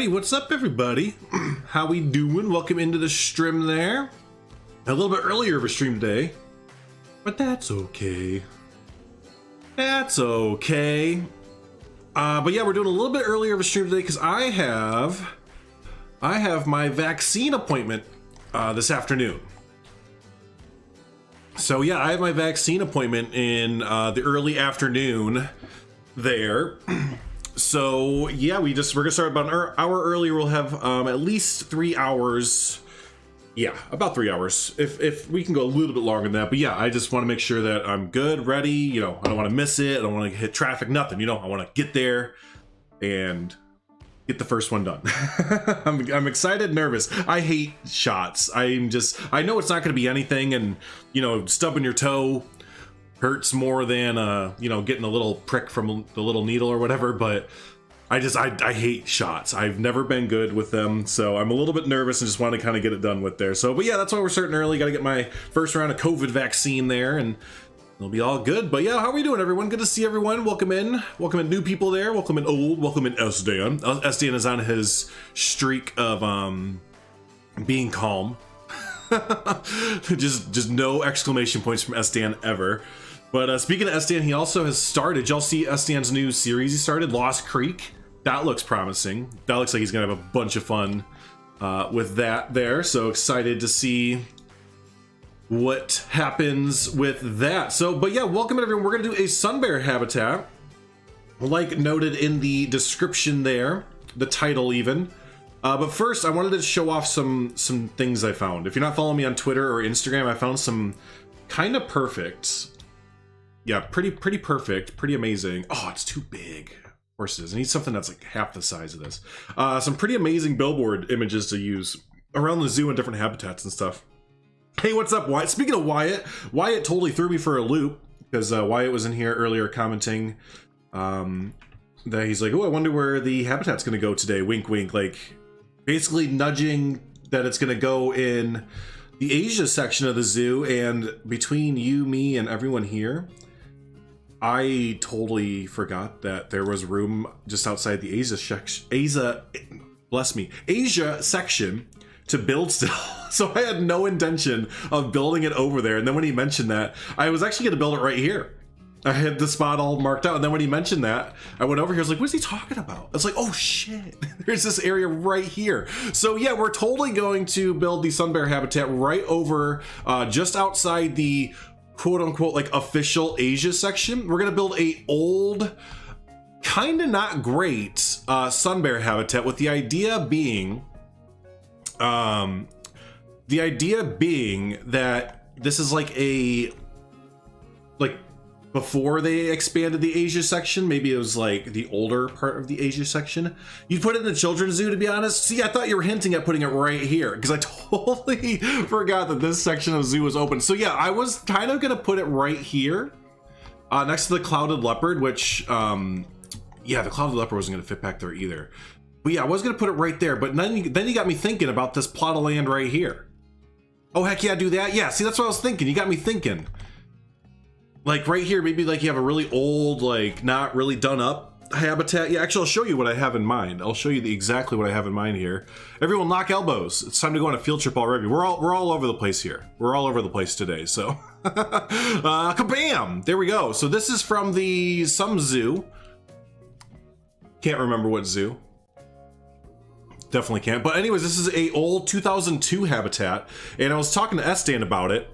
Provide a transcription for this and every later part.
Alrighty, what's up everybody? How we doing? Welcome into the stream there. A little bit earlier of a stream today, but that's okay. That's okay. But yeah, we're doing a little bit earlier of a stream today because I have my vaccine appointment this afternoon. So yeah, I have my vaccine appointment in the early afternoon there. So yeah, we're gonna start about an hour earlier. We'll have at least 3 hours. Yeah, about 3 hours. If we can go a little bit longer than that. But yeah, I just want to make sure that I'm good, ready. You know, I don't want to miss it. I don't want to hit traffic, nothing. You know, I want to get there and get the first one done. I'm excited, nervous. I hate shots. I know it's not going to be anything, and you know, stubbing your toe hurts more than you know, getting a little prick from the little needle or whatever, but I hate shots. I've never been good with them, so I'm a little bit nervous and just want to kind of get it done with there. So but yeah, that's why we're starting early. Got to get my first round of COVID vaccine there and it'll be all good. But yeah, how are we doing, everyone? Good to see everyone. Welcome in new people there, welcome in old, welcome in SDan. SDan is on his streak of being calm. just no exclamation points from SDan ever. But speaking of SDan, he also has started, y'all see SDan's new series he started, Lost Creek. That looks promising. That looks like he's gonna have a bunch of fun with that there. So excited to see what happens with that. So, but yeah, welcome everyone. We're gonna do a sun bear habitat, like noted in the description there, the title even. But first, I wanted to show off some things I found. If you're not following me on Twitter or Instagram, I found some kind of perfect. Yeah, pretty perfect, pretty amazing. Oh, it's too big. Of course it is. I need something that's like half the size of this. Some pretty amazing billboard images to use around the zoo and different habitats and stuff. Hey, what's up, Wyatt? Speaking of Wyatt totally threw me for a loop because Wyatt was in here earlier commenting that he's like, oh, I wonder where the habitat's gonna go today. Wink, wink, like basically nudging that it's gonna go in the Asia section of the zoo. And between you, me, and everyone here, I totally forgot that there was room just outside the Asia section to build still. So I had no intention of building it over there. And then when he mentioned that, I was actually gonna build it right here. I had the spot all marked out. And then when he mentioned that, I went over here, I was like, what is he talking about? I was like, oh shit, there's this area right here. So yeah, we're totally going to build the sun bear habitat right over, just outside the quote unquote like official Asia section. We're gonna build a old, kind of not great sun bear habitat with the idea being that this is like a, like before they expanded the Asia section, maybe it was like the older part of the Asia section. You'd put it in the children's zoo, to be honest. See, I thought you were hinting at putting it right here because I totally forgot that this section of the zoo was open. So yeah, I was kind of gonna put it right here next to the clouded leopard, which yeah, the clouded leopard wasn't gonna fit back there either. But yeah, I was gonna put it right there, but then you got me thinking about this plot of land right here. Oh heck yeah, do that. Yeah, see, that's what I was thinking. You got me thinking. Like right here, maybe like you have a really old, like not really done up habitat. Yeah, actually I'll show you what I have in mind. I'll show you exactly what I have in mind here. Everyone lock elbows. It's time to go on a field trip already. We're all over the place here. We're all over the place today, so. Kabam! There we go. So this is from some zoo. Can't remember what zoo. Definitely can't. But anyways, this is a old 2002 habitat. And I was talking to SDan about it.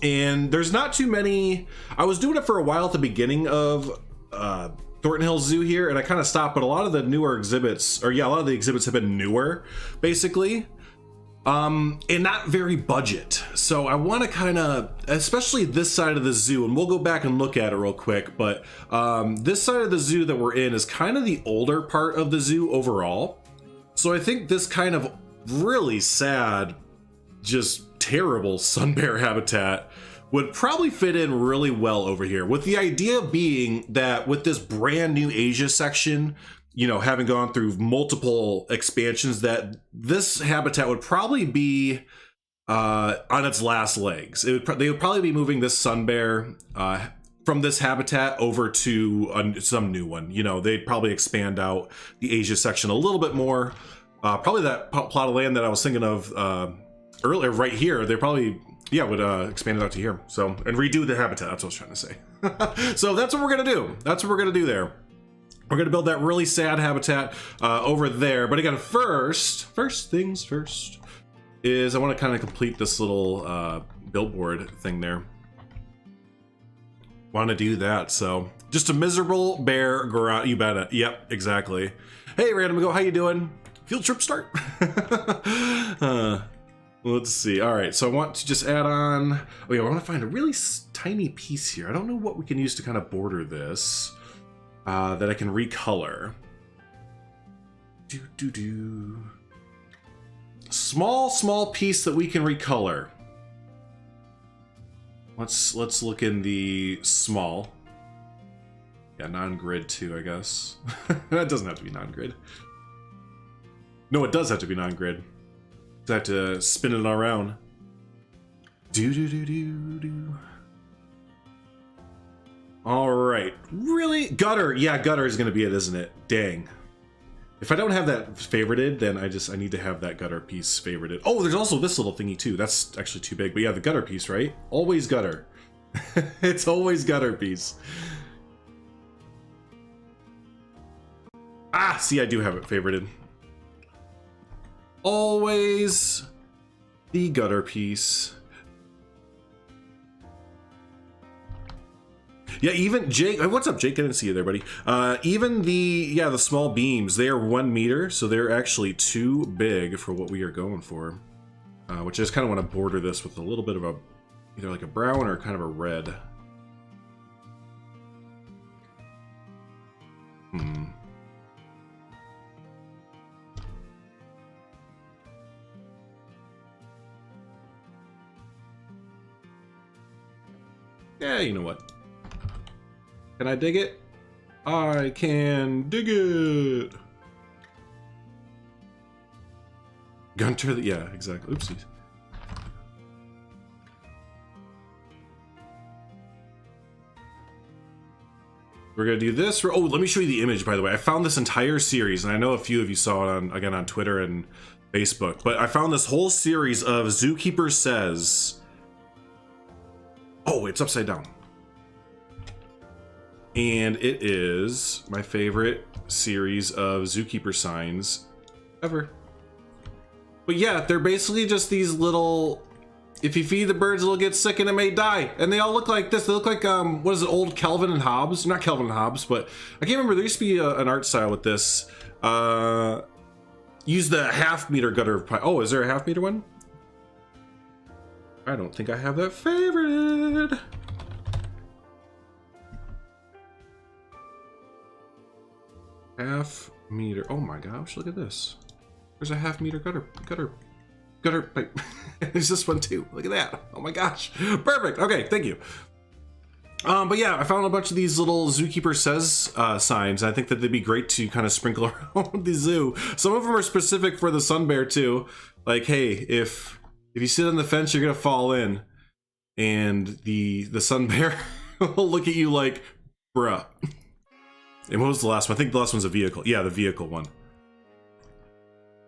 And there's not too many. I was doing it for a while at the beginning of Thornton Hills Zoo here, and I kind of stopped, but a lot of the newer exhibits, or yeah, a lot of the exhibits have been newer, basically, and not very budget. So I want to kind of, especially this side of the zoo, and we'll go back and look at it real quick, but this side of the zoo that we're in is kind of the older part of the zoo overall. So I think this kind of really sad, just terrible sun bear habitat would probably fit in really well over here, with the idea being that with this brand new Asia section, you know, having gone through multiple expansions, that this habitat would probably be on its last legs. They would probably be moving this sun bear from this habitat over to some new one. You know, they'd probably expand out the Asia section a little bit more. Probably that plot of land that I was thinking of earlier right here, they probably, yeah, would expand it out to here. So, and redo the habitat, that's what I was trying to say. So that's what we're gonna do. That's what we're gonna do there. We're gonna build that really sad habitat over there. But again, first things first, is I wanna kind of complete this little billboard thing there. Want to do that, so just a miserable bear garage. You bet it. Yep, exactly. Hey, Random Go, how you doing? Field trip start. Let's see. All right, so I want to just add on. Oh yeah, I want to find a really tiny piece here. I don't know what we can use to kind of border this that I can recolor. Small piece that we can recolor. Let's look in the small. Yeah, non-grid too, I guess. That doesn't have to be non-grid. No, it does have to be non-grid. I have to spin it around. All right, really? Gutter, yeah, gutter is gonna be it, isn't it? Dang. If I don't have that favorited, then I need to have that gutter piece favorited. Oh, there's also this little thingy too. That's actually too big, but yeah, the gutter piece, right? Always gutter. It's always gutter piece. Ah, see, I do have it favorited. Always the gutter piece. Yeah, even Jake, what's up, Jake? I didn't see you there, buddy. Even the small beams, they are 1 meter, so they're actually too big for what we are going for. Which I just kind of want to border this with a little bit of a, either like a brown or kind of a red. Yeah, you know what? Can I dig it? I can dig it! Gunter, yeah, exactly. Oopsies. We're gonna do this. Oh, let me show you the image, by the way. I found this entire series, and I know a few of you saw it on Twitter and Facebook, but I found this whole series of Zookeeper Says. Oh, it's upside down. And it is my favorite series of zookeeper signs ever. But yeah, they're basically just these little, if you feed the birds, they'll get sick and it may die. And they all look like this. They look like, what is it, old Calvin and Hobbes? Not Calvin and Hobbes, but I can't remember. There used to be an art style with this. Use the half-meter gutter pipe. Oh, is there a half-meter one? I don't think I have that favorited. Half meter. Oh my gosh, look at this. There's a half-meter gutter pipe. There's this one too. Look at that. Oh my gosh. Perfect. Okay, thank you. But yeah, I found a bunch of these little Zookeeper Says signs. I think that they'd be great to kind of sprinkle around the zoo. Some of them are specific for the sun bear too. Like, hey, if you sit on the fence, you're gonna fall in, and the sun bear will look at you like, bruh. And what was the last one? I think the last one's a vehicle. Yeah, the vehicle one.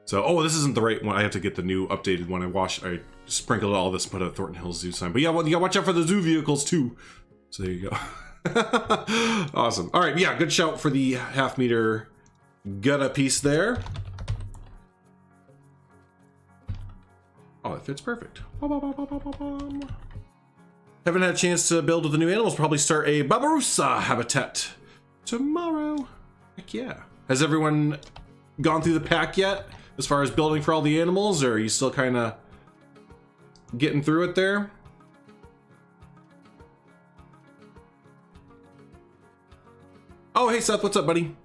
So, oh, this isn't the right one. I have to get the new updated one. I sprinkled all this and put a Thornton Hills Zoo sign. But yeah, well, you gotta watch out for the zoo vehicles too. So there you go. Awesome. All right, yeah, good shout for the half-meter gutter piece there. Oh, it fits perfect. Haven't had a chance to build with the new animals. Probably start a Barbarossa habitat tomorrow. Heck yeah. Has everyone gone through the pack yet as far as building for all the animals, or are you still kind of getting through it there? Oh, hey Seth, what's up, buddy?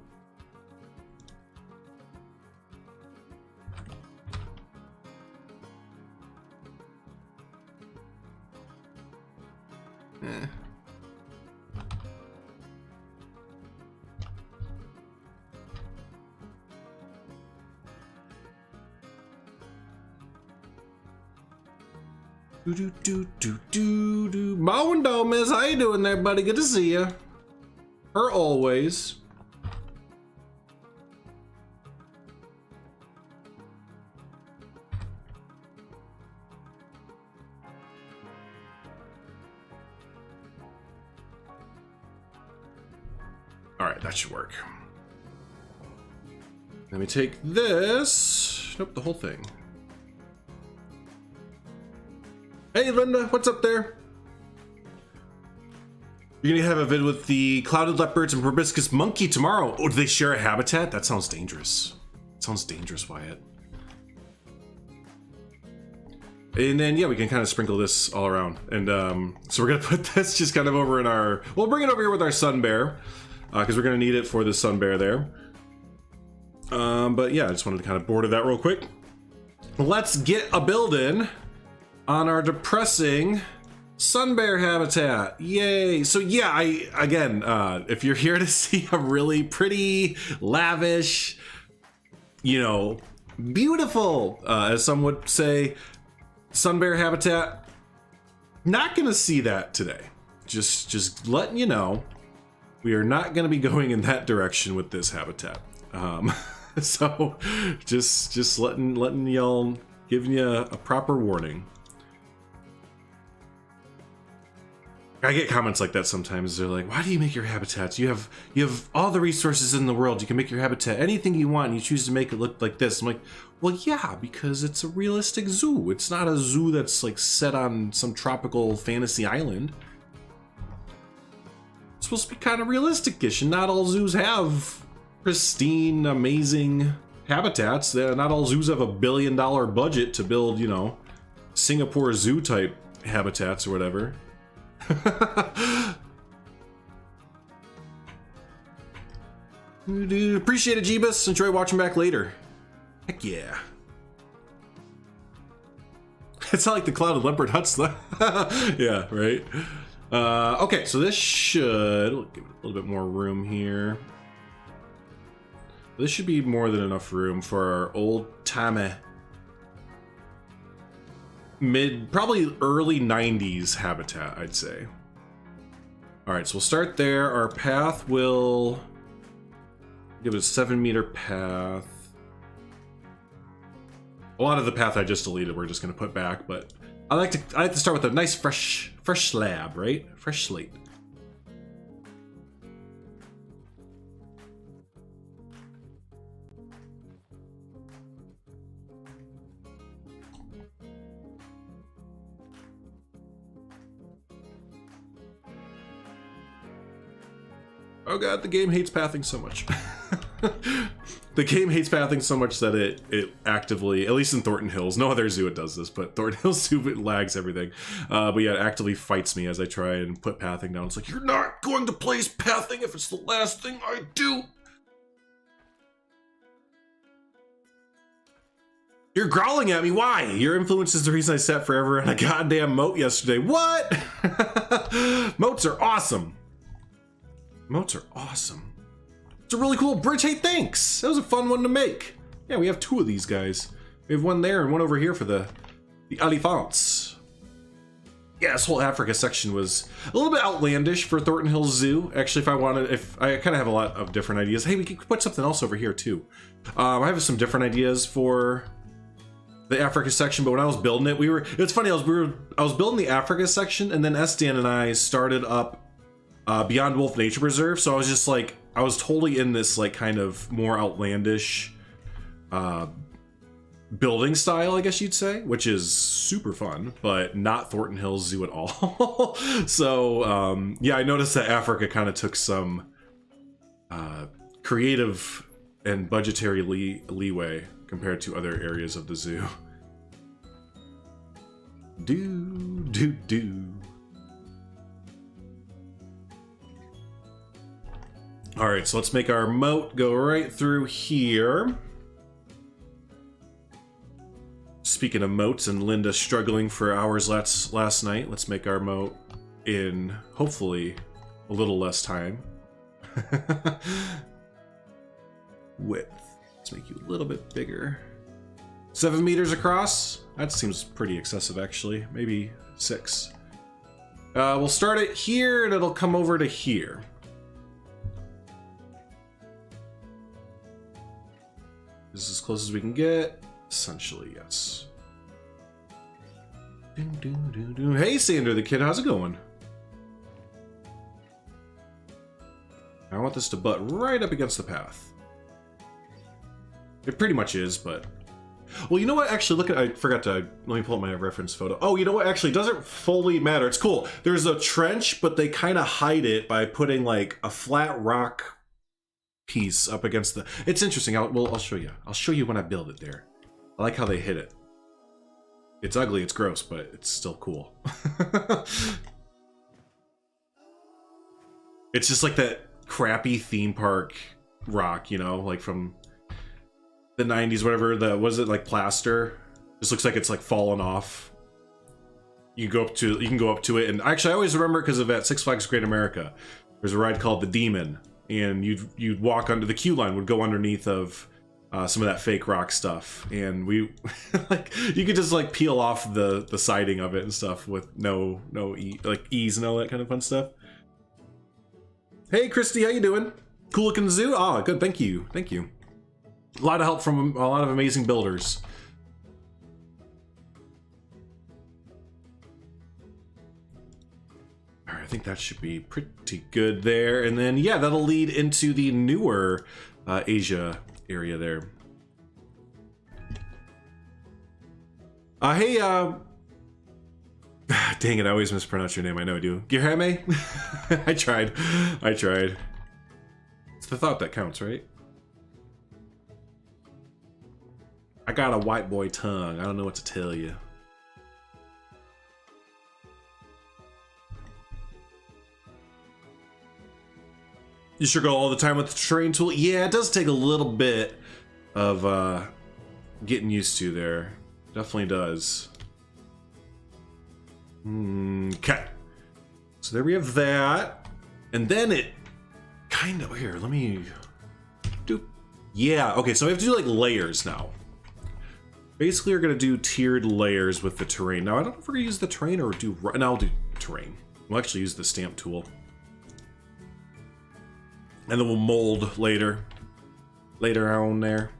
Bowen Miss, how you doing there, buddy? Good to see you. Her always. All right, that should work. Let me take this. Nope, the whole thing. Hey, Linda, what's up there? You're gonna have a vid with the clouded leopards and proboscis monkey tomorrow. Oh, do they share a habitat? That sounds dangerous. It sounds dangerous, Wyatt. And then, yeah, we can kind of sprinkle this all around. And so we're gonna put this just kind of over in our, we'll bring it over here with our sun bear, because we're gonna need it for the sun bear there. But yeah, I just wanted to kind of border that real quick. Let's get a building on our depressing sun bear habitat. Yay. So yeah, if you're here to see a really pretty, lavish, you know, beautiful, as some would say, sun bear habitat, not gonna see that today. Just letting you know, we are not gonna be going in that direction with this habitat. So just letting y'all, giving you a proper warning. I get comments like that sometimes. They're like, why do you make your habitats? You have all the resources in the world. You can make your habitat anything you want, and you choose to make it look like this. I'm like, well, yeah, because it's a realistic zoo. It's not a zoo that's like set on some tropical fantasy island. It's supposed to be kind of realistic-ish, and not all zoos have pristine, amazing habitats. Not all zoos have a $1 billion budget to build, you know, Singapore zoo type habitats or whatever. Dude, appreciate it, Jeebus. Enjoy watching back later. Heck yeah. It's not like the clouded leopard huts though. Yeah, right. Okay, so this should give it a little bit more room here. This should be more than enough room for our old timey probably early 90s habitat, I'd say. All right, so we'll start there. Our path will give it a 7-meter path. A lot of the path I just deleted, we're just gonna put back, but I like to start with a nice fresh slab, right? Fresh slate. Oh god, the game hates pathing so much. The game hates pathing so much that it actively, at least in Thornton Hills, no other zoo it does this, but Thornton Hills Zoo, it lags everything. But yeah, it actively fights me as I try and put pathing down. It's like, you're not going to place pathing if it's the last thing I do. You're growling at me, why? Your influence is the reason I sat forever on a goddamn moat yesterday. What? Moats are awesome. Moats are awesome. It's a really cool bridge. Hey, thanks. That was a fun one to make. Yeah, we have 2 of these guys. We have one there and one over here for the elephants. Yeah, this whole Africa section was a little bit outlandish for Thornton Hills Zoo. Actually, if I kind of have a lot of different ideas. Hey, we could put something else over here too. I have some different ideas for the Africa section, but when I was building it, it's funny, I was building the Africa section, and then Estian and I started up Beyond Wolf Nature Preserve, so I was just like, I was totally in this like kind of more outlandish building style, I guess you'd say, which is super fun, but not Thornton Hills Zoo at all. So yeah, I noticed that Africa kind of took some creative and budgetary leeway compared to other areas of the zoo. All right, so let's make our moat go right through here. Speaking of moats and Linda struggling for hours last night, let's make our moat in hopefully a little less time. Width. Let's make you a little bit bigger. 7 meters across. That seems pretty excessive, actually. Maybe 6. We'll start it here, and it'll come over to here. This is as close as we can get. Essentially, yes. Hey, Sander the Kid, how's it going? I want this to butt right up against the path. It pretty much is, but... Well, you know what? Actually, look at... I forgot to... Let me pull up my reference photo. Oh, you know what? Actually, it doesn't fully matter. It's cool. There's a trench, but they kind of hide it by putting, like, a flat rock piece up against the... It's interesting. I'll show you. I'll show you when I build it there. I like how they hit it. It's ugly, it's gross, but it's still cool. It's just like that crappy theme park rock, you know, like from the 90s, whatever. Was it like plaster? Just looks like it's like fallen off. You can go up to it, and actually I always remember because of at Six Flags Great America, there's a ride called the Demon, and you'd walk under the queue line, would go underneath of some of that fake rock stuff, and we like you could just like peel off the siding of it and stuff with no ease and all that kind of fun stuff. Hey Christy, how you doing? Cool looking zoo. Ah, good. Thank you. A lot of help from a lot of amazing builders. All right, I think that should be pretty good there, and then yeah, that'll lead into the newer Asia area there. Hey, dang it, I always mispronounce your name, I know I do. Girhame? I tried. It's the thought that counts, right? I got a white boy tongue, I don't know what to tell you. You sure go all the time with the terrain tool? Yeah, it does take a little bit of getting used to there. Definitely does. Okay. So there we have that. And then it kind of... Here, let me... do... Yeah, okay, so we have to do like layers now. Basically, we're going to do tiered layers with the terrain. Now, I don't know if we're going to use the terrain or do... No, I'll do terrain. We'll actually use the stamp tool. And then we'll mold later on there.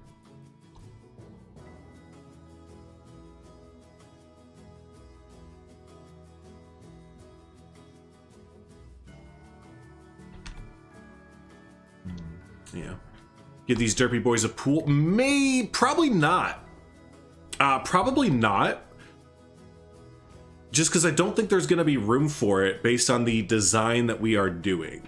Yeah. Give these derpy boys a pool? Probably not. Probably not. Just because I don't think there's going to be room for it based on the design that we are doing.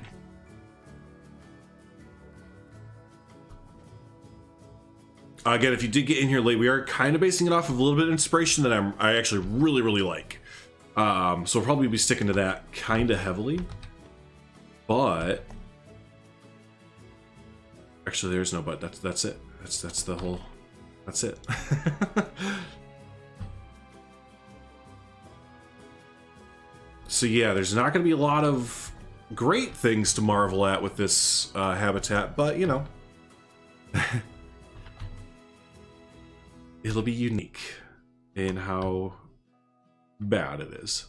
Again, if you did get in here late, we are kind of basing it off of a little bit of inspiration that I actually really like. So we'll probably be sticking to that kind of heavily. But actually, there's no but. That's it. That's the whole. That's it. So yeah, there's not going to be a lot of great things to marvel at with this habitat, but you know. It'll be unique in how bad it is.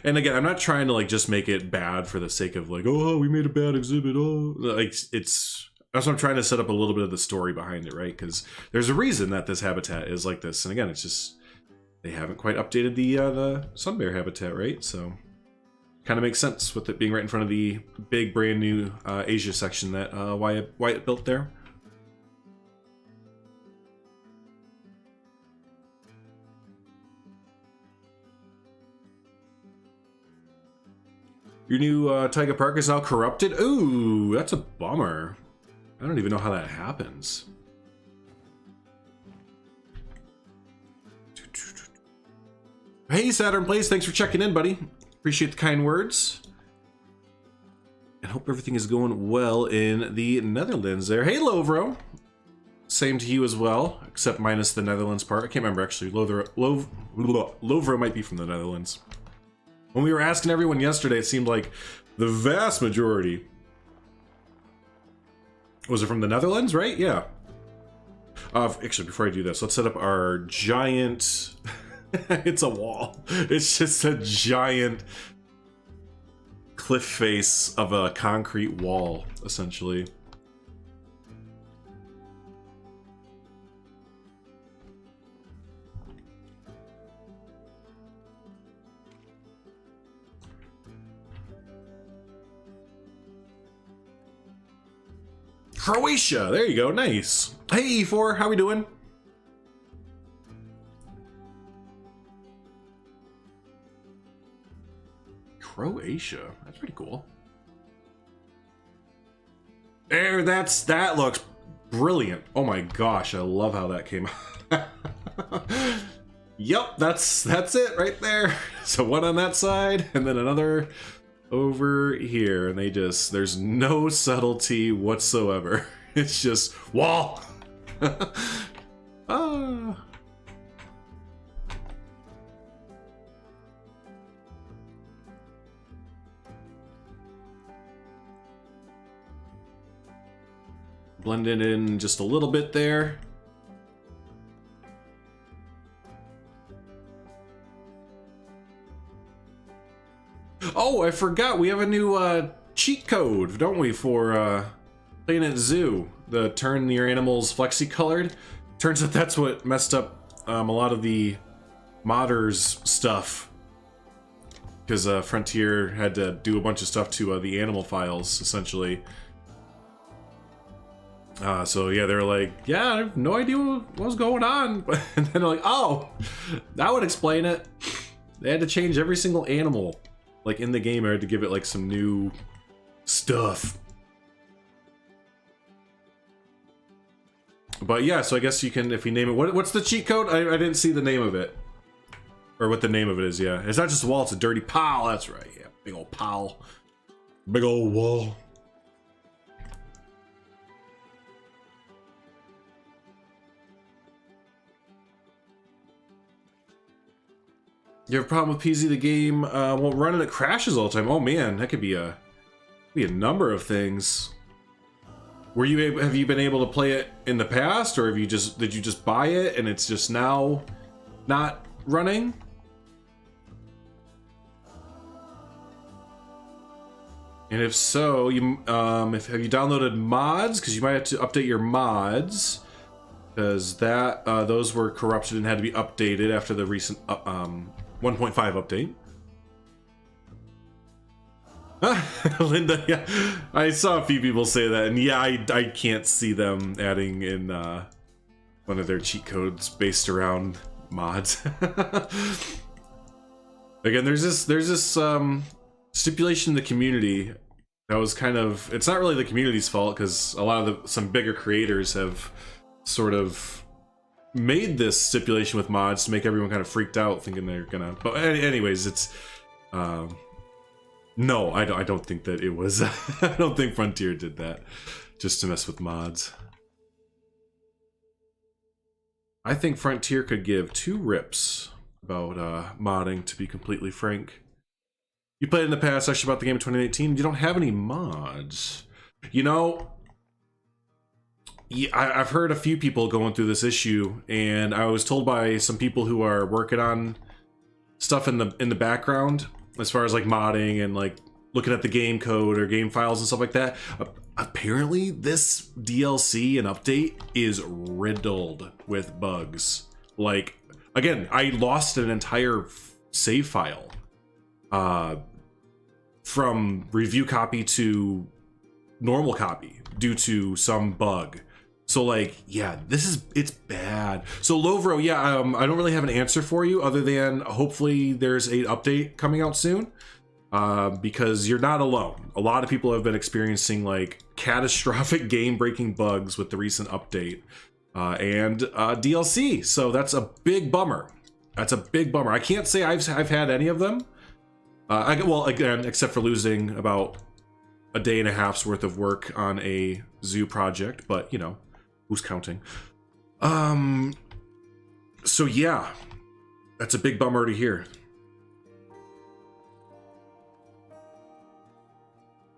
And again, I'm not trying to like just make it bad for the sake of like, oh, we made a bad exhibit. Oh, like that's what I'm trying to set up a little bit of the story behind it, right? Because there's a reason that this habitat is like this. And again, it's just they haven't quite updated the sun bear habitat, right? So. Kind of makes sense with it being right in front of the big brand new Asia section that Wyatt built there. Your new Taiga Park is now corrupted? Ooh, that's a bummer. I don't even know how that happens. Hey Saturn Plays, thanks for checking in, buddy. Appreciate the kind words. And hope everything is going well in the Netherlands there. Hey, Lovro. Same to you as well, except minus the Netherlands part. I can't remember, actually. Lovro might be from the Netherlands. When we were asking everyone yesterday, it seemed like the vast majority Was it from the Netherlands, right? Yeah. Actually, before I do this, let's set up our giant... It's a wall. It's just a giant cliff face of a concrete wall, essentially. Croatia, there you go, nice. Hey E4, how we doing? Croatia, that's pretty cool. There, that looks brilliant. Oh my gosh, I love how that came out. Yep, that's it right there. So one on that side, and then another over here, and there's no subtlety whatsoever. It's just wall. Ah. Blend it in just a little bit there. Oh, I forgot, we have a new cheat code, don't we, for playing at Zoo? The turn your animals flexi-colored. Turns out that's what messed up a lot of the modders stuff. Because Frontier had to do a bunch of stuff to the animal files, essentially. So yeah, they're like, yeah, I have no idea what was going on. And then they're like, oh, that would explain it. They had to change every single animal, like in the game. I had to give it like some new stuff. But yeah, so I guess you can, if you name it, what's the cheat code? I didn't see the name of it. Or what the name of it is, yeah. It's not just a wall, it's a dirty pile, that's right, yeah. Big old pile. Big old wall. You have a problem with PZ? The game won't run and it crashes all the time. Oh man, that could be a number of things. Were you able, have you been able to play it in the past, or have you did you just buy it and it's just now not running? And if so, you have you downloaded mods? Because you might have to update your mods, because that those were corrupted and had to be updated after the recent 1.5 update. Linda, yeah, I saw a few people say that, and yeah, I can't see them adding in one of their cheat codes based around mods. Again, there's this stipulation in the community that was kind of, it's not really the community's fault, because a lot of some bigger creators have sort of made this stipulation with mods to make everyone kind of freaked out, thinking they're gonna, but anyways, it's no, I don't think that it was I don't think Frontier did that just to mess with mods. I think Frontier could give two rips about modding, to be completely frank. You played in the past, actually, about the game in 2018. You don't have any mods. You know, yeah, I've heard a few people going through this issue, and I was told by some people who are working on stuff in the background, as far as like modding and like looking at the game code or game files and stuff like that. Apparently, this DLC and update is riddled with bugs. Like, again, I lost an entire save file from review copy to normal copy due to some bug. So like, yeah, it's bad. So Lovro, yeah, I don't really have an answer for you other than hopefully there's an update coming out soon, because you're not alone. A lot of people have been experiencing like catastrophic game-breaking bugs with the recent update and DLC. So that's a big bummer. That's a big bummer. I can't say I've had any of them. Well, again, except for losing about a day and a half's worth of work on a zoo project, but you know, who's counting? So yeah, that's a big bummer to hear.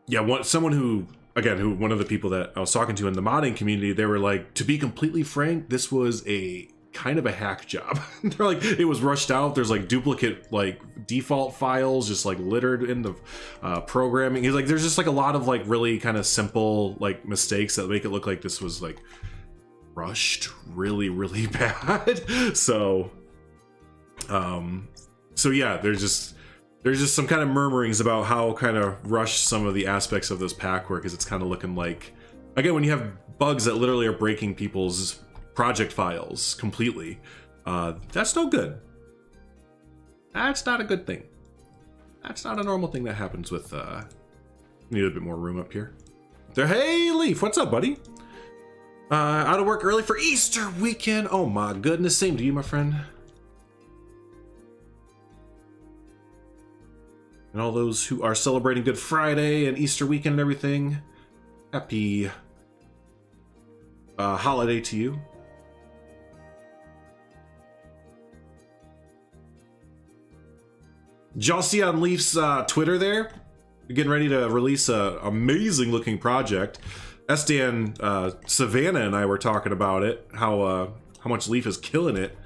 Yeah, someone who again, one of the people that I was talking to in the modding community, they were like, to be completely frank, this was a kind of a hack job. They're like, it was rushed out. There's like duplicate like default files just like littered in the programming. He's like, there's just like a lot of like really kind of simple like mistakes that make it look like this was like rushed really, really bad. So yeah, there's just some kind of murmurings about how kind of rushed some of the aspects of this pack work, is it's kind of looking like, again, when you have bugs that literally are breaking people's project files completely, that's no good. That's not a good thing. That's not a normal thing that happens with need a bit more room up here. There, hey Leaf, what's up, buddy? Out of work early for Easter weekend. Oh my goodness, same to you, my friend. And all those who are celebrating Good Friday and Easter weekend and everything, happy holiday to you. Did y'all see on Leaf's Twitter there? We're getting ready to release a amazing looking project. SDN, Savannah and I were talking about it, how much Leaf is killing it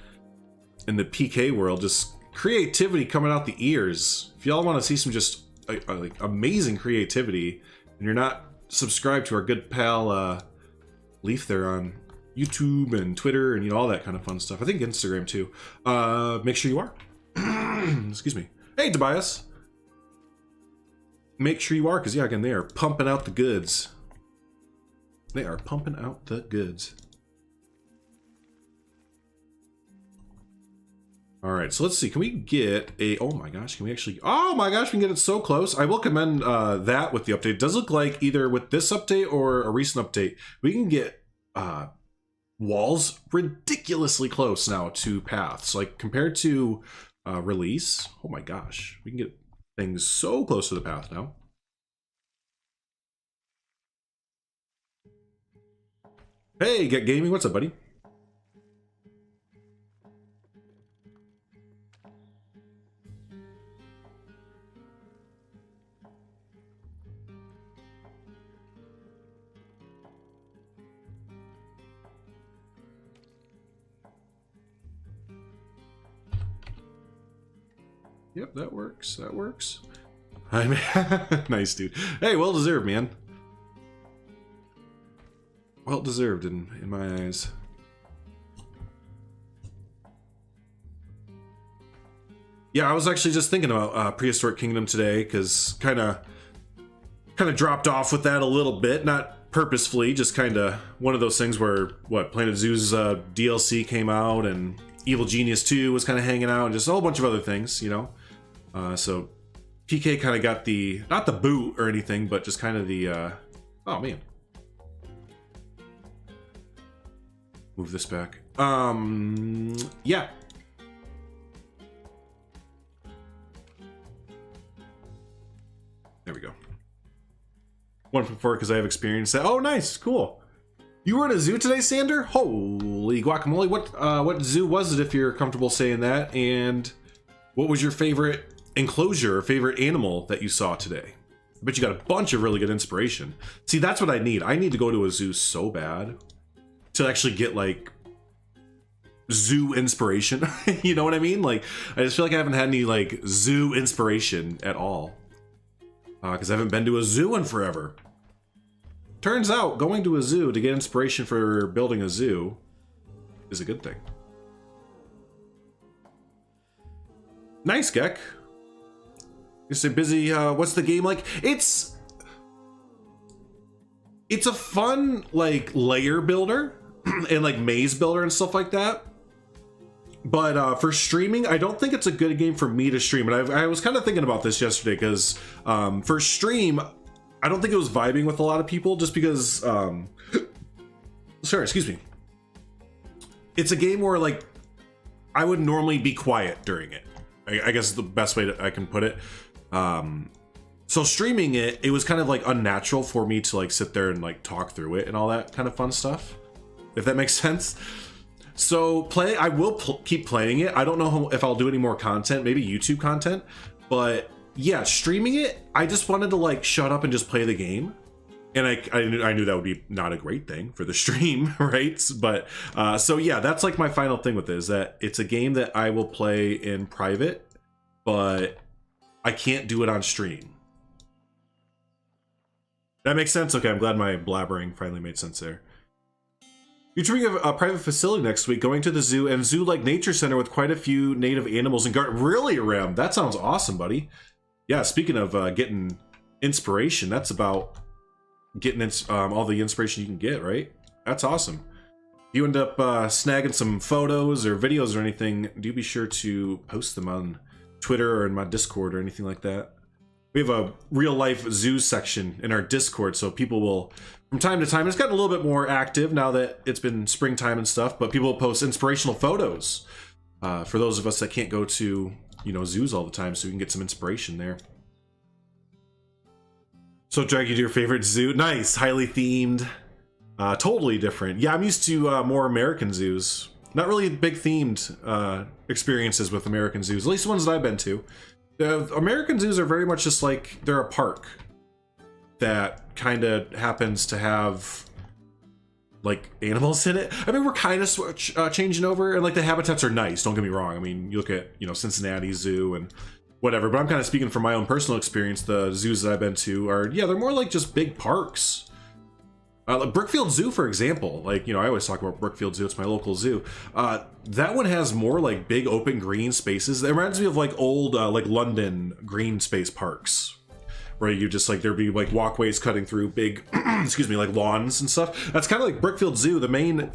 in the PK world. Just creativity coming out the ears. If y'all want to see some just like amazing creativity, and you're not subscribed to our good pal Leaf there on YouTube and Twitter and, you know, all that kind of fun stuff, I think Instagram too, make sure you are. Excuse me. Hey Tobias, make sure you are, because yeah, again, they are pumping out the goods. They are pumping out the goods. All right, so let's see. Can we get a? Oh my gosh, can we actually? Oh my gosh, we can get it so close. I will commend that with the update. It does look like either with this update or a recent update, we can get walls ridiculously close now to paths. Like compared to release, oh my gosh, we can get things so close to the path now. Hey, Get Gaming, what's up, buddy? Yep, that works. That works. I mean, nice, dude. Hey, well deserved, man. Well deserved in my eyes. Yeah, I was actually just thinking about Prehistoric Kingdom today, because kind of dropped off with that a little bit, not purposefully, just kind of one of those things where Planet Zoo's DLC came out, and Evil Genius 2 was kind of hanging out, and just a whole bunch of other things, you know. So PK kind of got the, not the boot or anything, but just kind of the oh man. Move this back. Yeah. There we go. 1.4 because I have experience. Oh, nice, cool. You were in a zoo today, Sander? Holy guacamole! What zoo was it, if you're comfortable saying that? And what was your favorite enclosure or favorite animal that you saw today? I bet you got a bunch of really good inspiration. See, that's what I need. I need to go to a zoo so bad to actually get like zoo inspiration. You know what I mean? Like, I just feel like I haven't had any like zoo inspiration at all, because I haven't been to a zoo in forever. Turns out going to a zoo to get inspiration for building a zoo is a good thing. Nice, Gek. You say busy. What's the game like? It's a fun like layer builder and like maze builder and stuff like that. But for streaming, I don't think it's a good game for me to stream. And I was kind of thinking about this yesterday, because for stream, I don't think it was vibing with a lot of people, just because sorry, excuse me. It's a game where like I would normally be quiet during it. I guess the best way that I can put it. So streaming it, it was kind of like unnatural for me to like sit there and like talk through it and all that kind of fun stuff, if that makes sense. So I will keep playing it. I don't know if I'll do any more content, maybe YouTube content, but yeah, streaming it, I just wanted to like shut up and just play the game And I knew that would be not a great thing for the stream, right? But so yeah, that's like my final thing with it, is that it's a game that I will play in private, but I can't do it on stream. That makes sense? Okay, I'm glad my blabbering finally made sense there. You're touring a private facility next week, going to the zoo and zoo-like nature center with quite a few native animals and garden. Really, Ram? That sounds awesome, buddy. Yeah, speaking of getting inspiration, that's about getting all the inspiration you can get, right? That's awesome. If you end up snagging some photos or videos or anything, do be sure to post them on Twitter or in my Discord or anything like that. We have a real-life zoo section in our Discord, so people will, from time to time, it's gotten a little bit more active now that it's been springtime and stuff, but people will post inspirational photos for those of us that can't go to, you know, zoos all the time, so we can get some inspiration there. So drag you to your favorite zoo. Nice, highly themed, totally different. Yeah, I'm used to more American zoos. Not really big themed experiences with American zoos, at least the ones that I've been to. American zoos are very much just like, they're a park that kind of happens to have like animals in it. I mean, we're kind of changing over, and like the habitats are nice, don't get me wrong. I mean, you look at, you know, Cincinnati Zoo and whatever, but I'm kind of speaking from my own personal experience. The zoos that I've been to are, yeah, they're more like just big parks. Like Brookfield Zoo, for example, like, you know, I always talk about Brookfield Zoo, it's my local zoo. That one has more like big open green spaces. It reminds me of like old like London green space parks, where you just like, there'd be like walkways cutting through big excuse me, like lawns and stuff. That's kind of like Brookfield Zoo. The main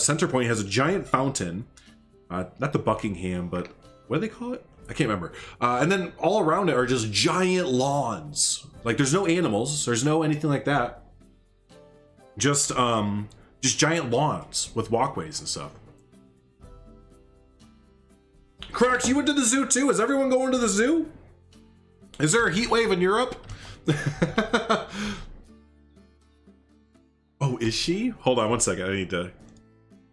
center point has a giant fountain, not the Buckingham, but what do they call it? I can't remember. And then all around it are just giant lawns. Like there's no animals, there's no anything like that. Just giant lawns with walkways and stuff. Crocs, you went to the zoo too? Is everyone going to the zoo? Is there a heat wave in Europe? Oh, is she? Hold on one second. I need to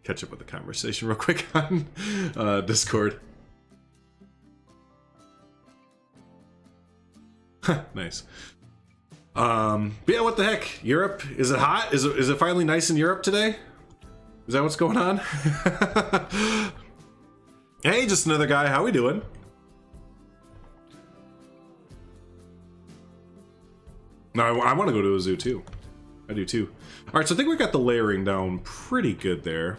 catch up with the conversation real quick on Discord. Nice. But yeah, what the heck? Europe? Is it hot? Is it finally nice in Europe today? Is that what's going on? Hey, just another guy. How we doing? No, I want to go to a zoo too. I do too. All right, so I think we got the layering down pretty good there.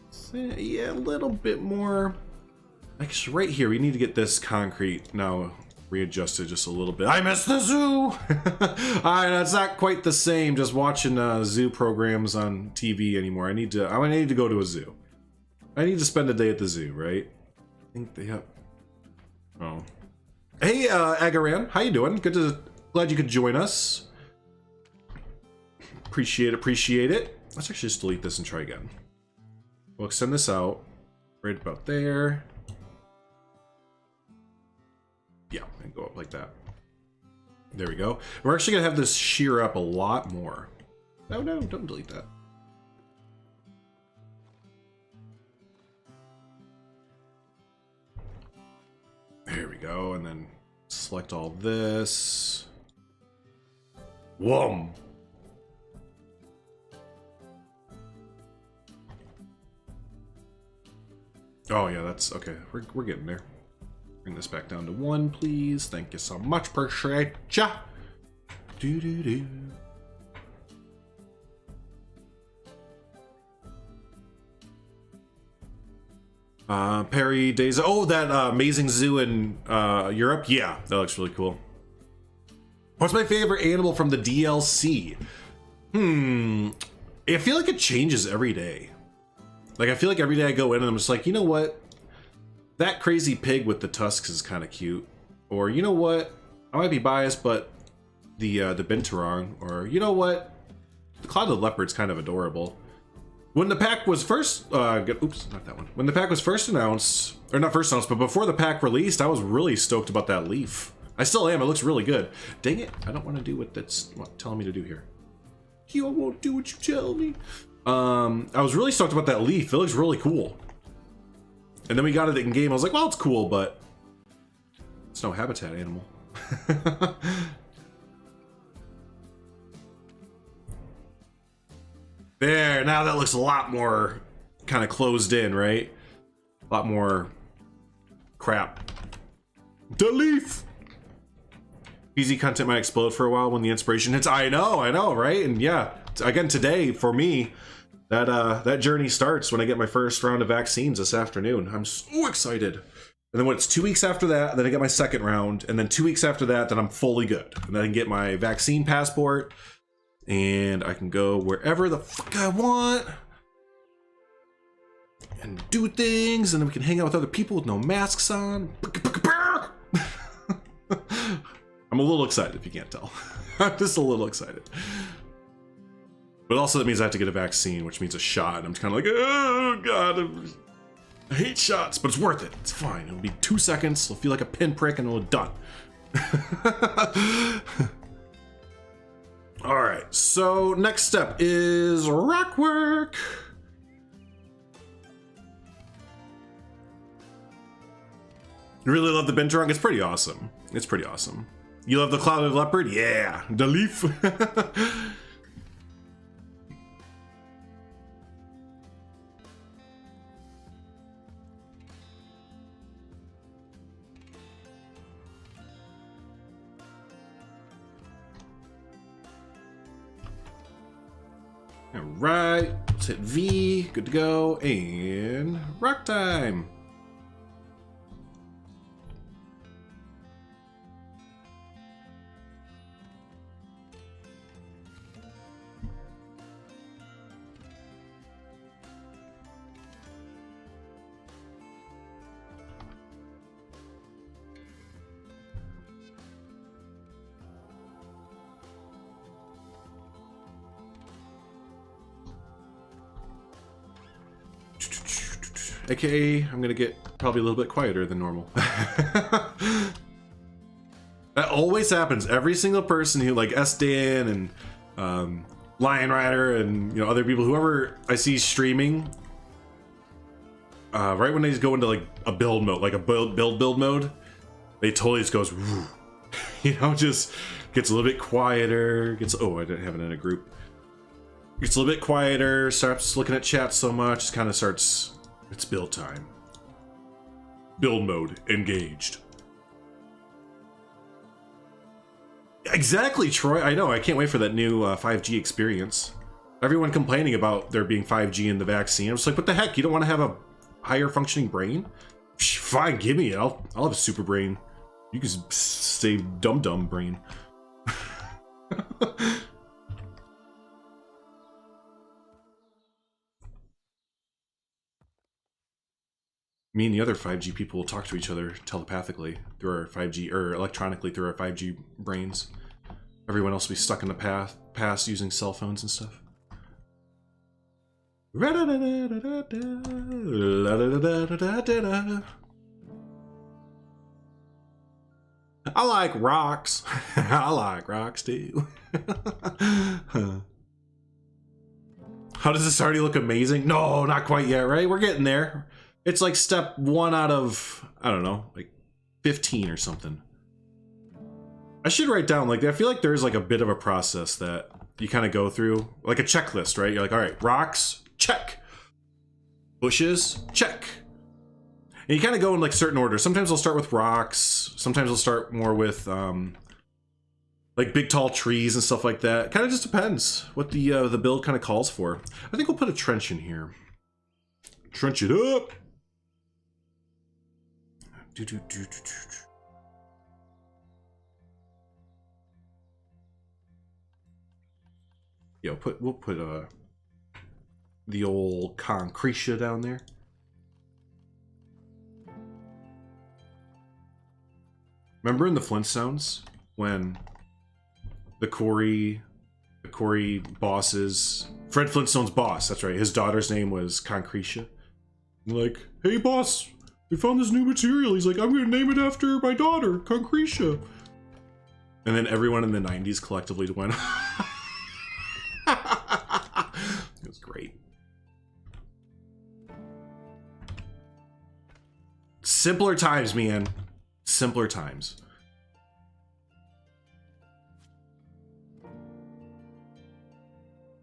So, yeah, a little bit more. Actually, right here, we need to get this concrete now readjusted just a little bit. I miss the zoo! Alright, it's not quite the same just watching zoo programs on TV anymore. I need to go to a zoo. I need to spend a day at the zoo, right? I think they have... Oh. Hey, Agaran, how you doing? Glad you could join us. Appreciate it. Let's actually just delete this and try again. We'll extend this out right about there. Yeah, and go up like that. There we go. We're actually gonna have this shear up a lot more. No, don't delete that. There we go, and then select all this. Whoa. Oh yeah, that's okay. We're getting there. Bring this back down to 1, please. Thank you so much. Appreciate ya. Do. Perry Days. Oh, that amazing zoo in Europe. Yeah, that looks really cool. What's my favorite animal from the DLC? I feel like it changes every day. Like, I feel like every day I go in and I'm just like, you know what? That crazy pig with the tusks is kind of cute. Or, you know what? I might be biased, but the binturong. Or, you know what? The clouded leopard's kind of adorable. When the pack was first, oops, not that one. When the pack was first announced, or not first announced, but before the pack released, I was really stoked about that leaf. I still am. It looks really good. Dang it! I don't want to do what that's telling me to do here. You won't do what you tell me. I was really stoked about that leaf. It looks really cool. And then we got it in game. I was like, well, it's cool, but It's no habitat animal. There, now that looks a lot more kind of closed in, right? A lot more crap. Delete! Easy content might explode for a while when the inspiration hits. I know, right? And yeah, again today for me, that journey starts when I get my first round of vaccines this afternoon. I'm so excited. And then when it's 2 weeks after that, then I get my second round, and then 2 weeks after that, then I'm fully good. And then I can get my vaccine passport, and I can go wherever the fuck I want and do things, and then we can hang out with other people with no masks on. I'm a little excited if you can't tell. I'm just a little excited. But also that means I have to get a vaccine, which means a shot. And I'm kind of like, oh god, I hate shots, but it's worth it. It's fine. It'll be 2 seconds. It'll feel like a pinprick and it'll be done. All right, so next step is Rockwork. You really love the bin trunk? It's pretty awesome. It's pretty awesome. You love the clouded leopard? Yeah, the leaf. All right, let's hit V, good to go, and rock time. AKA, I'm gonna get probably a little bit quieter than normal. That always happens. Every single person who, like SDan and Lion Rider and other people, whoever I see streaming, right when they go into like a build mode, like a build mode, they totally just goes, just gets a little bit quieter. Oh, I didn't have it in a group. Gets a little bit quieter. Starts looking at chat so much. Just kind of starts. It's build time. Build mode engaged. Exactly, Troy. I know. I can't wait for that new 5G experience. Everyone complaining about there being 5G in the vaccine. I'm just like, what the heck? You don't want to have a higher functioning brain? Fine, give me it. I'll have a super brain. You can say dumb brain. Me and the other 5G people will talk to each other telepathically through our 5G, or electronically through our 5G brains. Everyone else will be stuck in the past using cell phones and stuff. I like rocks. I like rocks too. How does this already look amazing? No, not quite yet, right? We're getting there. It's like step 1 out of, I don't know, like 15 or something. I should write down, like, I feel like there's like a bit of a process that you kind of go through, like a checklist, right? You're like, all right, rocks, check. Bushes, check. And you kind of go in like certain order. Sometimes I'll start with rocks. Sometimes I'll start more with like big tall trees and stuff like that. Kind of just depends what the build kind of calls for. I think we'll put a trench in here. Trench it up. Yeah, we'll put the old concretia down there. Remember in the Flintstones when the Corey boss's Fred Flintstone's boss, that's right, his daughter's name was Concretia. Like, hey boss, we found this new material. He's like, I'm gonna name it after my daughter, Concretia. And then everyone in the 90s collectively went. It was great. Simpler times, man. simpler times.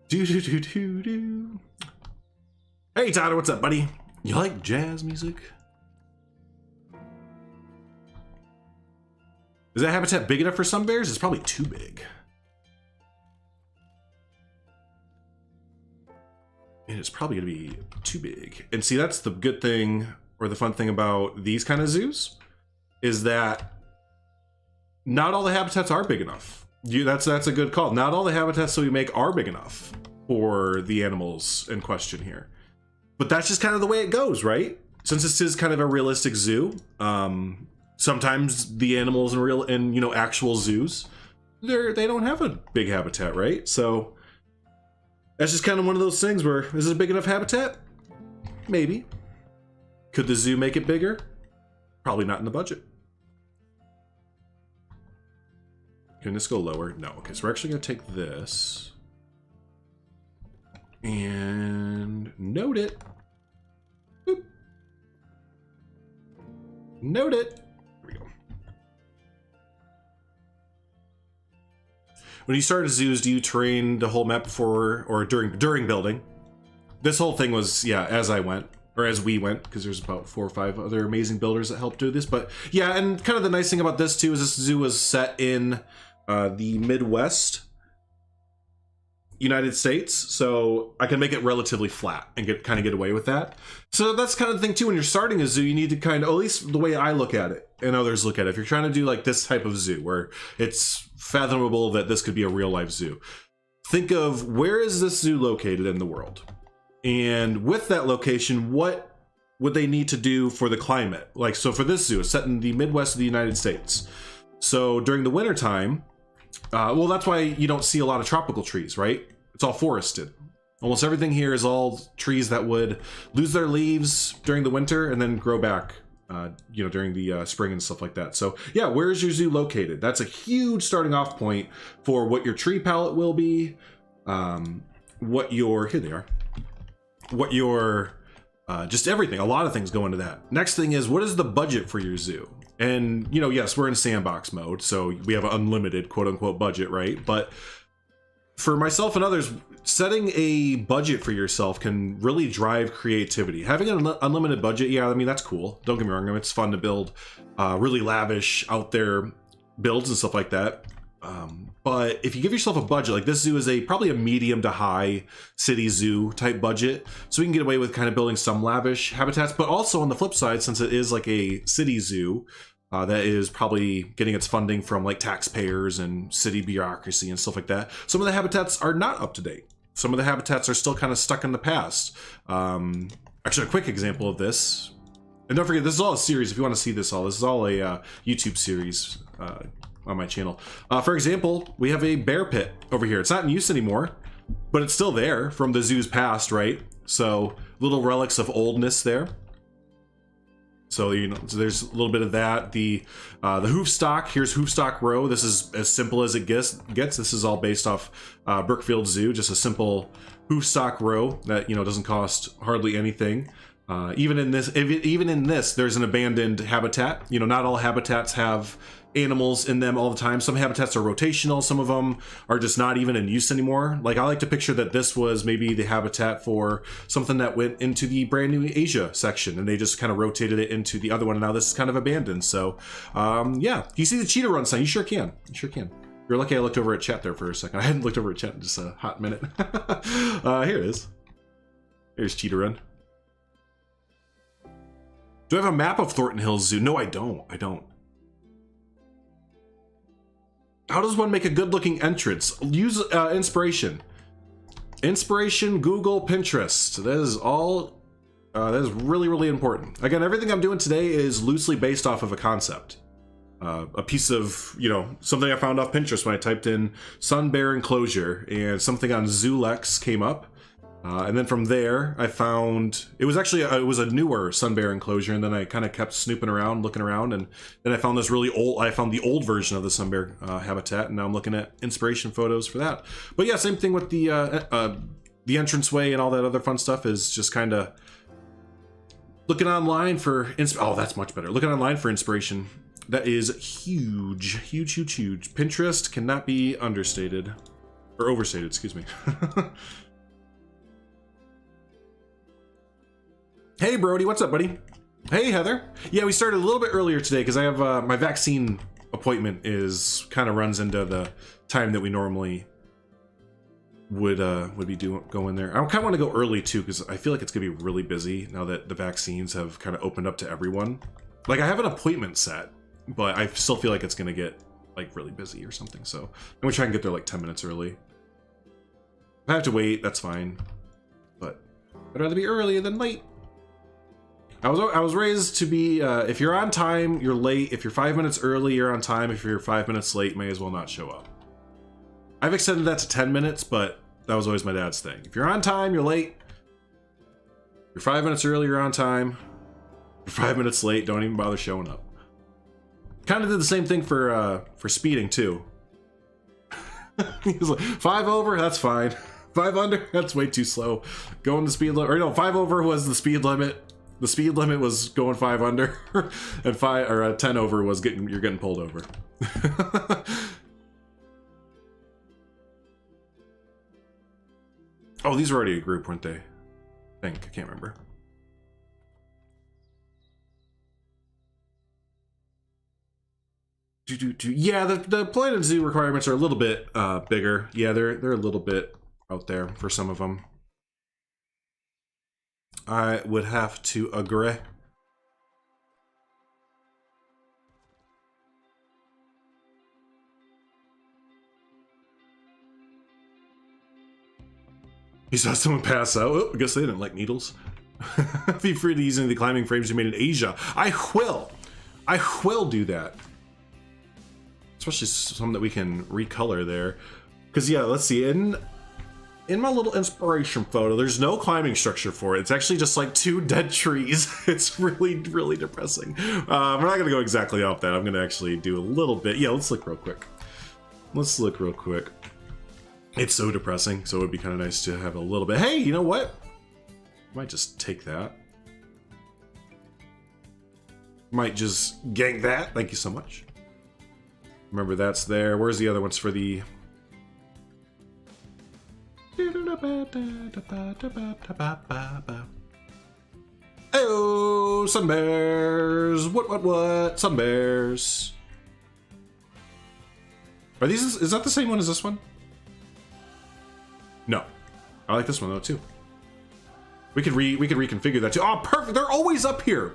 Do do do do do. Hey Tyler, what's up, buddy? You like jazz music? Is that habitat big enough for some bears? It's probably too big. And it's probably gonna be too big. And see, that's the good thing, or the fun thing about these kind of zoos, is that not all the habitats are big enough. That's a good call. Not all the habitats that we make are big enough for the animals in question here. But that's just kind of the way it goes, right? Since this is kind of a realistic zoo, sometimes the animals in you know, actual zoos, they don't have a big habitat, right? So that's just kind of one of those things where, is it a big enough habitat? Maybe. Could the zoo make it bigger? Probably not in the budget. Can this go lower? No. Okay, so we're actually going to take this and note it. Boop. Note it. There we go. When you start a zoos, do you terrain the whole map before or during building? This whole thing was, yeah, as I went, or as we went, because there's about 4 or 5 other amazing builders that helped do this. But yeah, and kind of the nice thing about this too is this zoo was set in the Midwest United States, so I can make it relatively flat and get away with that. So that's kind of the thing too. When you're starting a zoo, you need to kind of, at least the way I look at it and others look at it, if you're trying to do like this type of zoo where it's fathomable that this could be a real life zoo, think of where is this zoo located in the world, and with that location, what would they need to do for the climate? Like, so for this zoo, it's set in the Midwest of the United States. So during the winter time, well, that's why you don't see a lot of tropical trees, right? It's all forested. Almost everything here is all trees that would lose their leaves during the winter and then grow back, you know, during the spring and stuff like that. So yeah, where is your zoo located? That's a huge starting off point for what your tree palette will be, what your, here they are, what your, just everything. A lot of things go into that. Next thing is, what is the budget for your zoo? And, you know, yes, we're in sandbox mode, so we have an unlimited quote unquote budget, right? But for myself and others, setting a budget for yourself can really drive creativity. Having an unlimited budget, yeah, I mean, that's cool. Don't get me wrong, I mean, it's fun to build really lavish out there builds and stuff like that. But if you give yourself a budget, like this zoo is probably a medium to high city zoo type budget, so we can get away with kind of building some lavish habitats. But also on the flip side, since it is like a city zoo, that is probably getting its funding from like taxpayers and city bureaucracy and stuff like that, some of the habitats are not up to date. Some of the habitats are still kind of stuck in the past. Actually, a quick example of this, and don't forget, this is all a series. If you want to see this all a YouTube series on my channel. For example, we have a bear pit over here. It's not in use anymore, but it's still there from the zoo's past, right? So little relics of oldness there. So, you know, so there's a little bit of that. The hoof stock, here's hoof stock row. This is as simple as it gets. This is all based off Brookfield Zoo, just a simple hoof stock row that, you know, doesn't cost hardly anything. Even in this, there's an abandoned habitat. You know, not all habitats have animals in them all the time. Some habitats are rotational, some of them are just not even in use anymore. Like, I like to picture that this was maybe the habitat for something that went into the brand new Asia section, and they just kind of rotated it into the other one, and now this is kind of abandoned. So yeah, you see the cheetah run sign? You sure can. You sure can. You're lucky I looked over at chat there for a second. I hadn't looked over at chat in just a hot minute. Here it is. Here's cheetah run. Do I have a map of Thornton Hills Zoo? No, I don't. How does one make a good-looking entrance? Use inspiration. Inspiration, Google, Pinterest. That is all. That is really, really important. Again, everything I'm doing today is loosely based off of a concept. A piece of, you know, something I found off Pinterest when I typed in sun bear enclosure, and something on Zoolex came up. And then from there, I found, it was actually, it was a newer sun bear enclosure, and then I kind of kept snooping around, looking around, and then I found this really old, I found the old version of the sun bear habitat, and now I'm looking at inspiration photos for that. But yeah, same thing with the entranceway and all that other fun stuff, is just kind of looking online for, oh, that's much better. Looking online for inspiration That is huge. Huge, huge, huge. Pinterest cannot be understated. Or overstated, excuse me. Hey, Brody, what's up, buddy? Hey, Heather. Yeah, we started a little bit earlier today because I have my vaccine appointment is kind of runs into the time that we normally would be going there. I kind of want to go early too because I feel like it's gonna be really busy now that the vaccines have kind of opened up to everyone. Like I have an appointment set, but I still feel like it's gonna get like really busy or something. So I'm gonna try and get there like 10 minutes early. If I have to wait, that's fine. But I'd rather be early than late. I was raised to be if you're on time, you're late. If you're 5 minutes early, you're on time. If you're 5 minutes late, may as well not show up. I've extended that to 10 minutes, but that was always my dad's thing. If you're on time, you're late. You're 5 minutes early, you're on time. You're 5 minutes late, don't even bother showing up. Kind of did the same thing for speeding too. He's like 5 over, that's fine. 5 under, that's way too slow. Going the speed limit, or no, 5 over was the speed limit. The speed limit was going 5 under, and 10 over was you're getting pulled over. Oh, these were already a group, weren't they? I think, I can't remember. Yeah, the Planet and Zoo requirements are a little bit bigger. Yeah, they're a little bit out there for some of them. I would have to agree. He saw someone pass out. Oh, I guess they didn't like needles. Be free to use any of the climbing frames you made in Asia. I will do that. Especially some that we can recolor there. Because yeah, let's see. In my little inspiration photo, there's no climbing structure for it. It's actually just like 2 dead trees. It's really, really depressing. We're not gonna go exactly off that. I'm gonna actually do a little bit. Yeah, let's look real quick. It's so depressing, so it would be kind of nice to have a little bit. Hey, you know what? Might just take that. Might just gank that. Thank you so much. Remember, that's there. Where's the other ones for the... Oh, sun bears! What? Sun bears. Are these? Is that the same one as this one? No, I like this one though too. We could reconfigure that too. Oh, perfect! They're always up here.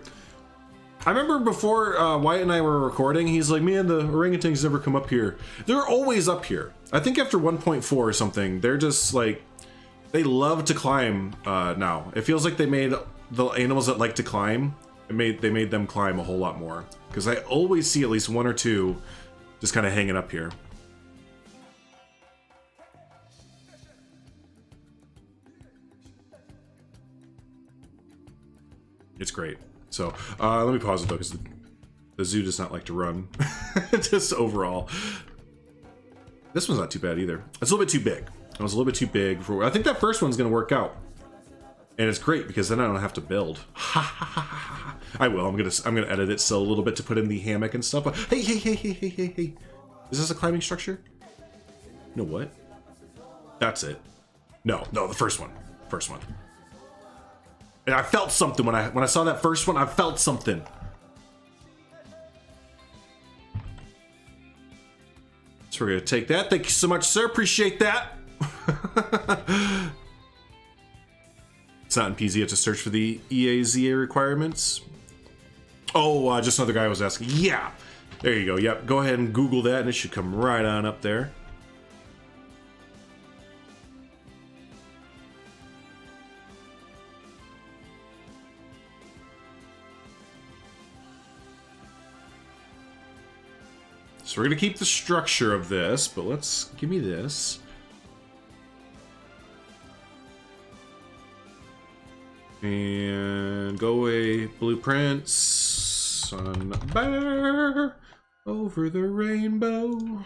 I remember before Wyatt and I were recording, he's like, man, the orangutans never come up here. They're always up here. I think after 1.4 or something, they're just like, they love to climb now. It feels like they made the animals that like to climb, they made them climb a whole lot more. Because I always see at least 1 or 2 just kind of hanging up here. It's great. So, let me pause it though, because the zoo does not like to run. Just overall. This one's not too bad either. It's a little bit too big. It was a little bit too big for... I think that first one's going to work out. And it's great, because then I don't have to build. I will. I'm gonna edit it still a little bit to put in the hammock and stuff. But hey. Is this a climbing structure? You know what? That's it. No, the first one. And I felt something when I saw that first one. I felt something. So we're gonna take that. Thank you so much, sir. Appreciate that. It's not in PZ. You have to search for the EAZA requirements. Oh, just another guy was asking. Yeah, there you go. Yep. Go ahead and Google that, and it should come right on up there. So we're gonna keep the structure of this, but let's give me this. And go away, blueprints, sun bear, over the rainbow.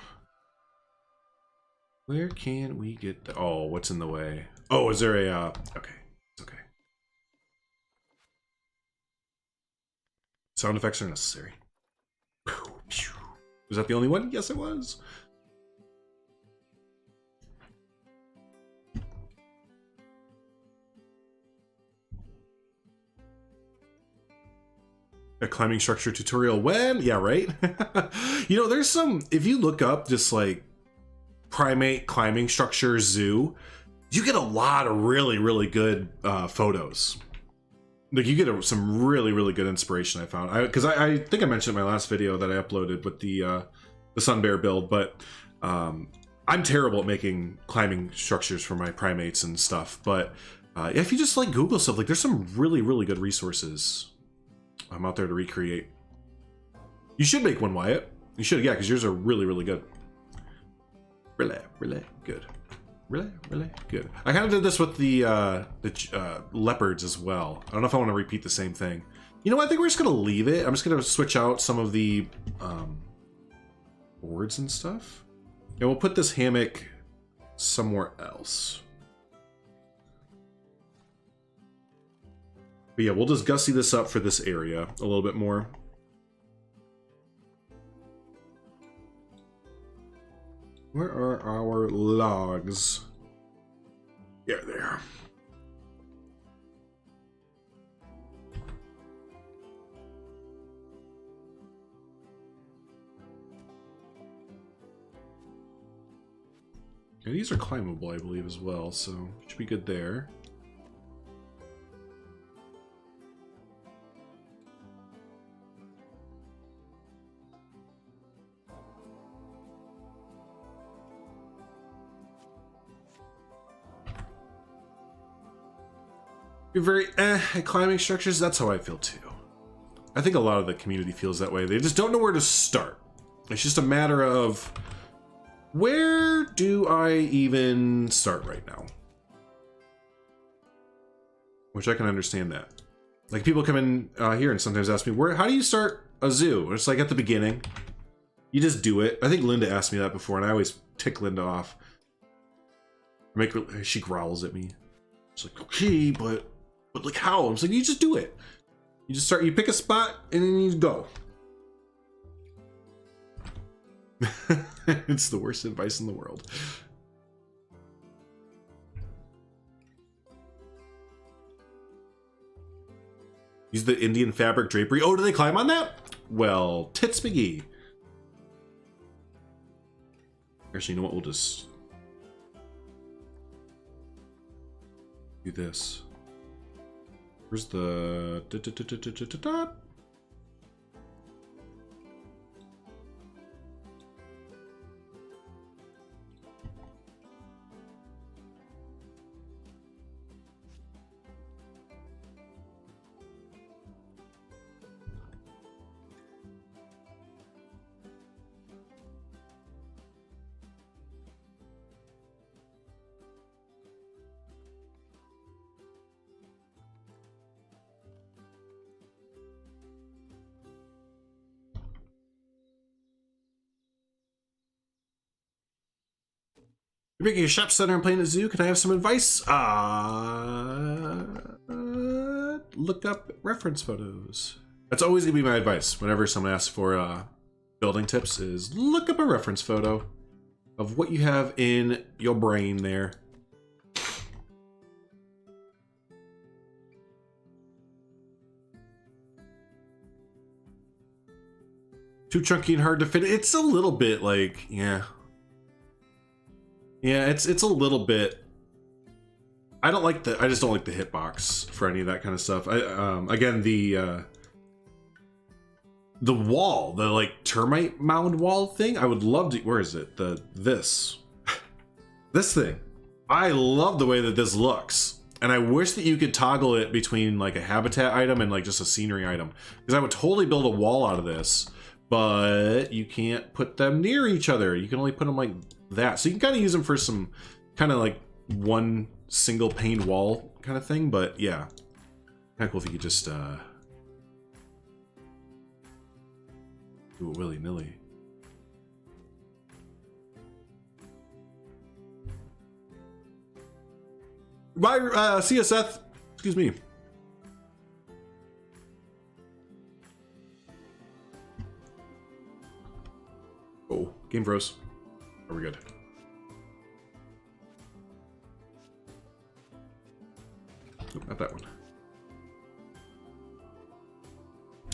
Where can we get the, oh, what's in the way? Oh, is there a, okay, it's okay. Sound effects are necessary. Was that the only one? Yes, it was. A climbing structure tutorial when? Yeah, right? You know, there's some, if you look up just like primate climbing structure zoo, you get a lot of really, really good photos. Like you get some really, really good inspiration I found. Because I think I mentioned in my last video that I uploaded with the Sun Bear build, but I'm terrible at making climbing structures for my primates and stuff. But if you just like Google stuff, like there's some really, really good resources I'm out there to recreate. You should make one, Wyatt. You should, yeah, because yours are really, really good. Really, really good. Really, really good. I kind of did this with the leopards as well. I don't know if I want to repeat the same thing. You know what? I think we're just going to leave it. I'm just going to switch out some of the boards and stuff. And we'll put this hammock somewhere else. But yeah, we'll just gussy this up for this area a little bit more. Where are our logs? Yeah, there. Yeah, these are climbable, I believe, as well, so should be good there. You're very at climbing structures. That's how I feel too. I think a lot of the community feels that way. They just don't know where to start. It's just a matter of where do I even start right now? Which I can understand that. Like people come in here and sometimes ask me, how do you start a zoo? It's like at the beginning. You just do it. I think Linda asked me that before and I always tick Linda off. She growls at me. It's like, okay, but like how? I'm like, you just do it. You just start, you pick a spot and then you go. It's the worst advice in the world. Use the Indian fabric drapery. Oh, do they climb on that? Well, tits McGee. Actually, you know what? We'll just do this. Where's the You're making a shop center and playing a zoo. Can I have some advice? Look up reference photos. That's always gonna be my advice whenever someone asks for building tips is look up a reference photo of what you have in your brain there. Too chunky and hard to fit. It's a little bit like, yeah. Yeah, it's a little bit. I just don't like the hitbox for any of that kind of stuff. Again, the wall, the like termite mound wall thing, I would love to. Where is it? This thing. I love the way that this looks, and I wish that you could toggle it between like a habitat item and like just a scenery item, because I would totally build a wall out of this. But you can't put them near each other. You can only put them like that. So you can kind of use them for some kind of like one single pane wall kind of thing. But yeah, kind of cool if you could just do it willy-nilly. Bye, CSF. Excuse me. froze. Are we good? Nope, not that one.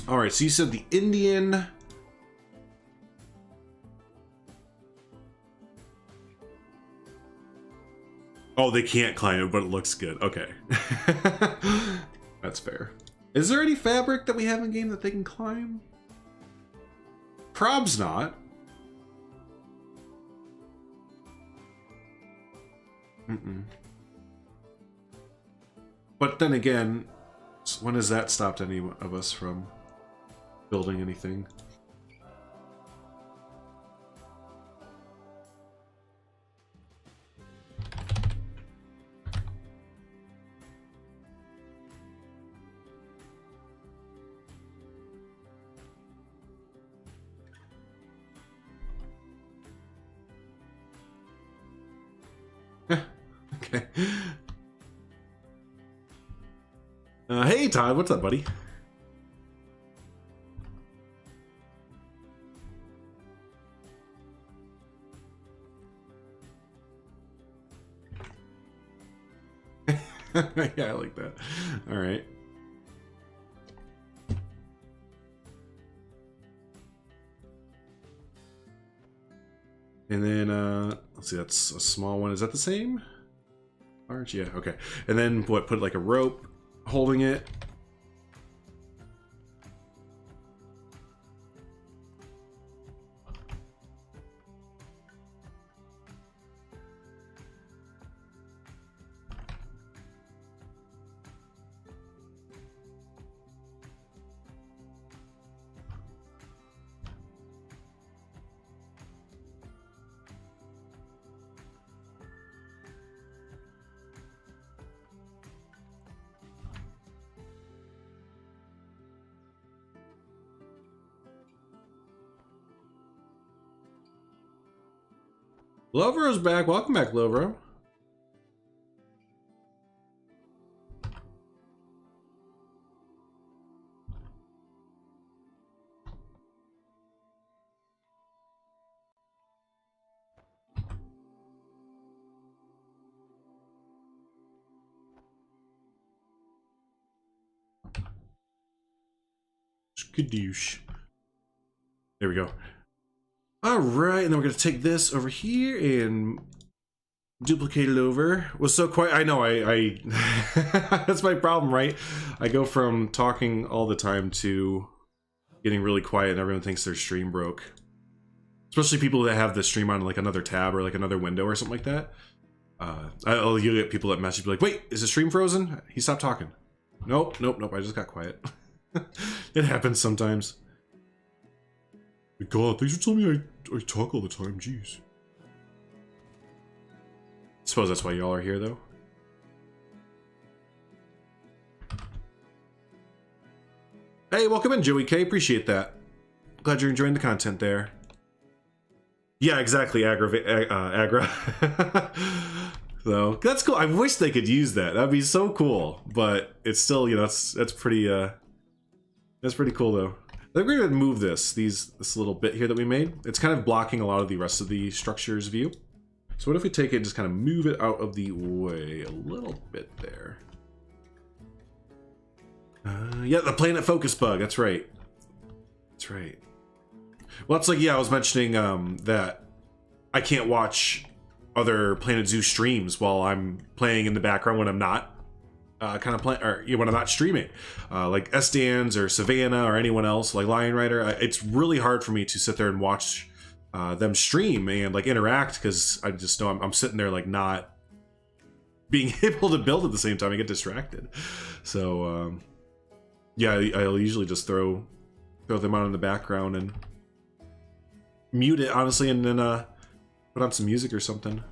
All right, so you said the Indian. Oh, they can't climb it, but it looks good. Okay. That's fair. Is there any fabric that we have in game that they can climb? Prob's not. But then again, when has that stopped any of us from building anything? Okay. Hey Todd, what's up, buddy? Yeah, I like that. All right. And then, let's see, that's a small one. Is that the same? Large? Yeah, okay. And then what, put like a rope holding it? Lovero's back. Welcome back, Lovero. Skadoosh. There we go. All right, and then we're gonna take this over here and duplicate it over. Was so quiet. I know. I that's my problem, right? I go from talking all the time to getting really quiet, and everyone thinks their stream broke. Especially people that have the stream on like another tab or like another window or something like that. You'll get people that message be like, "Wait, is the stream frozen? He stopped talking." Nope, nope, nope. I just got quiet. It happens sometimes. God, thanks for telling me I talk all the time, jeez. Suppose that's why y'all are here, though. Hey, welcome in, Joey K. Appreciate that. Glad you're enjoying the content there. Yeah, exactly, Agra. So, that's cool. I wish they could use that. That'd be so cool. But it's still, you know, that's pretty cool, though. We're going to move this little bit here that we made. It's kind of blocking a lot of the rest of the structure's view. So what if we take it and just kind of move it out of the way a little bit there? Yeah, the planet focus bug. That's right. That's right. Well, it's like, yeah, I was mentioning that I can't watch other Planet Zoo streams while I'm playing in the background when I'm not. Kind of playing, or when I'm not streaming, like SDANs or Savannah or anyone else, like Lion Rider. It's really hard for me to sit there and watch them stream and like interact, because I just know I'm sitting there like not being able to build at the same time. I get distracted. So yeah, I'll usually just throw them on in the background and mute it, honestly, and then put on some music or something.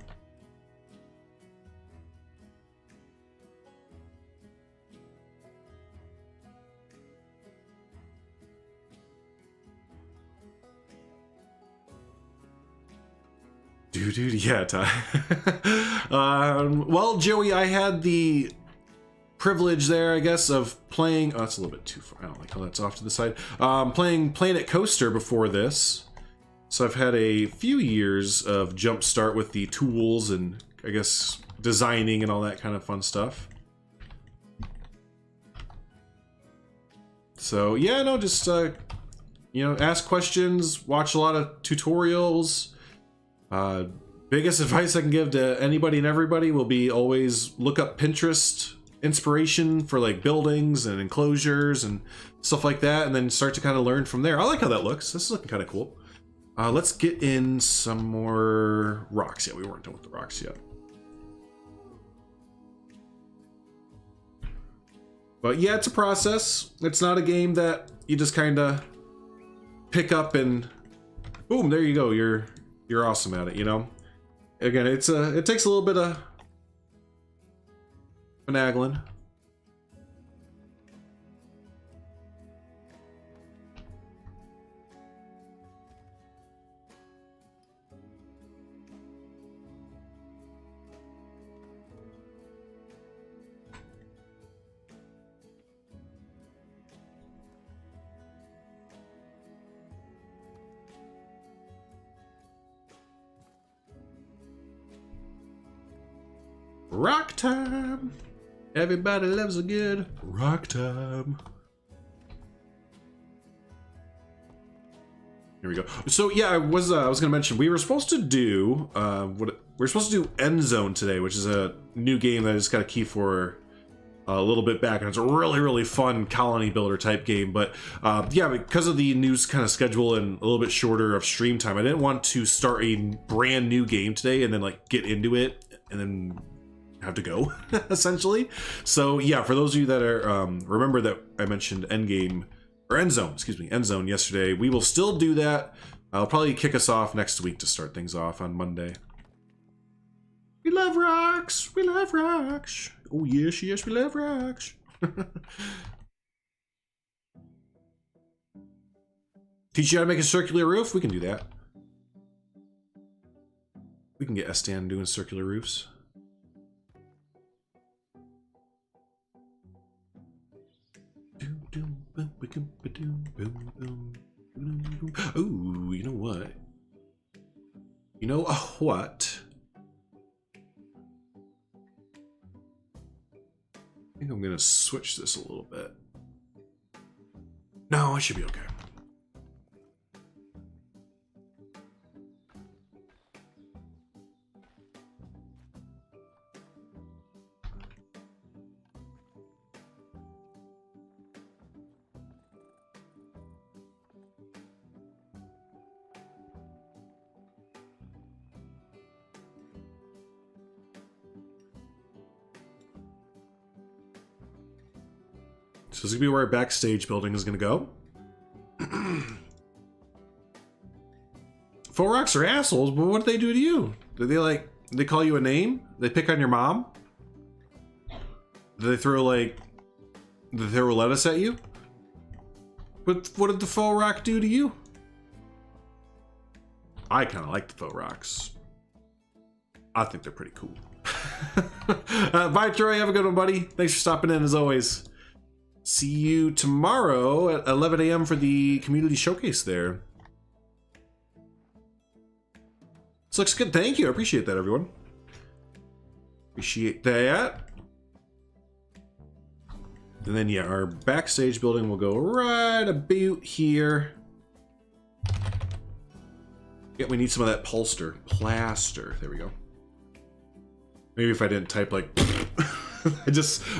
Dude, yeah, Ty. Well, Joey, I had the privilege there, I guess, of playing... Oh, that's a little bit too far. I don't like how that's off to the side. Playing Planet Coaster before this. So I've had a few years of jump start with the tools and I guess designing and all that kind of fun stuff. So yeah, no, just you know, ask questions, watch a lot of tutorials. Biggest advice I can give to anybody and everybody will be always look up Pinterest inspiration for like buildings and enclosures and stuff like that, and then start to kind of learn from there. I like how that looks. This is looking kind of cool. Let's get in some more rocks. Yeah, we weren't done with the rocks yet. But yeah, it's a process. It's not a game that you just kind of pick up and boom, there you go. You're awesome at it, you know? Again, it takes a little bit of finagling. Rock time! Everybody loves a good rock time. Here we go. So yeah, I was gonna mention we were supposed to do End Zone today, which is a new game that I just got a key for a little bit back, and it's a really fun colony builder type game. But yeah, because of the news kind of schedule and a little bit shorter of stream time, I didn't want to start a brand new game today and then like get into it and then have to go essentially. So yeah, for those of you that are remember that I mentioned End Zone yesterday, we will still do that. I'll probably kick us off next week to start things off on Monday. We love rocks. We love rocks. Oh yes, yes, we love rocks. Teach you how to make a circular roof? We can do that. We can get Estan doing circular roofs. Oh, you know what? You know what? I think I'm gonna switch this a little bit. No, I should be okay. So this is gonna be where our backstage building is gonna go. Faux rocks are assholes, but what do they do to you? Do they call you a name? They pick on your mom? Do they throw lettuce at you? But what did the faux rock do to you? I kind of like the faux rocks. I think they're pretty cool. Bye, Troy. Have a good one, buddy. Thanks for stopping in as always. See you tomorrow at 11 a.m. for the community showcase there. This looks good. Thank you. I appreciate that, everyone. Appreciate that. And then, yeah, our backstage building will go right about here. Yeah, we need some of that plaster. There we go. Maybe if I didn't type like...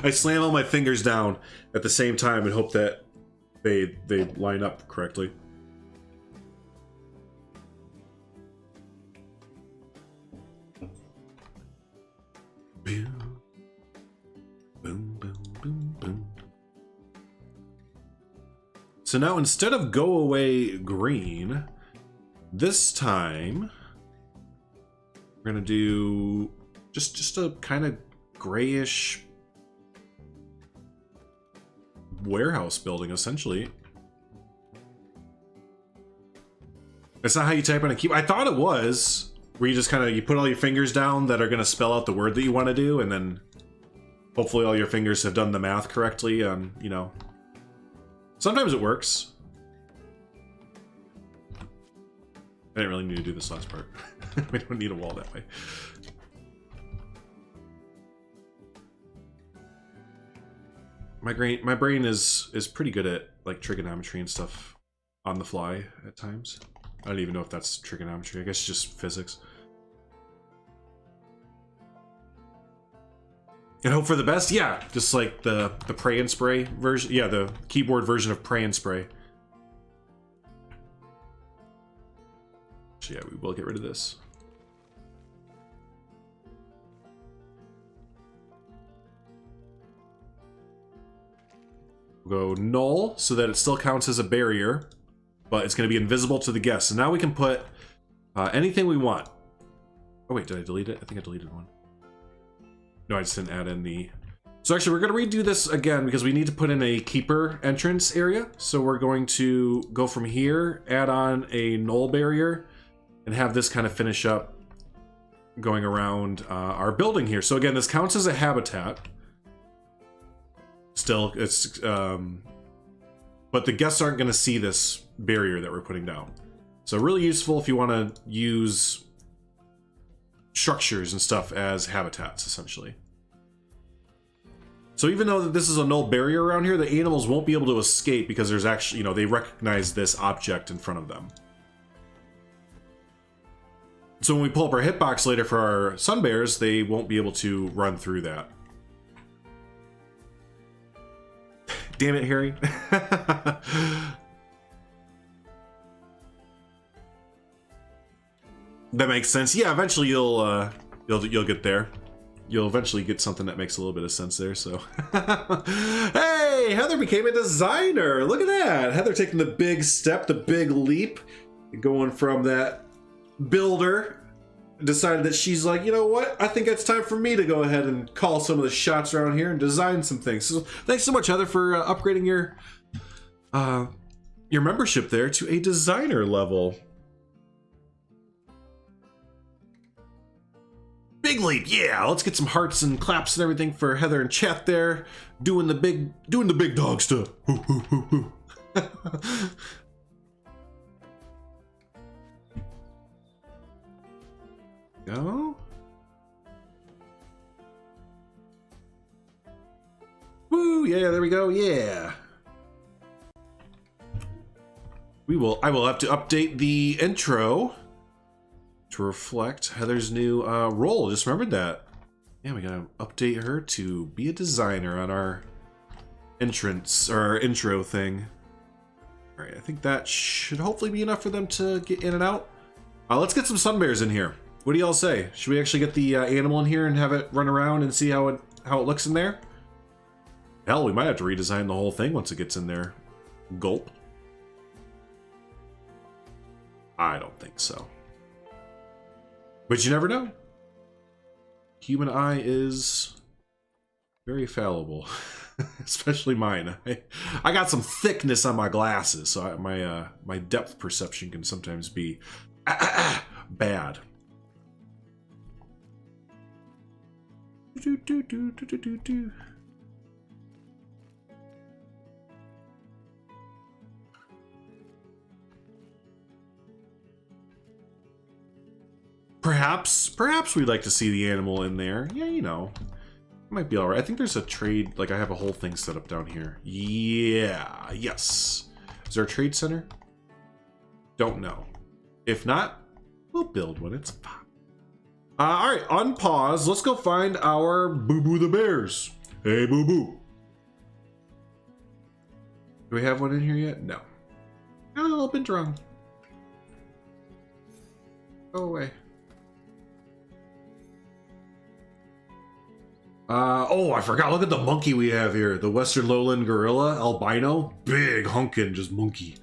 I slam all my fingers down at the same time and hope that they line up correctly. Boom, boom, boom, boom, boom. So now instead of go away green, this time we're gonna do just a kind of grayish warehouse building, essentially. It's not how you type on a keyboard. I thought it was, where you just kind of, you put all your fingers down that are going to spell out the word that you want to do, and then hopefully all your fingers have done the math correctly on, you know. Sometimes it works. I didn't really need to do this last part. We don't need a wall that way. My brain is pretty good at like trigonometry and stuff on the fly at times. I don't even know if that's trigonometry. I guess it's just physics. And hope for the best? Yeah, just like the pray and spray version. Yeah, the keyboard version of pray and spray. So yeah, we will get rid of this. We'll go null so that it still counts as a barrier, but it's going to be invisible to the guests. So now we can put anything we want. Oh wait, did I delete it? I think I deleted one. No, I just didn't add in the... So actually, we're going to redo this again because we need to put in a keeper entrance area. So we're going to go from here, add on a null barrier, and have this kind of finish up going around our building here. So again, this counts as a habitat. Still, it's... but the guests aren't going to see this barrier that we're putting down. So really useful if you want to use structures and stuff as habitats, essentially. So even though this is a null barrier around here, the animals won't be able to escape because there's actually, you know, they recognize this object in front of them. So when we pull up our hitbox later for our sun bears, they won't be able to run through that. Damn it, Harry. That makes sense. Yeah, eventually you'll get there. You'll eventually get something that makes a little bit of sense there, so. Hey, Heather became a designer. Look at that. Heather taking the big step, the big leap, going from that builder, decided that she's like, you know what? I think it's time for me to go ahead and call some of the shots around here and design some things. So thanks so much, Heather, for upgrading your membership there to a designer level. Big leap, yeah. Let's get some hearts and claps and everything for Heather and chat there, doing the big dog stuff. Go. Woo! Yeah, there we go. Yeah. I will have to update the intro to reflect Heather's new role. Just remembered that. Yeah, we gotta update her to be a designer on our entrance or our intro thing. All right, I think that should hopefully be enough for them to get in and out. Let's get some sun bears in here. What do y'all say? Should we actually get the animal in here and have it run around and see how it looks in there? Hell, we might have to redesign the whole thing once it gets in there. Gulp. I don't think so. But you never know. Human eye is very fallible, especially mine. I got some thickness on my glasses, so my depth perception can sometimes be bad. Perhaps we'd like to see the animal in there. Yeah, you know, it might be all right. I think there's a trade, like I have a whole thing set up down here. Yeah, yes. Is there a trade center? Don't know. If not, we'll build one. It's fine. All right, unpause. Let's go find our Boo Boo the Bears. Hey, Boo Boo. Do we have one in here yet? No. A little bit drunk. Go away. Oh, I forgot. Look at the monkey we have here. The Western Lowland Gorilla, albino. Big hunkin' just monkey.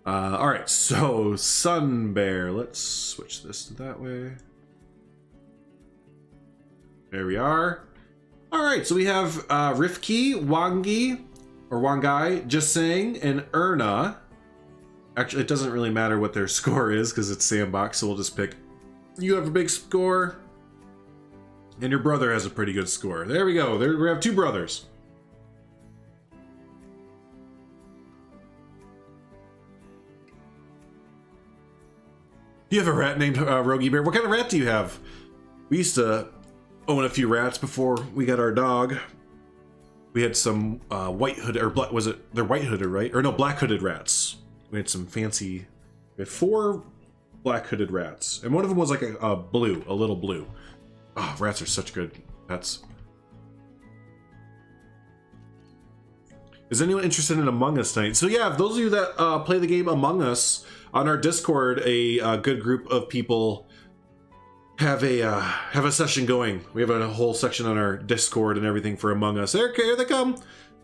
All right, so Sun Bear. Let's switch this to that way. There we are. All right, so we have Rifki, Wangi, or Wangai, Just Saying, and Erna. Actually, it doesn't really matter what their score is because it's sandbox, so we'll just pick. You have a big score. And your brother has a pretty good score. There we go. There we have two brothers. You have a rat named Rogie Bear. What kind of rat do you have? We used to own a few rats before we got our dog. We had some white hooded, or black, was it? They're white hooded, right? Or no, black hooded rats. We had some fancy, we had 4 black hooded rats. And one of them was like a blue, a little blue. Oh, rats are such good pets. Is anyone interested in Among Us tonight? So yeah, those of you that play the game Among Us, on our Discord, a good group of people have a session going. We have a whole section on our Discord and everything for Among Us. There, here they come.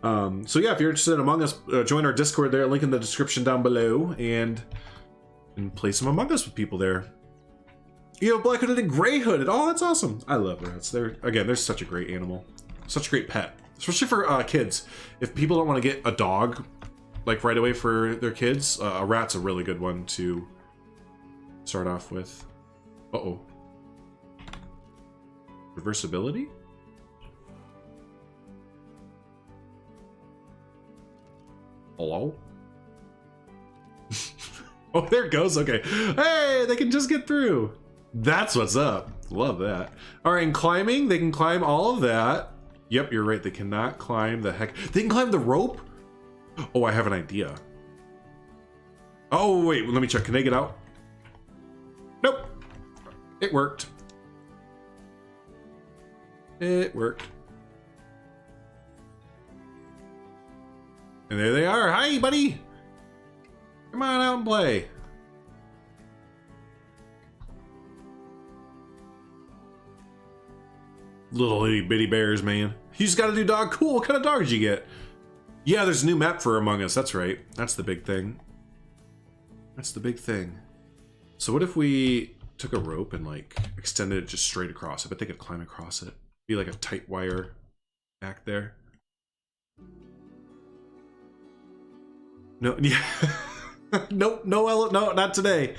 So yeah, if you're interested in Among Us, join our Discord there. Link in the description down below, and play some Among Us with people there. You have black hooded and gray hooded. Oh, that's awesome. I love rats. They're such a great animal, such a great pet, especially for kids. If people don't want to get a dog like right away for their kids, a rat's a really good one to start off with. Uh-oh. Reversibility? Hello? Oh, there it goes. Okay. Hey, they can just get through. That's what's up. Love that. All right, and climbing, they can climb all of that. Yep, you're right. They cannot climb the heck. They can climb the rope? Oh, I have an idea. Oh, wait, let me check. Can they get out? Nope. It worked. It worked. And there they are. Hi, buddy. Come on out and play. Little itty bitty bears, man. You just gotta do dog. Cool. What kind of dog did you get? Yeah, there's a new map for Among Us. That's right. That's the big thing. That's the big thing. So what if we took a rope and like extended it just straight across? I bet they could climb across it. Be like a tight wire back there. No, yeah. Nope, no, not today.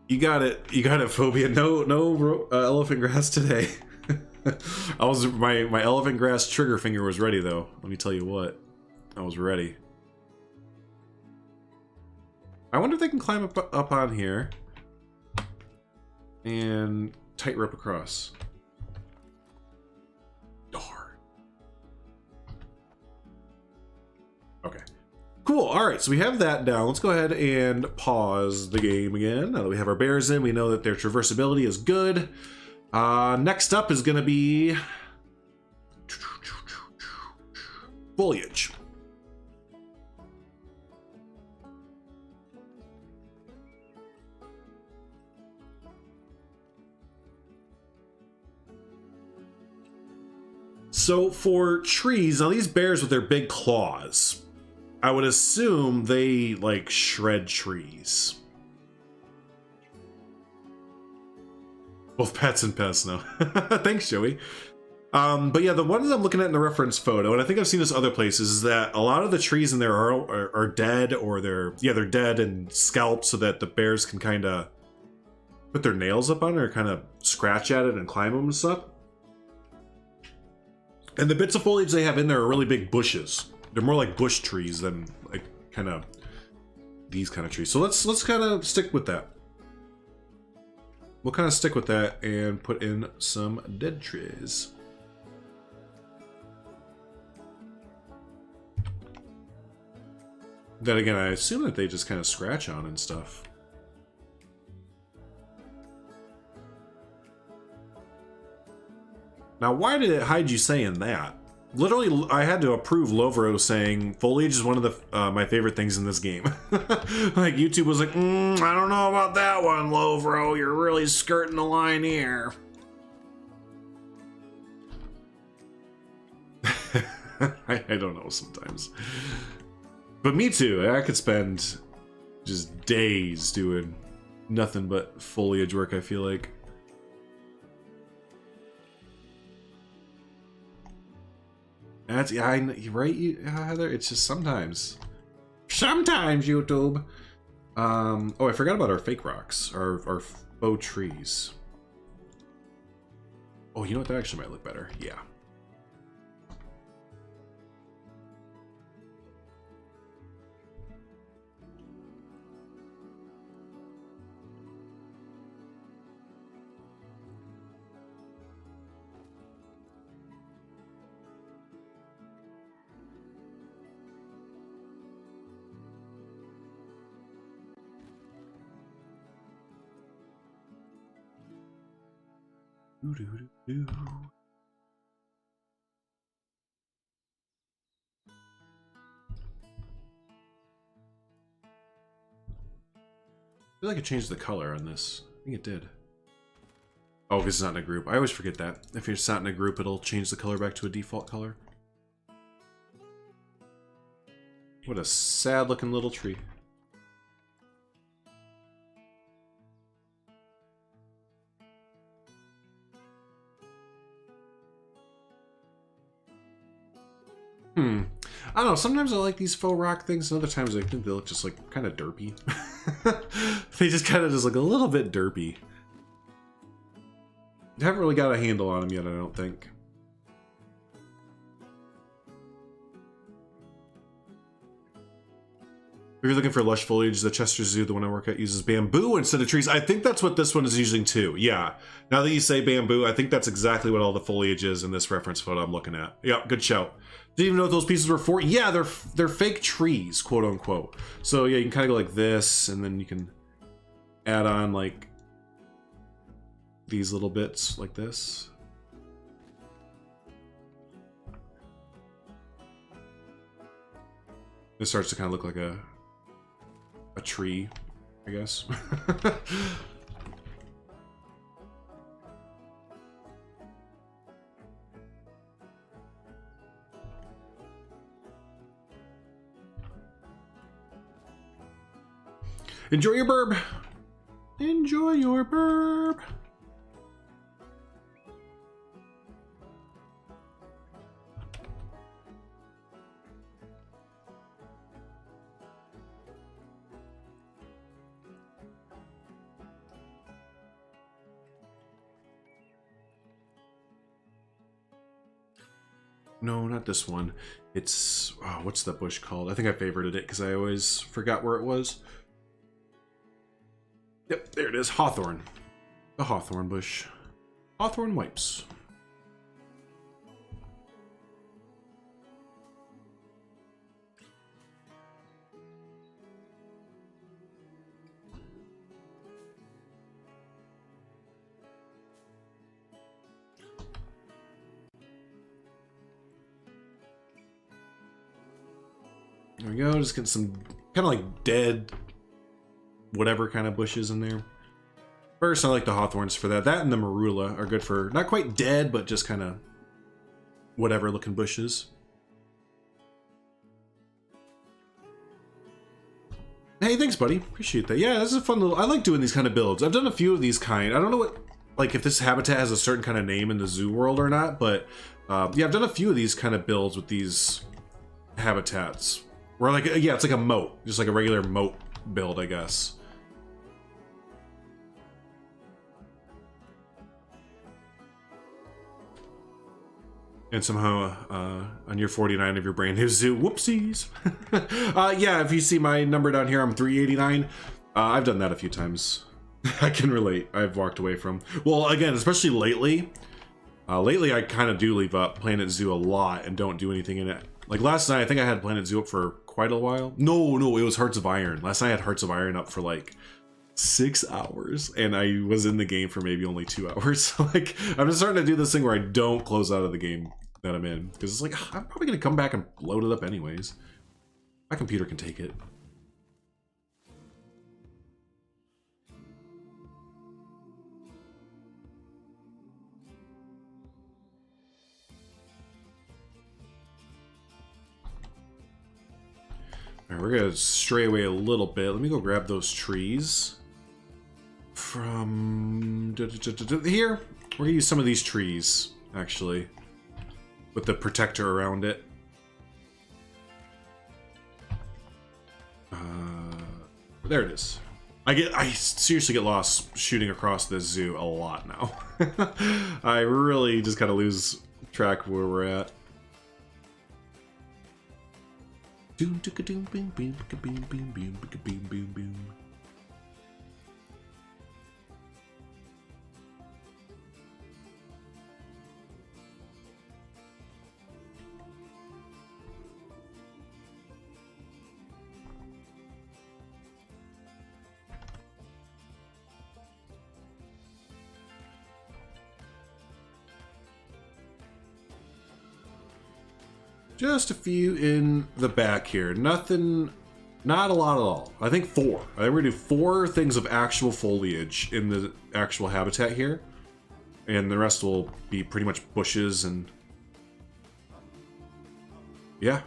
You got it, Phobia. No, elephant grass today. My elephant grass trigger finger was ready though. Let me tell you what, I was ready. I wonder if they can climb up on here and tight rope across. Darn. Okay. Cool. All right, so we have that down. Let's go ahead and pause the game again. Now that we have our bears in, we know that their traversability is good. Next up is going to be Foliage. So for trees, now these bears with their big claws, I would assume they like shred trees. Both pets and pests, no. Thanks, Joey. But yeah, the ones I'm looking at in the reference photo, and I think I've seen this other places, is that a lot of the trees in there are dead, or they're dead and scalped, so that the bears can kind of put their nails up on it or kind of scratch at it and climb them and stuff. And the bits of foliage they have in there are really big bushes. They're more like bush trees than like kind of these kind of trees. So let's kind of stick with that. We'll kind of stick with that and put in some dead trees. Then again, I assume that they just kind of scratch on and stuff. Now, why did it hide you saying that? Literally, I had to approve Lovro saying foliage is one of the my favorite things in this game. Like, YouTube was like, I don't know about that one, Lovro. You're really skirting the line here. I don't know sometimes. But me too. I could spend just days doing nothing but foliage work, I feel like. That's, yeah, right, Heather? It's just sometimes. Sometimes, YouTube. Oh, I forgot about our fake rocks. Our faux trees. Oh, you know what? That actually might look better. Yeah. Doo-doo-doo-doo. I feel like it changed the color on this. I think it did. Oh, because it's not in a group. I always forget that. If you're not in a group, it'll change the color back to a default color. What a sad looking little tree. I don't know, sometimes I like these faux rock things, and other times I think they look just like kind of derpy. They just kind of just look a little bit derpy. I haven't really got a handle on them yet, I don't think. If you're looking for lush foliage, the Chester Zoo, the one I work at, uses bamboo instead of trees. I think that's what this one is using too. Yeah. Now that you say bamboo, I think that's exactly what all the foliage is in this reference photo I'm looking at. Yeah, good shout. Didn't even know what those pieces were for. Yeah, they're fake trees, quote unquote. So yeah, you can kind of go like this, and then you can add on like these little bits like this. This starts to kind of look like a tree, I guess. Enjoy your burb. Enjoy your burb. No, not this one. It's, oh, what's that bush called? I think I favorited it because I always forgot where it was. Yep, there it is. Hawthorn. The hawthorn bush. Hawthorn wipes. There we go, just getting some kind of like dead whatever kind of bushes in there. First, I like the hawthorns for that. That and the marula are good for not quite dead, but just kind of whatever looking bushes. Hey, thanks, buddy. Appreciate that. Yeah, this is a fun little... I like doing these kind of builds. I've done a few of these kind. I don't know what... like, if this habitat has a certain kind of name in the zoo world or not, but... yeah, I've done a few of these kind of builds with these habitats. Where, like, yeah, it's like a moat. Just like a regular moat build, I guess. And somehow, on your 49 of your brand new zoo, whoopsies. Yeah, if you see my number down here, I'm 389. I've done that a few times. I can relate. I've walked away from... well, again, especially lately. Lately, I kind of do leave up Planet Zoo a lot and don't do anything in it. Like last night, I think I had Planet Zoo up for quite a while. No, it was Hearts of Iron. Last night I had Hearts of Iron up for like 6 hours, and I was in the game for maybe only 2 hours. So like, I'm just starting to do this thing where I don't close out of the game that I'm in, because it's like, I'm probably gonna come back and load it up anyways. My computer can take it. Alright, we're gonna stray away a little bit. Let me go grab those trees from here. We're gonna use some of these trees, actually, with the protector around it. There it is. I seriously get lost shooting across this zoo a lot now. I really just kind of lose track of where we're at. Doom doom doom boom boom boom boom boom boom boom boom. Just a few in the back here. Nothing, not a lot at all. I think 4. I think we're gonna do 4 things of actual foliage in the actual habitat here. And the rest will be pretty much bushes and... yeah.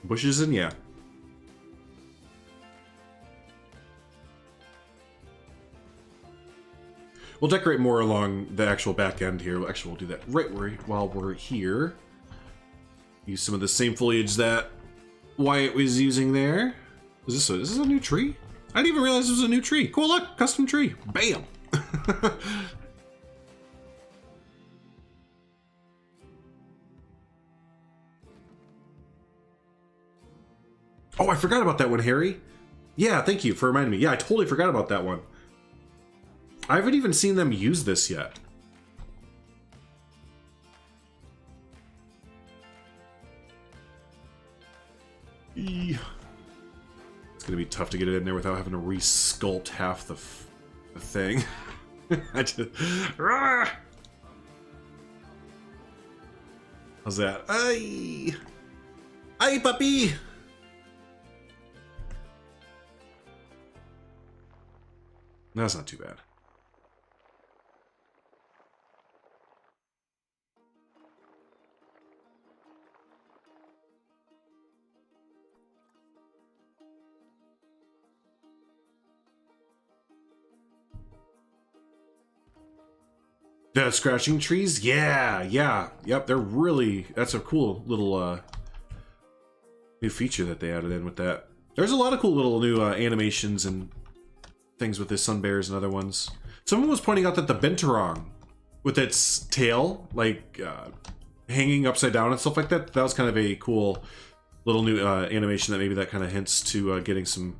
Bushes and yeah. We'll decorate more along the actual back end here. Actually, we'll do that while we're here. Use some of the same foliage that Wyatt was using there. Is this a new tree? I didn't even realize this was a new tree. Cool, look, custom tree. Bam! Oh, I forgot about that one, Harry. Yeah, thank you for reminding me. Yeah, I totally forgot about that one. I haven't even seen them use this yet. It's gonna be tough to get it in there without having to re-sculpt half the thing. I just... How's that? Ay! Ay, puppy! That's not too bad. The scratching trees? Yeah, yep, they're really... That's a cool little new feature that they added in with that. There's a lot of cool little new animations and things with the sun bears and other ones. Someone was pointing out that the binturong, with its tail, like, hanging upside down and stuff like that, that was kind of a cool little new animation that maybe that kind of hints to getting some...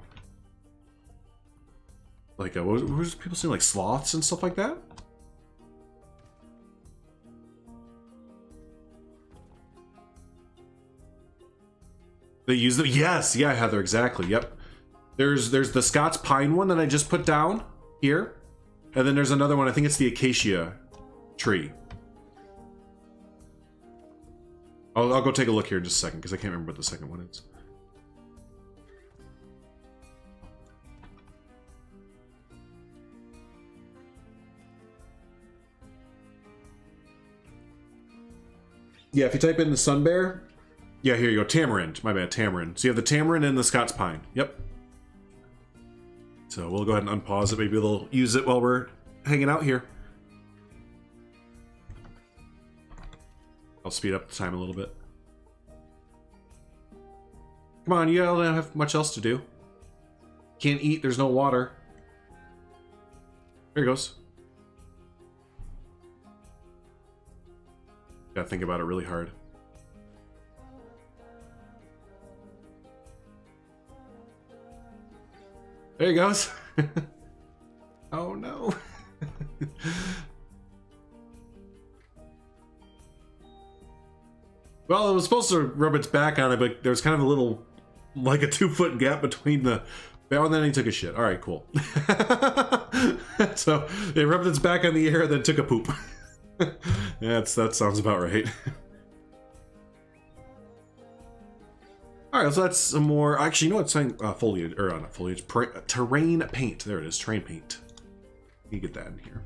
Like, what was people saying? Like sloths and stuff like that? They use them? Yes, yeah, Heather, exactly, yep. There's the Scots pine one that I just put down here. And then there's another one, I think it's the acacia tree. I'll go take a look here in just a second, because I can't remember what the second one is. Yeah, if you type in the sun bear... Yeah, here you go. Tamarind. My bad, tamarind. So you have the tamarind and the Scots pine. Yep. So we'll go ahead and unpause it. Maybe they'll use it while we're hanging out here. I'll speed up the time a little bit. Come on, you don't have much else to do. Can't eat, there's no water. There he goes. Gotta think about it really hard. There he goes. Oh no. Well, it was supposed to rub its back on it, but there's kind of a little, like a 2-foot gap between the... Oh, and then he took a shit. All right, cool. So it rubbed its back on the air, then took a poop. Yeah, that sounds about right. All right, so that's some more. Actually, you know what's saying? Foliage, or not foliage, terrain paint. There it is, terrain paint. You get that in here.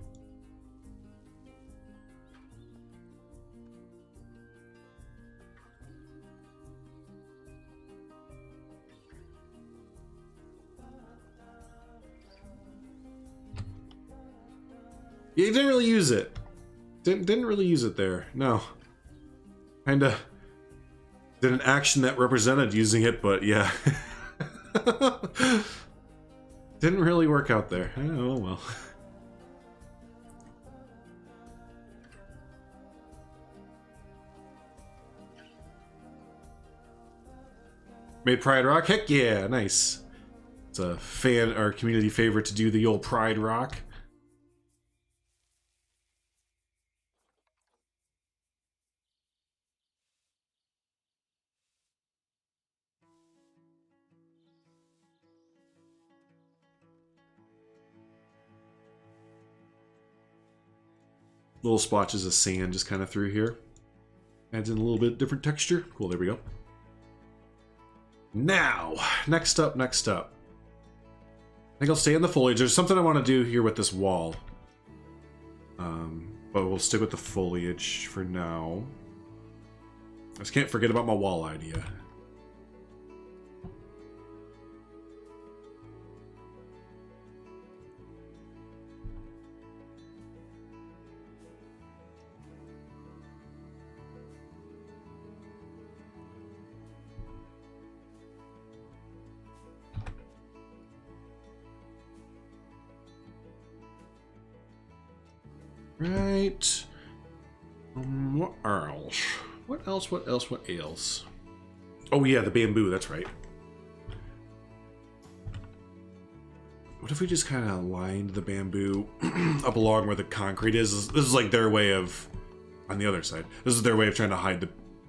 Yeah, you didn't really use it. Didn't really use it there. No. Kinda did an action that represented using it, but yeah. Didn't really work out there. Oh well. Made Pride Rock? Heck yeah, nice. It's a fan or community favorite to do the old Pride Rock. Little splotches of sand just kind of through here. Adds in a little bit different texture. Cool, there we go. Now, next up. I think I'll stay in the foliage. There's something I want to do here with this wall. But we'll stick with the foliage for now. I just can't forget about my wall idea. Right. What else? What else? Oh yeah, the bamboo, that's right. What if we just kind of lined the bamboo up along where the concrete is? This is like their way of, on the other side, this is their way of trying to hide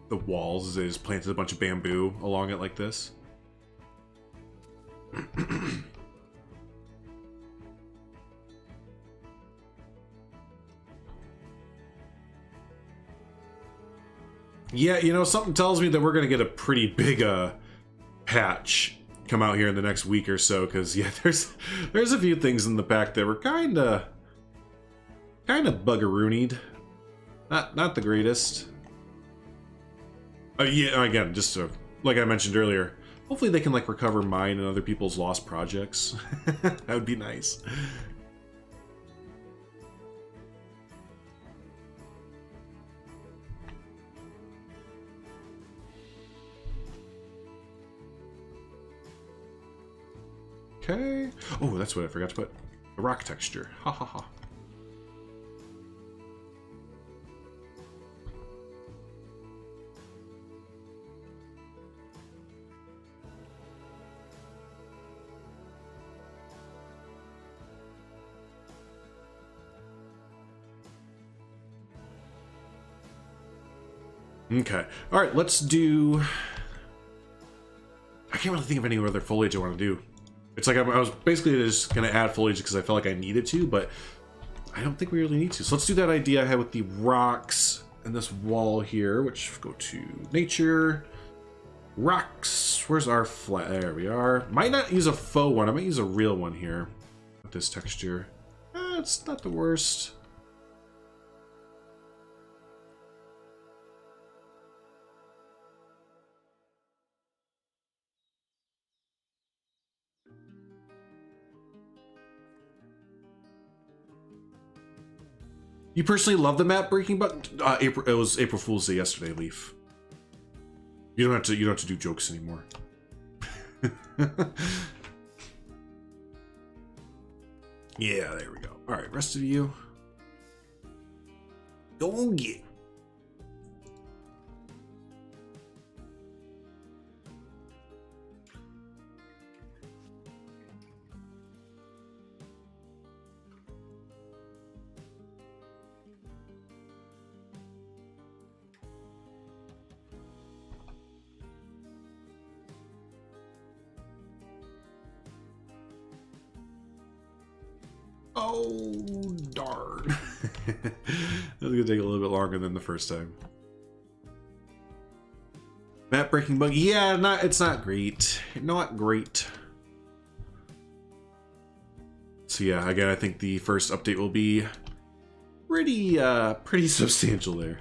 the walls. They just planted a bunch of bamboo along it like this. Yeah, you know, something tells me that we're gonna get a pretty big patch come out here in the next week or so, because yeah, there's a few things in the back that were kind of buggeroonied. Not the greatest. Yeah, again, just like I mentioned earlier, hopefully they can like recover mine and other people's lost projects. That would be nice. Okay. Oh, that's what I forgot to put. The rock texture. Ha ha ha. Okay. All right, let's do... I can't really think of any other foliage I want to do. It's like I was basically just going to add foliage because I felt like I needed to, but I don't think we really need to. So let's do that idea I had with the rocks and this wall here, which go to nature. Rocks. Where's our flat? There we are. Might not use a faux one. I might use a real one here with this texture. It's not the worst. You personally love the map breaking button? It was April Fool's Day yesterday, Leaf. You don't have to do jokes anymore. Yeah, there we go. All right, rest of you, go get. Oh, darn. That's gonna take a little bit longer than the first time. Map breaking bug. Yeah, it's not great. Not great. So yeah, again, I think the first update will be pretty substantial there.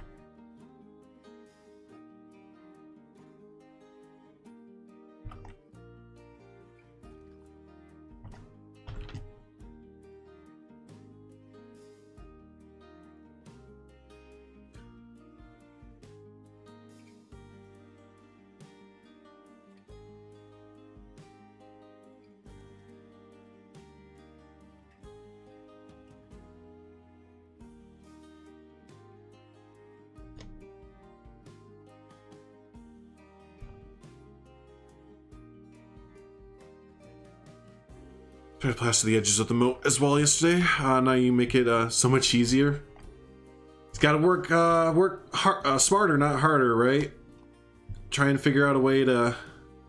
Tried to plaster the edges of the moat as well yesterday. Now you make it so much easier. It's got to work smarter, not harder, right? Try and figure out a way to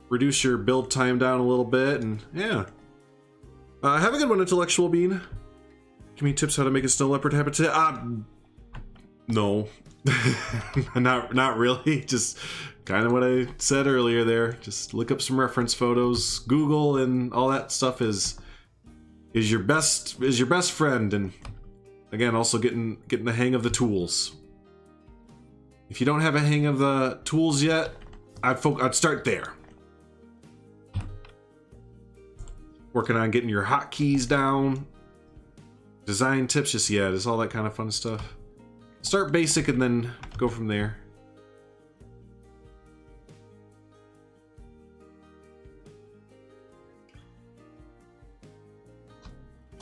reduce your build time down a little bit, and yeah. Have a good one, Intellectual Bean. Give me tips how to make a snow leopard habitat. No, not really. Just kind of what I said earlier there. Just look up some reference photos. Google and all that stuff is your best friend. And again, also getting the hang of the tools. If you don't have a hang of the tools yet, I'd start there. Working on getting your hotkeys down. Design tips, just all that kind of fun stuff. Start basic and then go from there.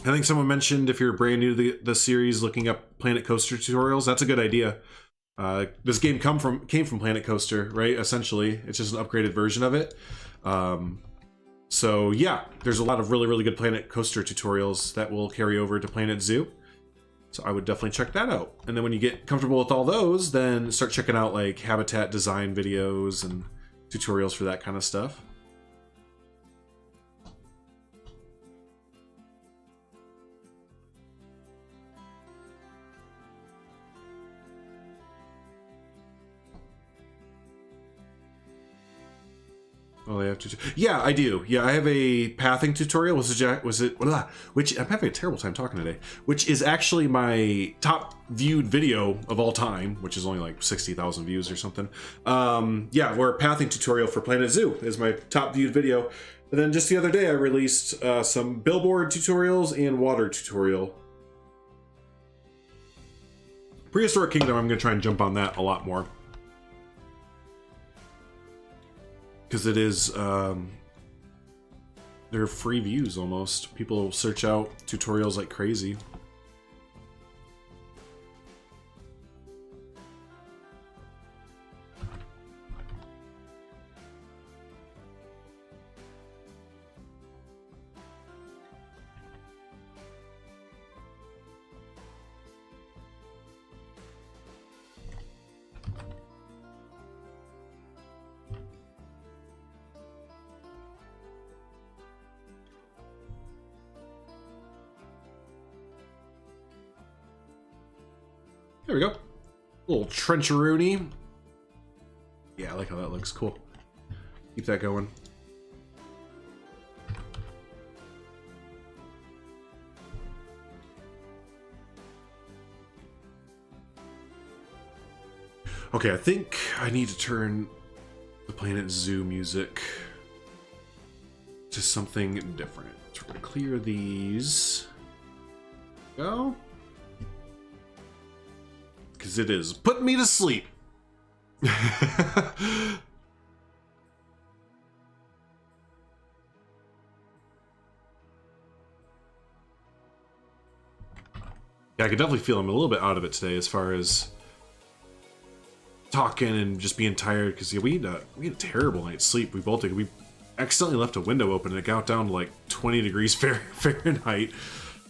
I think someone mentioned if you're brand new to the series, looking up Planet Coaster tutorials. That's a good idea. This game came from Planet Coaster, right? Essentially, it's just an upgraded version of it. So yeah, there's a lot of really good Planet Coaster tutorials that will carry over to Planet Zoo. So I would definitely check that out. And then when you get comfortable with all those, then start checking out like habitat design videos and tutorials for that kind of stuff. Oh, they have to. Yeah, I do. Yeah, I have a pathing tutorial. Which I'm having a terrible time talking today. Which is actually my top viewed video of all time, which is only like 60,000 views or something. Yeah, where pathing tutorial for Planet Zoo is my top viewed video. And then just the other day, I released some Billboard tutorials and water tutorial. Prehistoric Kingdom, I'm going to try and jump on that a lot more. Because it is, they're free views almost. People search out tutorials like crazy. There we go. Little trencheroonie. Yeah, I like how that looks. Cool. Keep that going. Okay, I think I need to turn the Planet Zoo music to something different. So we're gonna clear these. Go. Because it is putting me to sleep. Yeah, I could definitely feel I'm a little bit out of it today as far as talking and just being tired. Because yeah, we had a terrible night's sleep. We both did. We accidentally left a window open and it got down to like 20 degrees Fahrenheit.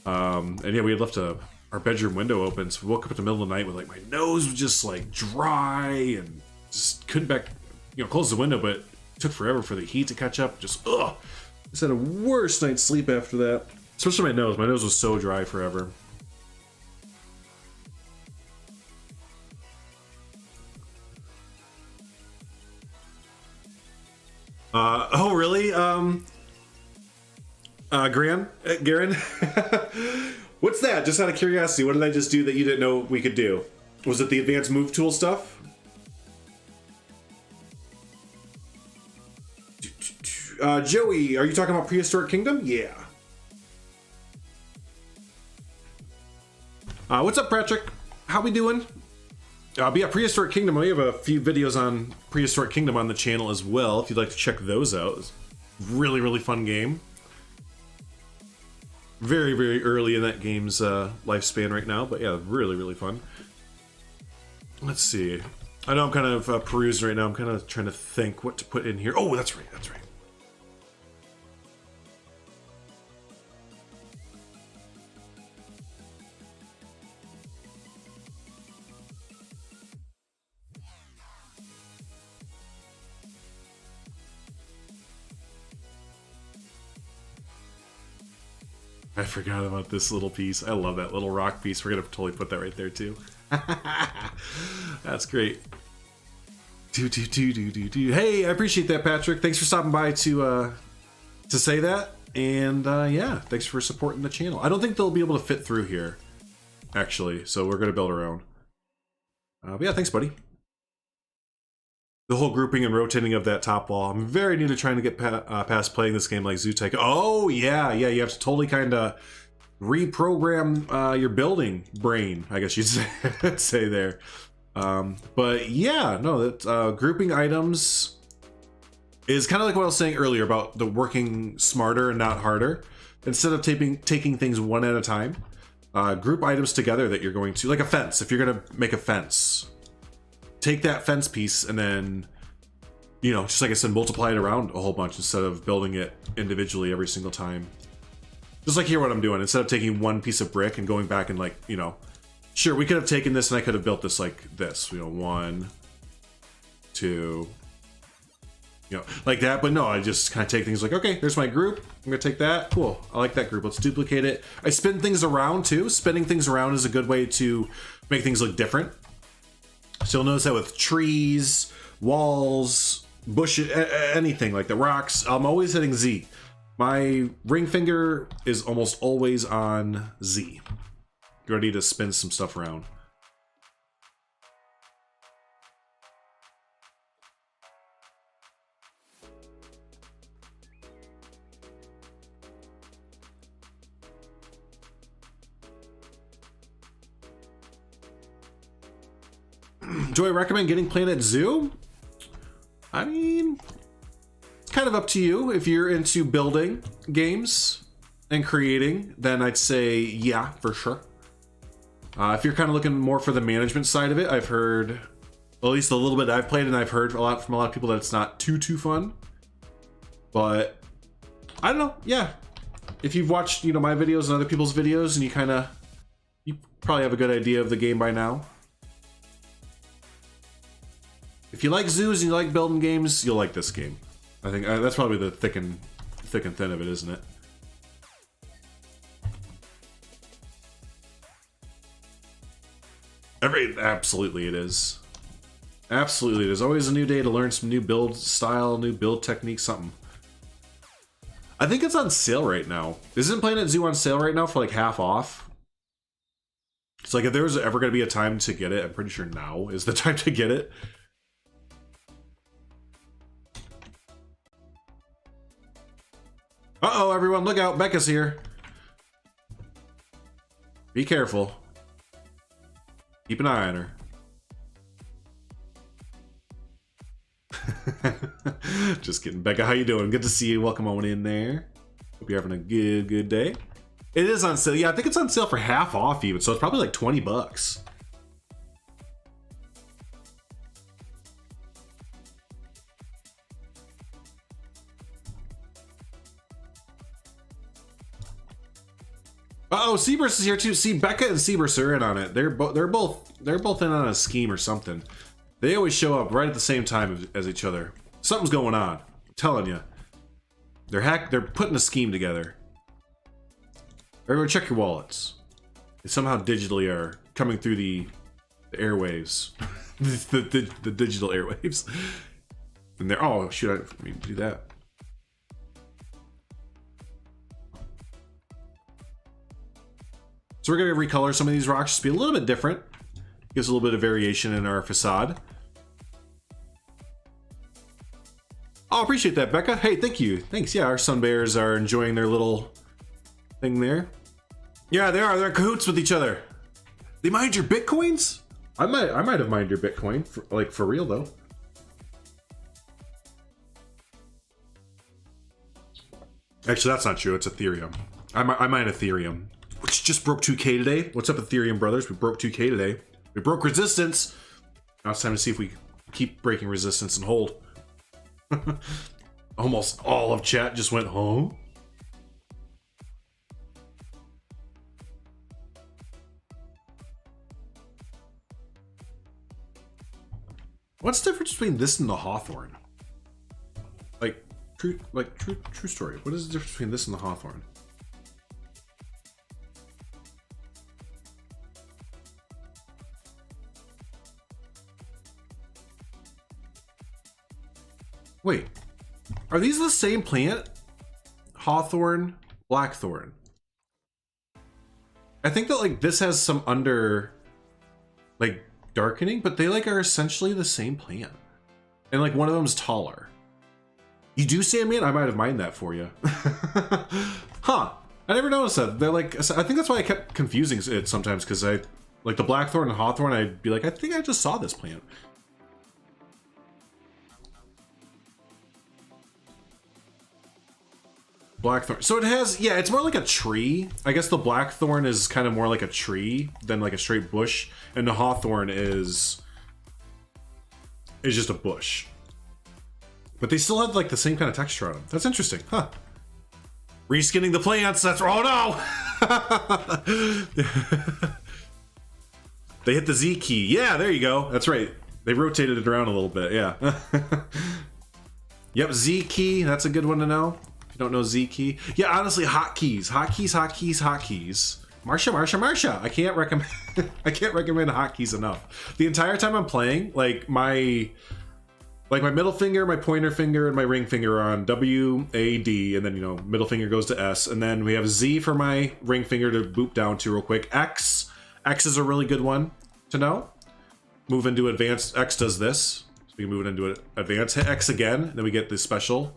And yeah, we had left our bedroom window open, so we woke up in the middle of the night with like my nose was just like dry and just couldn't close the window, but it took forever for the heat to catch up. Just ugh, just had a worse night's sleep after that. Especially my nose. My nose was so dry forever. Oh really? Garen? What's that? Just out of curiosity, what did I just do that you didn't know we could do? Was it the advanced move tool stuff? Joey, are you talking about Prehistoric Kingdom? Yeah. What's up, Patrick? How we doing? But yeah, Prehistoric Kingdom, we have a few videos on Prehistoric Kingdom on the channel as well, if you'd like to check those out. It's a really fun game. Very early in that game's lifespan right now, but yeah, really fun. Let's see. I know I'm kind of perusing right now. I'm kind of trying to think what to put in here. Oh, that's right. I forgot about this little piece. I love that little rock piece. We're gonna totally put that right there too. That's great. Hey, I appreciate that, Patrick. Thanks for stopping by to say that. And yeah, thanks for supporting the channel. I don't think they'll be able to fit through here, actually. So we're going to build our own. But yeah, thanks, buddy. The whole grouping and rotating of that top wall. I'm very new to trying to get past playing this game like Zoo Tycoon. Oh, yeah. You have to totally kind of reprogram your building brain, I guess you'd say there. But yeah, no, that grouping items is kind of like what I was saying earlier about the working smarter and not harder. Instead of taking things one at a time, group items together that you're going to, like a fence. If you're going to make a fence, take that fence piece and then, you know, just like I said, multiply it around a whole bunch instead of building it individually every single time. Just like here, what I'm doing, instead of taking one piece of brick and going back and, like, you know, sure, we could have taken this and I could have built this like this, you know, 1, 2, you know, like that. But no, I just kind of take things like, okay, there's my group. I'm going to take that. Cool. I like that group. Let's duplicate it. I spin things around too. Spinning things around is a good way to make things look different. So you'll notice that with trees, walls, bushes, anything like the rocks, I'm always hitting Z. My ring finger is almost always on Z. Ready to spin some stuff around. Do I recommend getting Planet Zoo? I mean, it's kind of up to you. If you're into building games and creating, then I'd say yeah, for sure. If you're kind of looking more for the management side of it, I've heard, well, at least a little bit I've played, and I've heard from a lot of people that it's not too fun. But I don't know. Yeah, if you've watched, you know, my videos and other people's videos, and you probably have a good idea of the game by now. If you like zoos and you like building games, you'll like this game. I think that's probably the thick and thin of it, isn't it? Absolutely it is. Absolutely, there's always a new day to learn some new build style, new build technique, something. I think it's on sale right now. Isn't Planet Zoo on sale right now for like half off? It's like if there was ever going to be a time to get it, I'm pretty sure now is the time to get it. Uh-oh, everyone, look out, Becca's here. Be careful. Keep an eye on her. Just kidding. Becca, how you doing? Good to see you. Welcome on in there. Hope you're having a good day. It is on sale. Yeah, I think it's on sale for half off even, so it's probably like 20 bucks. Uh-oh, Seaburst is here too. See, Becca and Seaburst are in on it. They're both in on a scheme or something. They always show up right at the same time as each other. Something's going on. I'm telling you. They're putting a scheme together. Everyone check your wallets. They somehow digitally are coming through the airwaves. the digital airwaves. And they're, oh shoot, I didn't mean to do that. So we're going to recolor some of these rocks to be a little bit different. Gives a little bit of variation in our facade. Oh, appreciate that, Becca. Hey, thank you. Thanks. Yeah, our sun bears are enjoying their little thing there. Yeah, they are. They're in cahoots with each other. They mined your bitcoins? I might have mined your Bitcoin, for real though. Actually, that's not true. It's Ethereum. I mine Ethereum, which just broke 2K today. What's up, Ethereum brothers? We broke 2K today. We broke resistance. Now it's time to see if we keep breaking resistance and hold. Almost all of chat just went home. What's the difference between this and the Hawthorne? True story. What is the difference between this and the Hawthorne? Wait, are these the same plant? Hawthorn, blackthorn. I think that like this has some under like darkening, but they like are essentially the same plant. And like one of them's taller. You do, Sandman? I might have mined that for you. Huh. I never noticed that. They're like, I think that's why I kept confusing it sometimes, because I, like the blackthorn and hawthorn, I'd be like, I think I just saw this plant. Blackthorn. So it has, yeah, it's more like a tree. I guess the blackthorn is kind of more like a tree than like a straight bush, and the hawthorn is just a bush. But they still have like the same kind of texture on them. That's interesting, huh? Reskinning the plants. That's oh no! They hit the Z key. Yeah, there you go. That's right. They rotated it around a little bit. Yeah. Yep, Z key. That's a good one to know. If you don't know Z key, yeah. Honestly, hotkeys, hotkeys, hotkeys, hotkeys. Marsha. I can't recommend. I can't recommend hotkeys enough. The entire time I'm playing, like my middle finger, my pointer finger, and my ring finger are on W, A, D, and then, you know, middle finger goes to S, and then we have Z for my ring finger to boop down to real quick. X is a really good one to know. Move into advanced. X does this, so we can move it into advanced. Hit X again, and then we get the special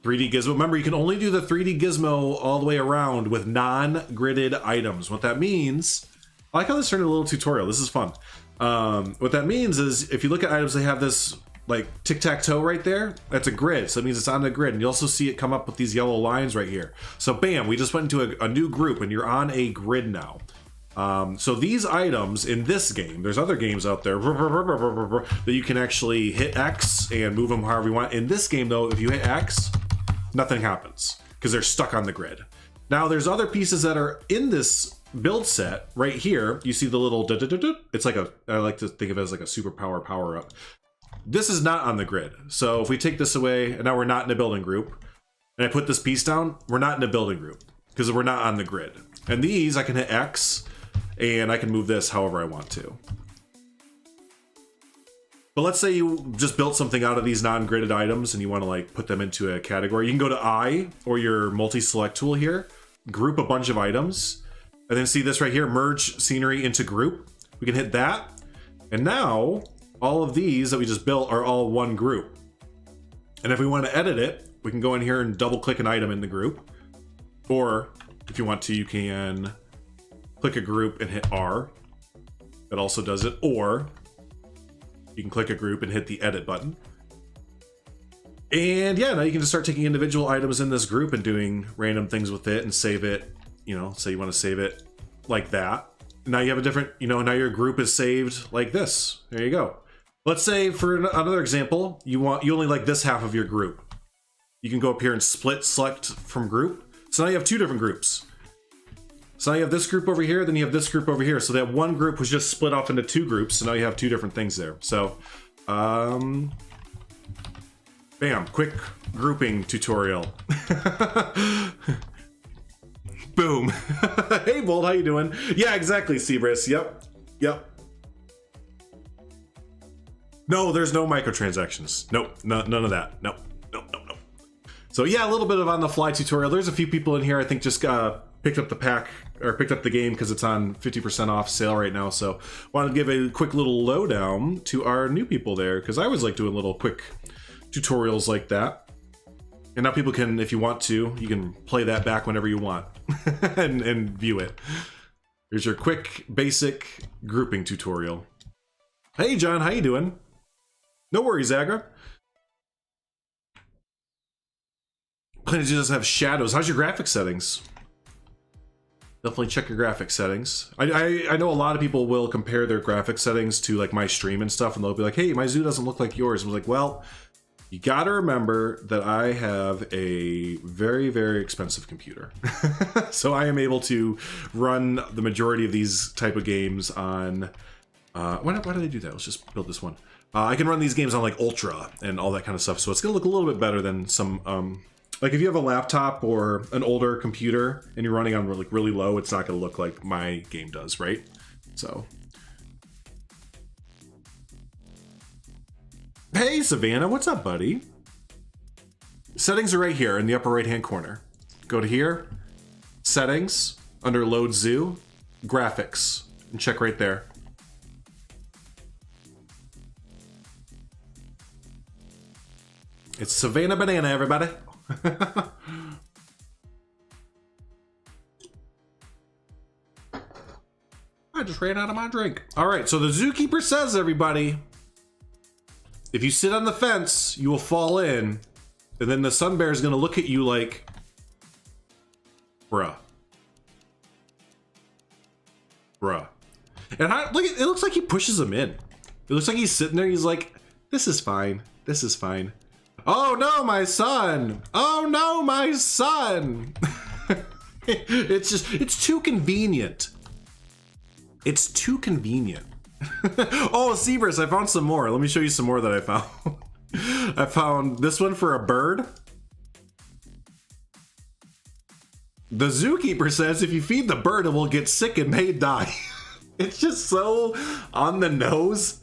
3D gizmo. Remember, you can only do the 3D gizmo all the way around with non-gridded items. What that means, I like how this turned into a little tutorial. This is fun. What that means is if you look at items, they have this like tic-tac-toe right there. That's a grid, so that means it's on the grid. And you also see it come up with these yellow lines right here. So bam, we just went into a new group and you're on a grid now. So these items in this game, there's other games out there that you can actually hit X and move them however you want. In this game though, if you hit X, nothing happens because they're stuck on the grid. Now there's other pieces that are in this build set right here. You see the little it's like I like to think of it as like a superpower power up. This is not on the grid. So if we take this away and now we're not in a building group and I put this piece down, we're not in a building group because we're not on the grid. And these I can hit X and I can move this however I want to. But let's say you just built something out of these non-gridded items and you want to like put them into a category. You can go to I or your multi-select tool here, group a bunch of items, and then see this right here, merge scenery into group. We can hit that. And now all of these that we just built are all one group. And if we want to edit it, we can go in here and double click an item in the group. Or if you want to, you can click a group and hit R. That also does it. Or you can click a group and hit the edit button. And yeah, now you can just start taking individual items in this group and doing random things with it and save it. You know, say you want to save it like that. Now you have a different, you know, now your group is saved like this. There you go. Let's say for another example, you only like this half of your group. You can go up here and select from group. So now you have two different groups. So now you have this group over here, then you have this group over here. So that one group was just split off into two groups. So now you have two different things there. So, bam, quick grouping tutorial. Boom. Hey, Bold, how you doing? Yeah, exactly, Seabris. Yep. No, there's no microtransactions. Nope, none of that. Nope. So yeah, a little bit of on-the-fly tutorial. There's a few people in here I think just picked up the pack or picked up the game because it's on 50% off sale right now. So wanted to give a quick little lowdown to our new people there because I always like doing little quick tutorials like that. And now people can, if you want to, you can play that back whenever you want and view it. Here's your quick, basic grouping tutorial. Hey, John, how you doing? No worries, Agra. Planet does have shadows. How's your graphic settings? Definitely check your graphic settings. I know a lot of people will compare their graphic settings to like my stream and stuff, and they'll be like, hey, my zoo doesn't look like yours. I'm like, well, you gotta remember that I have a very, very expensive computer. So I am able to run the majority of these type of games on, why do they do that? Let's just build this one. I can run these games on like Ultra and all that kind of stuff. So it's gonna look a little bit better than some, like if you have a laptop or an older computer and you're running on like really low, it's not gonna look like my game does, right? So. Hey, Savannah, what's up, buddy? Settings are right here in the upper right-hand corner. Go to here, settings, under load zoo, graphics, and check right there. It's Savannah Banana, everybody. I just ran out of my drink. All right, so the zookeeper says, everybody, if you sit on the fence, you will fall in, and then the sun bear is gonna look at you like, bruh. Bruh. And look, it looks like he pushes him in. It looks like he's sitting there, he's like, this is fine, this is fine. Oh no, my son! Oh no, my son! It's just, it's too convenient. It's too convenient. Oh, Seaverse, I found some more. Let me show you some more that I found. I found this one for a bird. The zookeeper says if you feed the bird, it will get sick and may die. It's just so on the nose.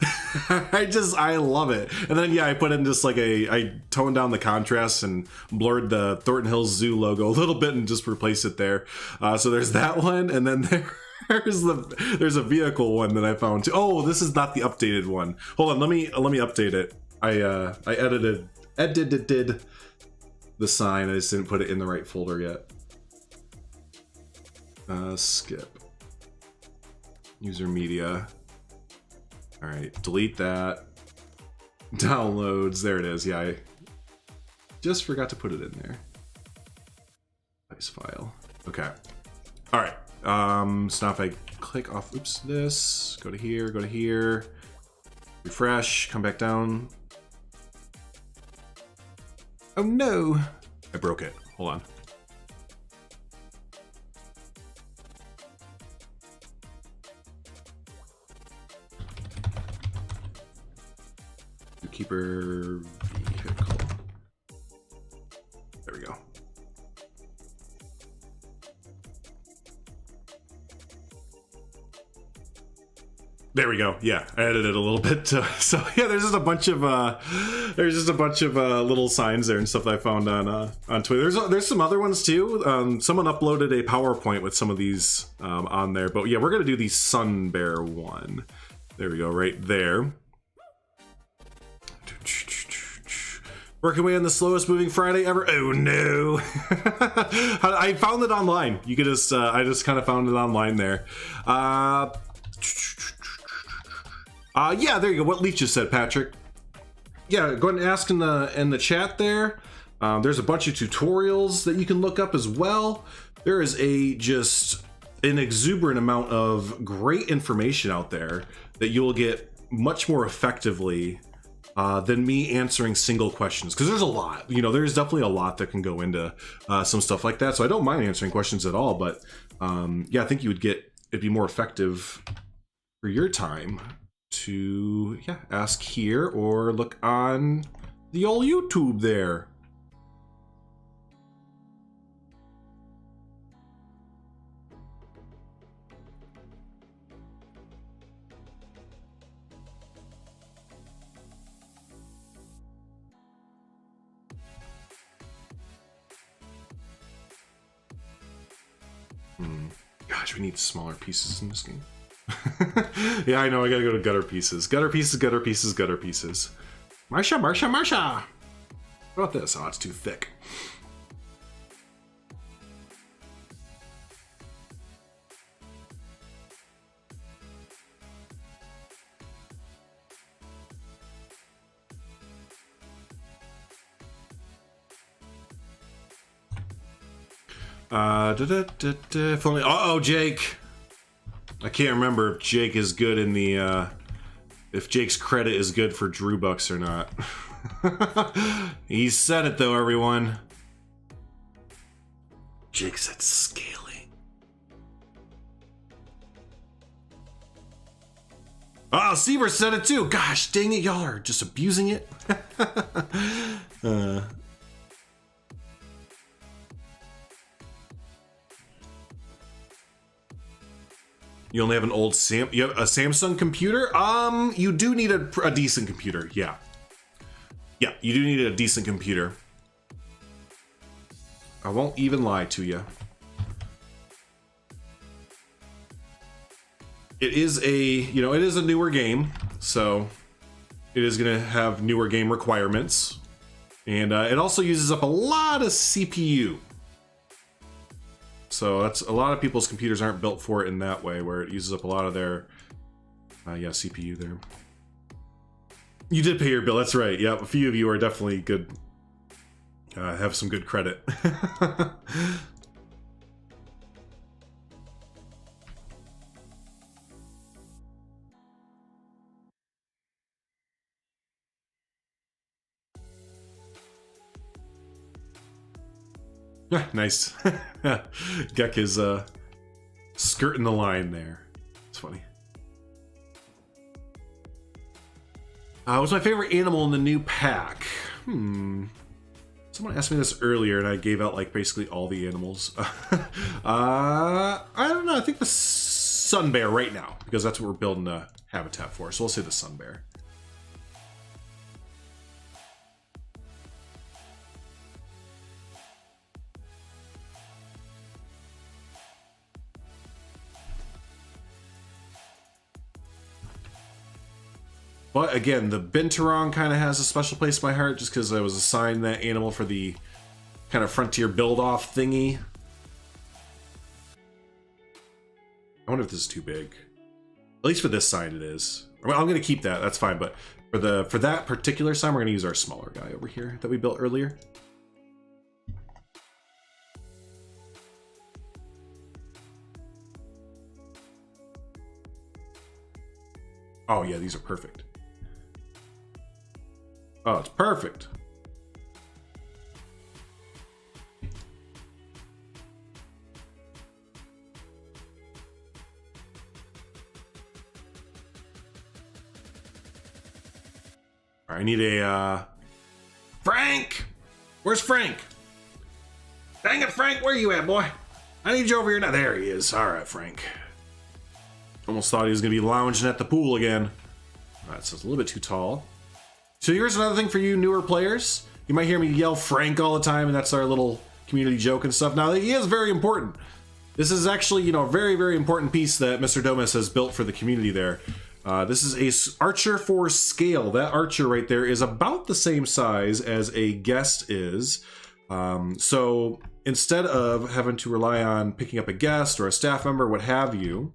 I love it. And then, yeah, I put in just like I toned down the contrast and blurred the Thornton Hills Zoo logo a little bit and just replaced it there. So there's that one. And then there's a vehicle one that I found too. Oh, this is not the updated one. Hold on. Let me update it. I edited the sign. I just didn't put it in the right folder yet. Skip. User media. All right, delete that. Downloads, there it is. Yeah, I just forgot to put it in there. Nice file. Okay. All right. So now if I click off, oops, this, go to here, refresh, come back down. Oh no, I broke it. Hold on. Keeper vehicle. There we go. There we go. Yeah, I edited it a little bit. So yeah, there's just a bunch of little signs there and stuff that I found on Twitter. There's some other ones too. Someone uploaded a PowerPoint with some of these on there. But yeah, we're gonna do the sun bear one. There we go, right there. Working away on the slowest moving Friday ever. Oh no. I found it online. You could just, I just kind of found it online there. Yeah, there you go. What Leaf just said, Patrick. Yeah, go ahead and ask in the chat there. There's a bunch of tutorials that you can look up as well. There is just an exuberant amount of great information out there that you'll get much more effectively than me answering single questions, because there's a lot, you know, there's definitely a lot that can go into some stuff like that. So I don't mind answering questions at all, but yeah, I think it'd be more effective for your time to ask here or look on the old YouTube there. Gosh, we need smaller pieces in this game. Yeah, I know, I gotta go to gutter pieces. Gutter pieces, gutter pieces, gutter pieces. Marsha, Marsha, Marsha! What about this? Oh, it's too thick. Uh-oh, Jake. I can't remember if Jake is good in the, if Jake's credit is good for Drew Bucks or not. He said it though, everyone. Jake said scaling. Oh, Seaver said it too. Gosh, dang it, y'all are just abusing it. You only have an old you have a Samsung computer? You do need a decent computer, yeah. Yeah, you do need a decent computer. I won't even lie to you. It is a, you know, it is a newer game, so it is going to have newer game requirements. And it also uses up a lot of CPU. So that's a lot of people's computers aren't built for it in that way, where it uses up a lot of their, yeah, CPU there. You did pay your bill, that's right. Yeah, a few of you are definitely good, have some good credit. Nice. Gek is skirting the line there. It's funny. What's my favorite animal in the new pack? Someone asked me this earlier and I gave out like basically all the animals. I don't know. I think the sun bear right now, because that's what we're building a habitat for. So we'll say the sun bear. But again, the binturong kind of has a special place in my heart just because I was assigned that animal for the kind of frontier build-off thingy. I wonder if this is too big. At least for this sign it is. I mean, I'm going to keep that, that's fine, but for that particular sign, we're going to use our smaller guy over here that we built earlier. Oh yeah, these are perfect. Oh, it's perfect. All right, I need a, Frank! Where's Frank? Dang it, Frank, where you at, boy? I need you over here now. There he is. All right, Frank. Almost thought he was gonna be lounging at the pool again. All right, so it's a little bit too tall. So here's another thing for you newer players. You might hear me yell Frank all the time, and that's our little community joke and stuff. Now, he is very important. This is actually, you know, a very, very important piece that Mr. Domus has built for the community there. This is a archer for scale. That archer right there is about the same size as a guest is. So instead of having to rely on picking up a guest or a staff member, what have you,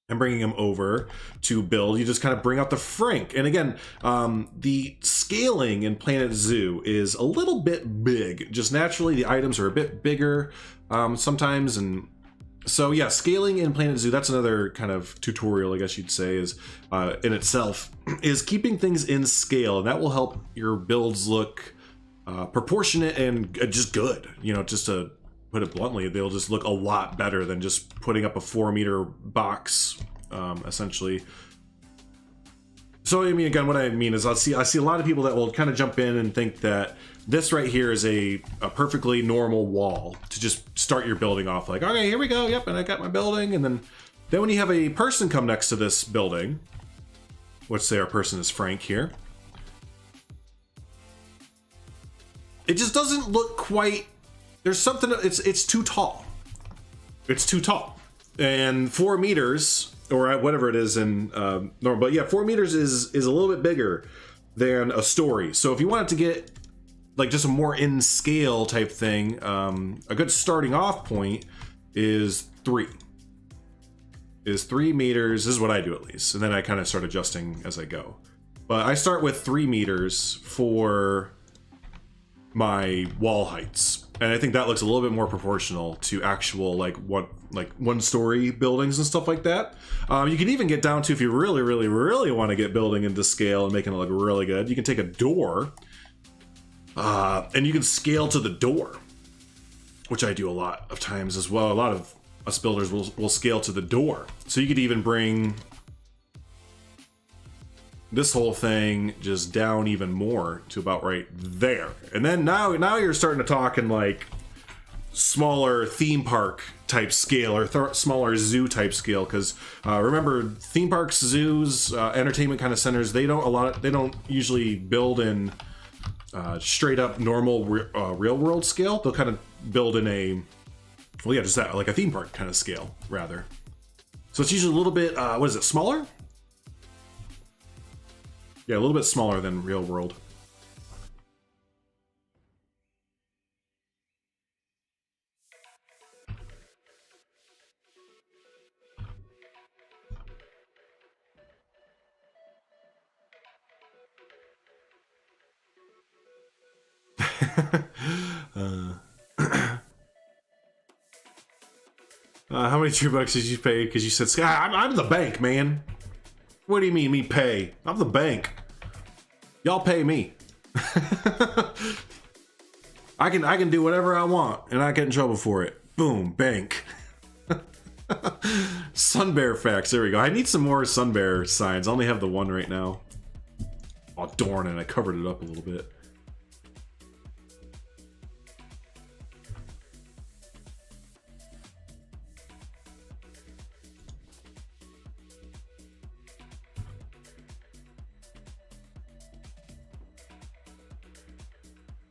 and bringing them over to build, you just kind of bring out the Frank. And again, the scaling in Planet Zoo is a little bit big. Just naturally, the items are a bit bigger sometimes. And so yeah, scaling in Planet Zoo, that's another kind of tutorial, I guess you'd say, is in itself, is keeping things in scale. And that will help your builds look proportionate and just good. You know, just to put it bluntly, they'll just look a lot better than just putting up a 4-meter box, essentially. So I mean, again, what I mean is I see a lot of people that will kind of jump in and think that this right here is a perfectly normal wall to just start your building off, like, okay, here we go, yep, and I got my building. And then when you have a person come next to this building, let's say our person is Frank here, it just doesn't look quite, there's something, it's too tall. It's too tall. And 4 meters, or whatever it is in normal, but yeah, 4 meters is a little bit bigger than a story. So if you want it to get like just a more in scale type thing, a good starting off point is 3. Is 3 meters, this is what I do at least. And then I kind of start adjusting as I go. But I start with 3 meters for my wall heights, and I think that looks a little bit more proportional to actual like 1-story buildings and stuff like that. You can even get down to, if you really want to get building into scale and making it look really good, you can take a door and you can scale to the door, which I do a lot of times as well. A lot of us builders will scale to the door, so you could even bring this whole thing just down even more to about right there. And then now you're starting to talk in like smaller theme park type scale, or smaller zoo type scale, because remember, theme parks, zoos, entertainment kind of centers, they don't usually build in straight up normal real world scale. They'll kind of build in a, well, yeah, just that, like a theme park kind of scale, rather. So it's usually a little bit, what is it, smaller? Yeah, a little bit smaller than real world. How many $2 did you pay? Because you said, Sky, I'm the bank, man. What do you mean, me pay? I'm the bank. Y'all pay me. I can do whatever I want, and I get in trouble for it. Boom, bank. Sunbear facts. There we go. I need some more Sunbear signs. I only have the one right now. Oh, darn it. I covered it up a little bit.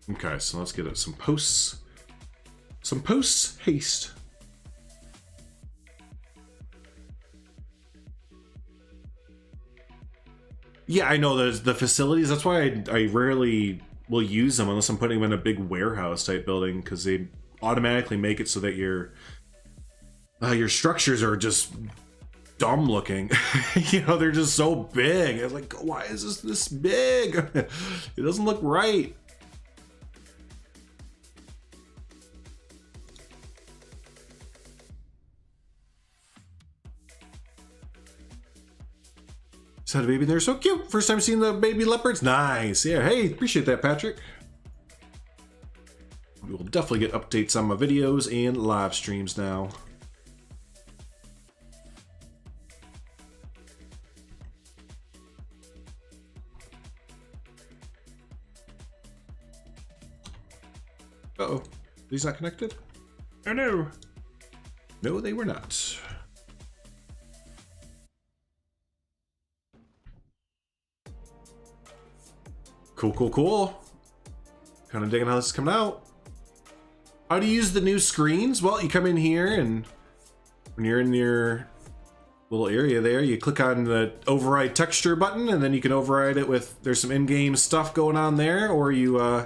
Okay, so let's get some posts. Some posts haste. Yeah, I know there's the facilities. That's why I rarely will use them unless I'm putting them in a big warehouse type building, because they automatically make it so that your structures are just dumb looking. You know, they're just so big. It's like, why is this big? It doesn't look right. Just had a baby there, so cute. First time seeing the baby leopards. Nice. Yeah, hey, appreciate that, Patrick. We will definitely get updates on my videos and live streams now. Uh-oh. These not connected? Oh no. No, they were not. Cool, cool, cool. Kind of digging how this is coming out. How do you use the new screens? Well, you come in here, and when you're in your little area there, you click on the override texture button, and then you can override it with, there's some in-game stuff going on there, or you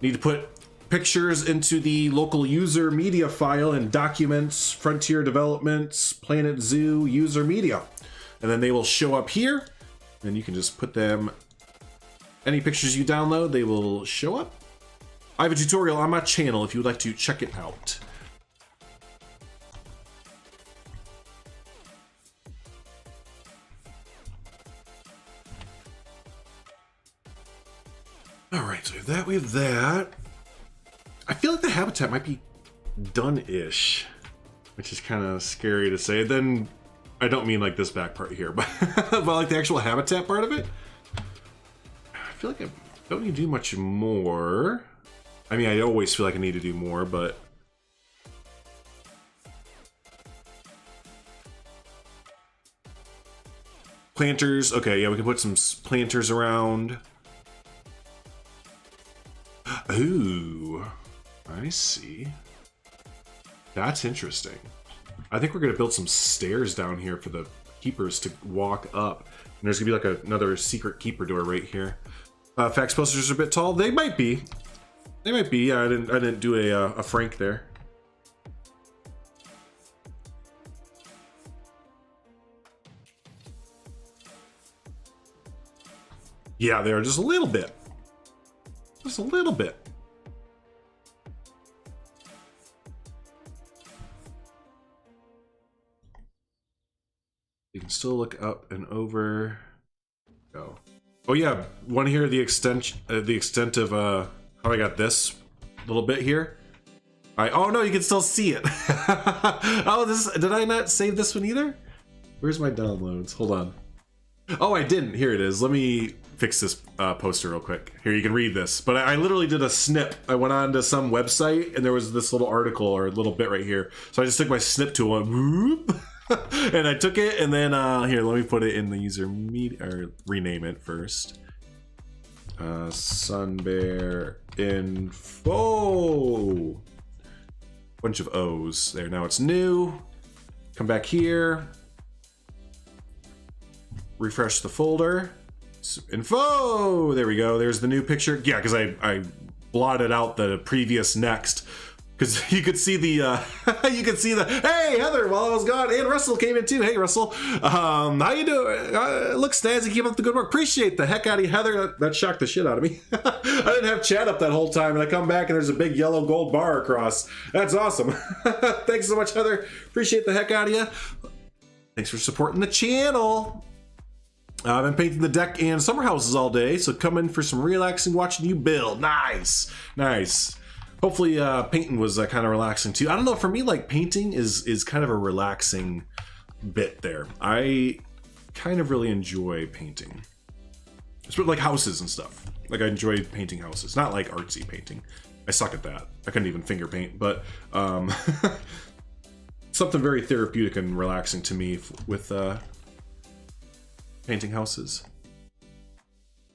need to put pictures into the local user media file in Documents, Frontier Developments, Planet Zoo, User Media. And then they will show up here, and you can just put them. Any pictures you download, they will show up. I have a tutorial on my channel if you would like to check it out. All right, so we have that, we have that. I feel like the habitat might be done-ish, which is kind of scary to say. Then I don't mean like this back part here, but, but like the actual habitat part of it. I feel like I don't need to do much more. I mean, I always feel like I need to do more, but planters. Okay, yeah, we can put some planters around. Ooh, I see. That's interesting. I think we're gonna build some stairs down here for the keepers to walk up. And there's gonna be like another secret keeper door right here. Fax posters are a bit tall. They might be. They might be. Yeah, I didn't do a Frank there. Yeah, they are just a little bit. Just a little bit. You can still look up and over. Go. Oh yeah, want to hear the extent of how I got this little bit here? Oh no, you can still see it. Oh, did I not save this one either? Where's my downloads? Hold on. Oh, I didn't. Here it is. Let me fix this poster real quick. Here, you can read this. But I literally did a snip. I went on to some website and there was this little article or a little bit right here. So I just took my snip tool and whoop, and I took it, and then here, let me put it in the user media, or rename it first. Sun Bear info. Bunch of O's there. Now it's new. Come back here. Refresh the folder. Info. There we go. There's the new picture. Yeah, because I blotted out the previous next. Because you could see the, hey, Heather, while I was gone, and Russell came in too. Hey, Russell. How you doing? Look, snazzy, keep up the good work. Appreciate the heck out of you, Heather. That shocked the shit out of me. I didn't have chat up that whole time, and I come back, and there's a big yellow gold bar across. That's awesome. Thanks so much, Heather. Appreciate the heck out of you. Thanks for supporting the channel. I've been painting the deck and summer houses all day, so come in for some relaxing watching you build. Nice. Nice. Hopefully painting was kind of relaxing too. I don't know, for me, like, painting is kind of a relaxing bit there. I kind of really enjoy painting. It's like houses and stuff. Like, I enjoy painting houses, not like artsy painting. I suck at that. I couldn't even finger paint, but something very therapeutic and relaxing to me with painting houses.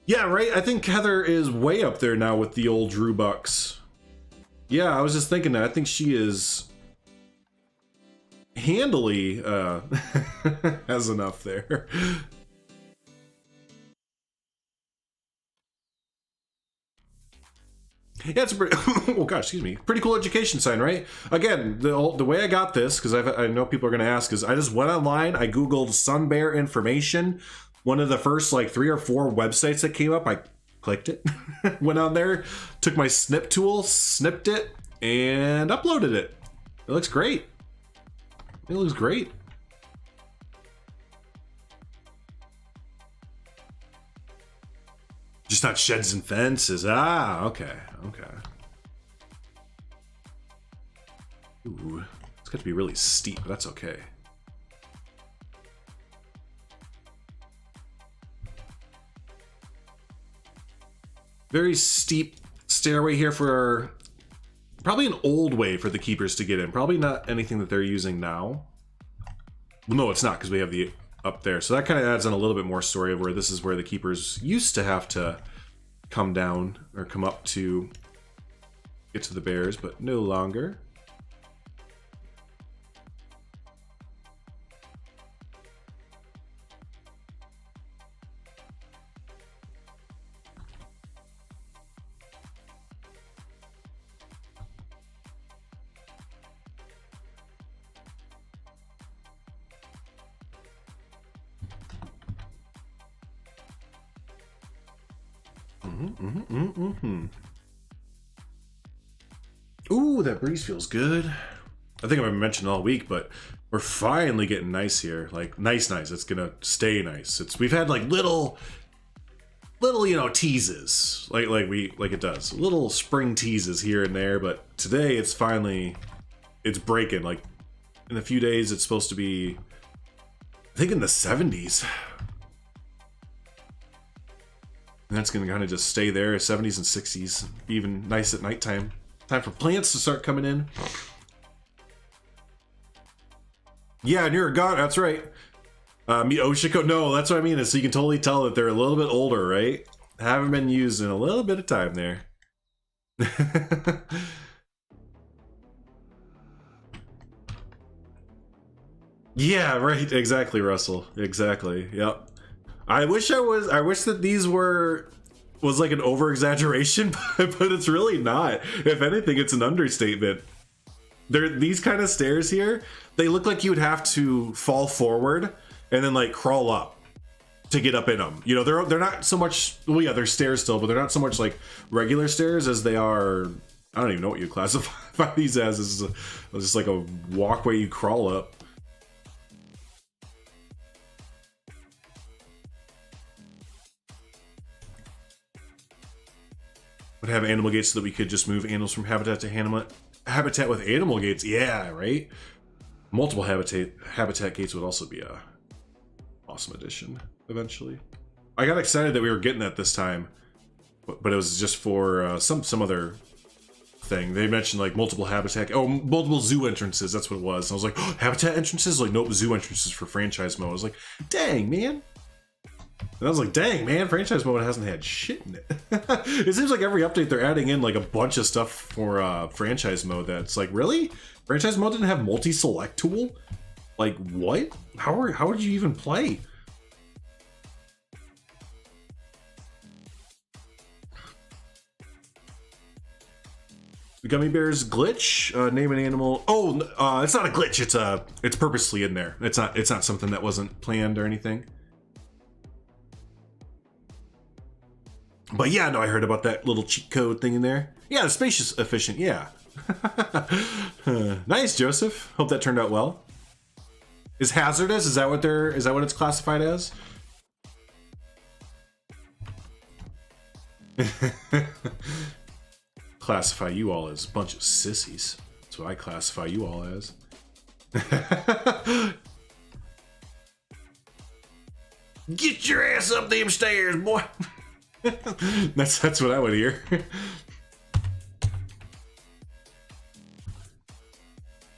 Yeah, right? I think Heather is way up there now with the old Drew Bucks. Yeah, I was just thinking that. I think she is handily has enough there. Yeah, it's a pretty, oh gosh, excuse me, pretty cool education sign, right? Again, the way I got this, because I know people are going to ask, is I just went online, I googled sun bear information. One of the first like 3 or 4 websites that came up, I clicked it, went on there, took my snip tool, snipped it, and uploaded it. It looks great. It looks great. Just not sheds and fences. Ah, okay, okay. Ooh, it's got to be really steep, but that's okay. Very steep stairway here for probably an old way for the keepers to get in. Probably not anything that they're using now. Well, no, it's not, because we have the up there. So that kind of adds on a little bit more story of where this is where the keepers used to have to come down or come up to get to the bears, but no longer. Ooh, that breeze feels good. I think I've been mentioning all week, but we're finally getting nice here. Like nice. It's gonna stay nice. We've had like little teases, like it does, little spring teases here and there. But today it's breaking. Like in a few days, it's supposed to be, I think, in the 70s. And that's gonna kind of just stay there, 70s and 60s. Be even nice at nighttime. Time for plants to start coming in. Yeah, and you're a god. That's right. Oshiko. No, that's what I mean. Is so you can totally tell that they're a little bit older, right? Haven't been used in a little bit of time there. Yeah, right. Exactly, Russell. Exactly. Yep. I wish that these was like an over-exaggeration, but it's really not. If anything, it's an understatement. These kind of stairs here, they look like you would have to fall forward and then like crawl up to get up in them. You know, they're not so much, well, yeah, they're stairs still, but they're not so much like regular stairs as they are, I don't even know what you classify these as. This is just like a walkway you crawl up. Would have animal gates so that we could just move animals from habitat to habitat with animal gates. Yeah, right. Multiple habitat gates would also be a awesome addition eventually. I got excited that we were getting that this time, but it was just for some other thing. They mentioned like multiple zoo entrances. That's what it was. And I was like, oh, habitat entrances? Like, nope, zoo entrances for franchise mode. I was like, dang, man. And I was like, dang, man, franchise mode hasn't had shit in it. It seems like every update they're adding in like a bunch of stuff for franchise mode that's like, really? Franchise mode didn't have multi-select tool? Like, what? How would you even play? The gummy bears glitch. Name an animal. Oh, it's not a glitch. It's purposely in there. It's not something that wasn't planned or anything. But yeah, no, I heard about that little cheat code thing in there. Yeah, the space is efficient. Yeah. Nice, Joseph. Hope that turned out well. Is hazardous? Is that what it's classified as? Classify you all as a bunch of sissies. That's what I classify you all as. Get your ass up them stairs, boy. That's what I would hear.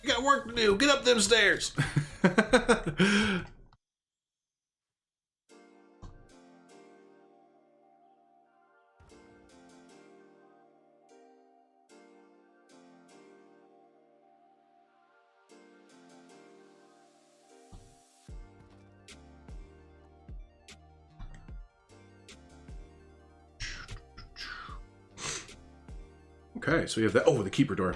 You got work to do. Get up them stairs. Okay, so we have that. Oh, the keeper door.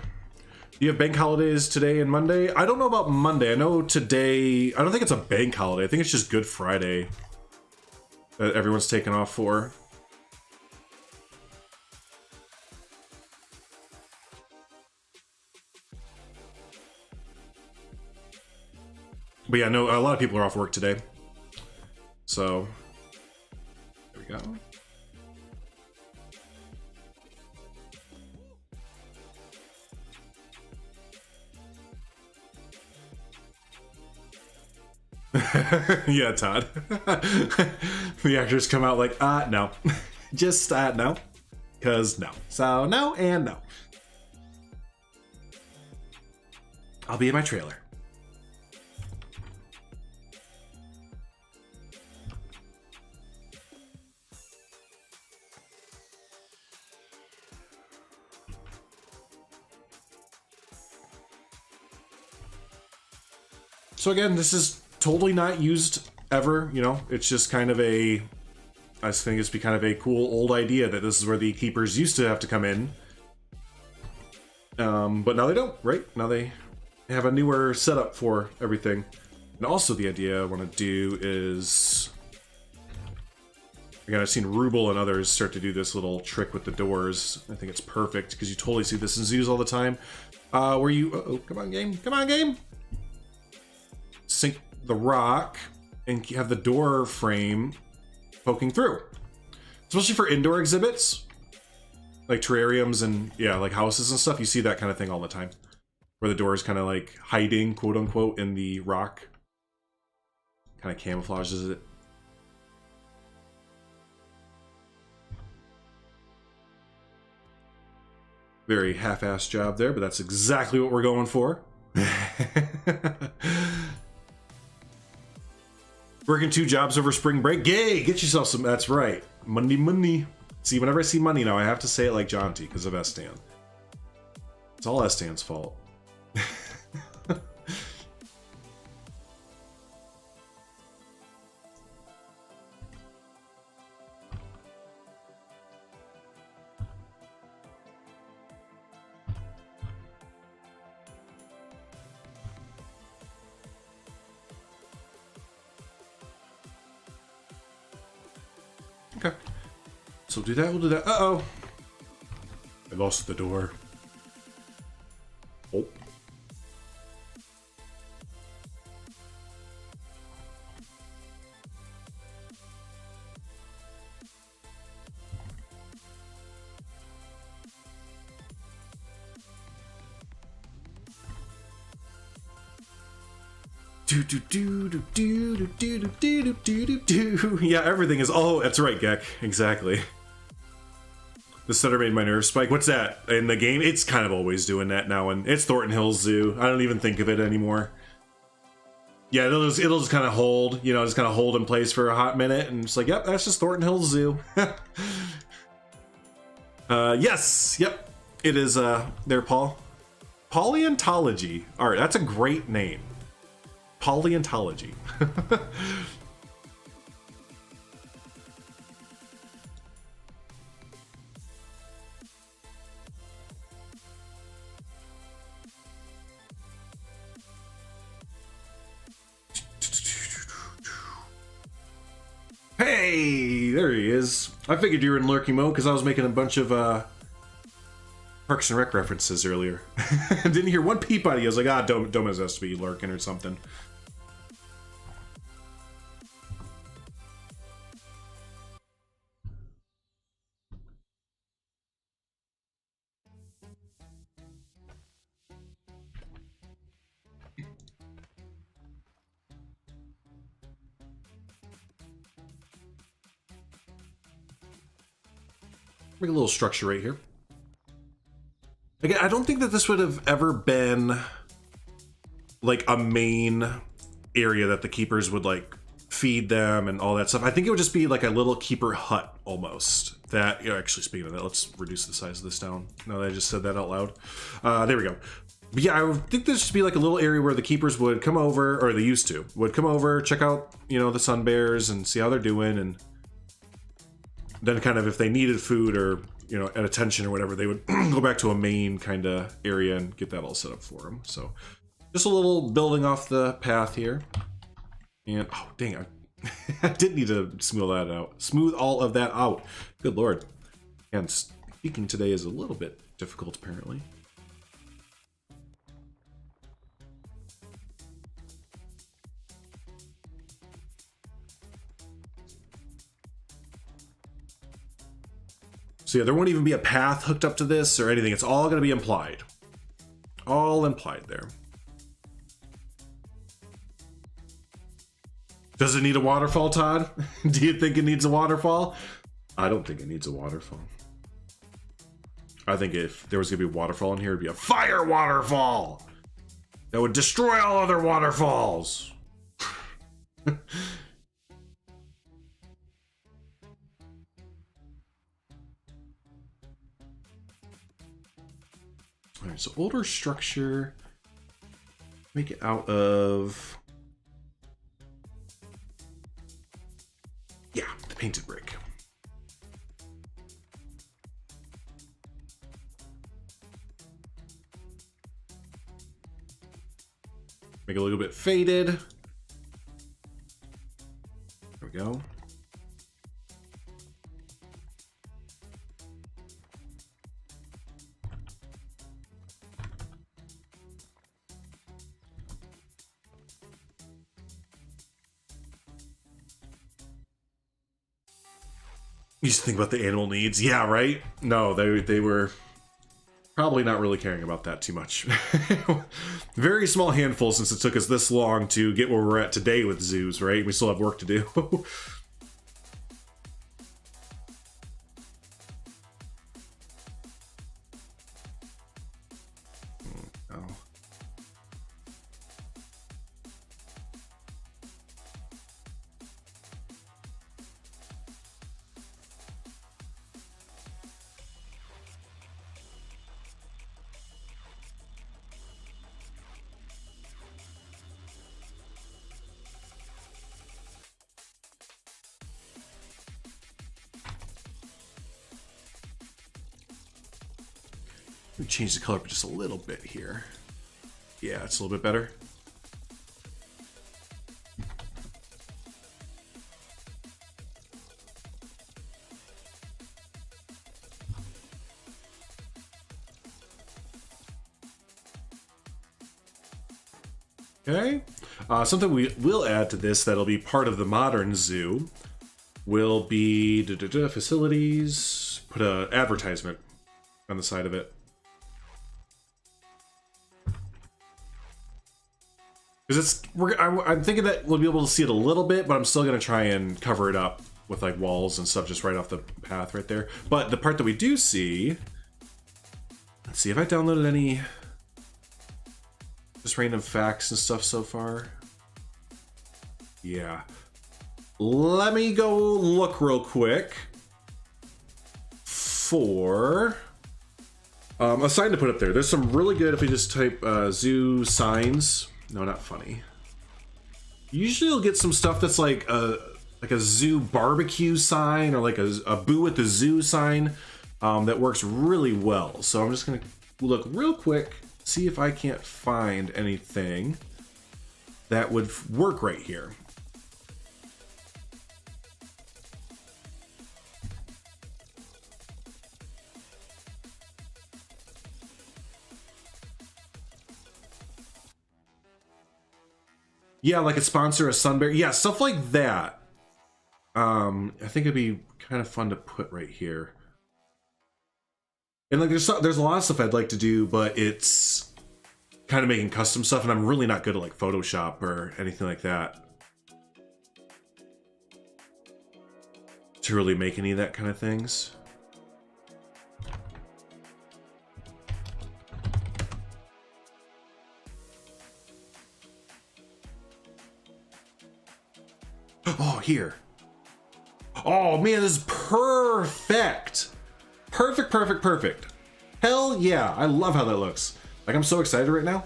You have bank holidays today and Monday? I don't know about Monday. I know today, I don't think it's a bank holiday. I think it's just Good Friday that everyone's taken off for. But yeah, no, a lot of people are off work today. So, there we go. Yeah, Todd. The actors come out like, no. Just, no. Because no. So, no and no. I'll be in my trailer. So again, this is totally not used ever, you know, it's just kind of a, I think it's be kind of a cool old idea that this is where the keepers used to have to come in. But now they don't, right? Now they have a newer setup for everything. And also the idea I want to do is, again, I've seen Ruble and others start to do this little trick with the doors. I think it's perfect because you totally see this in zoos all the time. Where you, uh-oh, come on game. Sink the rock and have the door frame poking through, especially for indoor exhibits like terrariums and yeah, like houses and stuff. You see that kind of thing all the time where the door is kind of like hiding, quote unquote, in the rock, kind of camouflages it. Very half-assed job there, but that's exactly what we're going for. Working 2 jobs over spring break. Yay! Get yourself some. That's right. Money. See, whenever I see money now, I have to say it like John T because of Estan. It's all Estan's fault. Okay. So we'll do that, we'll do that. Uh-oh. I lost the door. Oh. Yeah, everything is. Oh, that's right, Gek. Exactly. The stutter made my nerves spike. What's that in the game? It's kind of always doing that now, and it's Thornton Hills Zoo. I don't even think of it anymore. Yeah, it'll just kind of hold, you know, just kind of hold in place for a hot minute, and it's like, yep, that's just Thornton Hills Zoo. Yes, yep, it is. There, Paul. Paleontology. All right, that's a great name. Paleontology. Hey, there he is. I figured you were in lurking mode because I was making a bunch of Parks and Rec references earlier. Didn't hear one peep out of you. I was like, ah, Domas has to be lurking or something. Make a little structure right here. Again, I don't think that this would have ever been like a main area that the keepers would like feed them and all that stuff. I think it would just be like a little keeper hut almost. That, you know, actually speaking of that, let's reduce the size of this down. No, I just said that out loud. There we go. But yeah, I would think this should be like a little area where the keepers would come over, or they used to, would come over, check out, you know, the sun bears and see how they're doing, and then kind of if they needed food or, you know, at attention or whatever, they would go back to a main kind of area and get that all set up for them. So just a little building off the path here. And, oh, dang, I did need to smooth that out. Smooth all of that out. Good Lord. And speaking today is a little bit difficult, apparently. So yeah, there won't even be a path hooked up to this or anything. It's all going to be implied. All implied there. Does it need a waterfall, Todd? Do you think it needs a waterfall? I don't think it needs a waterfall. I think if there was going to be a waterfall in here, it'd be a fire waterfall that would destroy all other waterfalls. All right, so older structure, make it out of, yeah, the painted brick. Make it a little bit faded. There we go. You used to think about the animal needs. Yeah, right? No, they were probably not really caring about that too much. Very small handful since it took us this long to get where we're at today with zoos, right? We still have work to do. Let me change the color up just a little bit here. Yeah, it's a little bit better. Okay. Something we will add to this that'll be part of the modern zoo will be facilities. Put an advertisement on the side of it. Because I'm thinking that we'll be able to see it a little bit, but I'm still going to try and cover it up with like walls and stuff just right off the path right there. But the part that we do see, let's see if I downloaded any just random facts and stuff so far. Yeah. Let me go look real quick for a sign to put up there. There's some really good, if we just type zoo signs. No, not funny. Usually you'll get some stuff that's like a zoo barbecue sign, or like a boo at the zoo sign that works really well. So I'm just gonna look real quick, see if I can't find anything that would work right here. Yeah, like a sponsor, a Sunbear. Yeah, stuff like that. I think it'd be kind of fun to put right here. And like there's a lot of stuff I'd like to do, but it's kind of making custom stuff, and I'm really not good at like Photoshop or anything like that to really make any of that kind of things. Oh, here. Oh man, this is perfect. Perfect, perfect, perfect. Hell yeah, I love how that looks. Like, I'm so excited right now.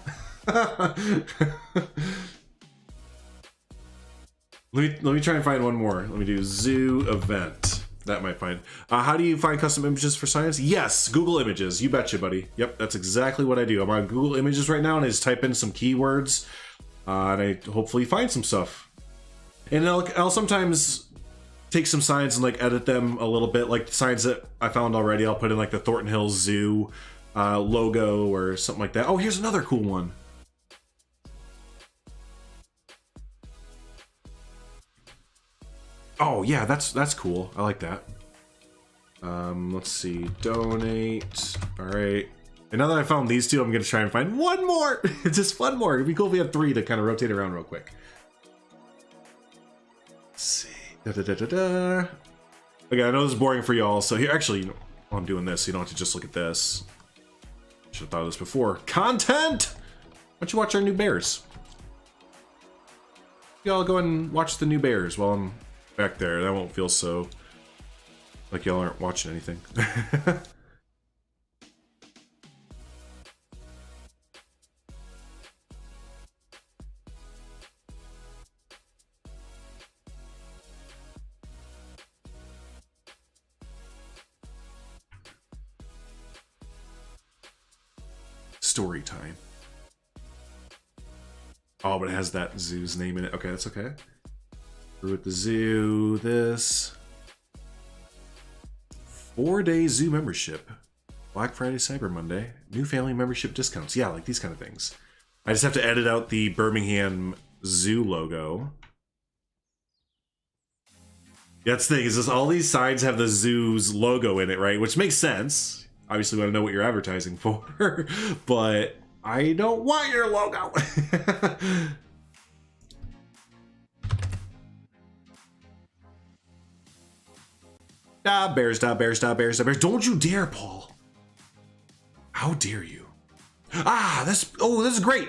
Let me try and find one more. Let me do zoo event. That might find. How do you find custom images for science? Yes, Google Images. You betcha, buddy. Yep, that's exactly what I do. I'm on Google Images right now, and I just type in some keywords, and I hopefully find some stuff. And I'll sometimes take some signs and like edit them a little bit, like the signs that I found already. I'll put in like the Thornton Hills Zoo logo or something like that. Oh, here's another cool one. Oh yeah, that's cool. I like that. Let's see, donate. All right. And now that I found these two, I'm gonna try and find one more. Just one more. It'd be cool if we had three to kind of rotate around real quick. Let's see. Okay, I know this is boring for y'all, so here, actually, you know, while I'm doing this, so you don't have to just look at this. Should have thought of this before. Content! Why don't you watch our new bears? Y'all go and watch the new bears while I'm back there. That won't feel so like y'all aren't watching anything. Story time. Oh, but it has that zoo's name in it. Okay, that's okay. Brew at the zoo. This 4-day zoo membership. Black Friday, Cyber Monday. New family membership discounts. Yeah, like these kind of things. I just have to edit out the Birmingham Zoo logo. That's the thing, is this, all these signs have the zoo's logo in it, right? Which makes sense. Obviously, we want to know what you're advertising for, but I don't want your logo. Bears, bears, bears, bears. Don't you dare, Paul. How dare you? This is great.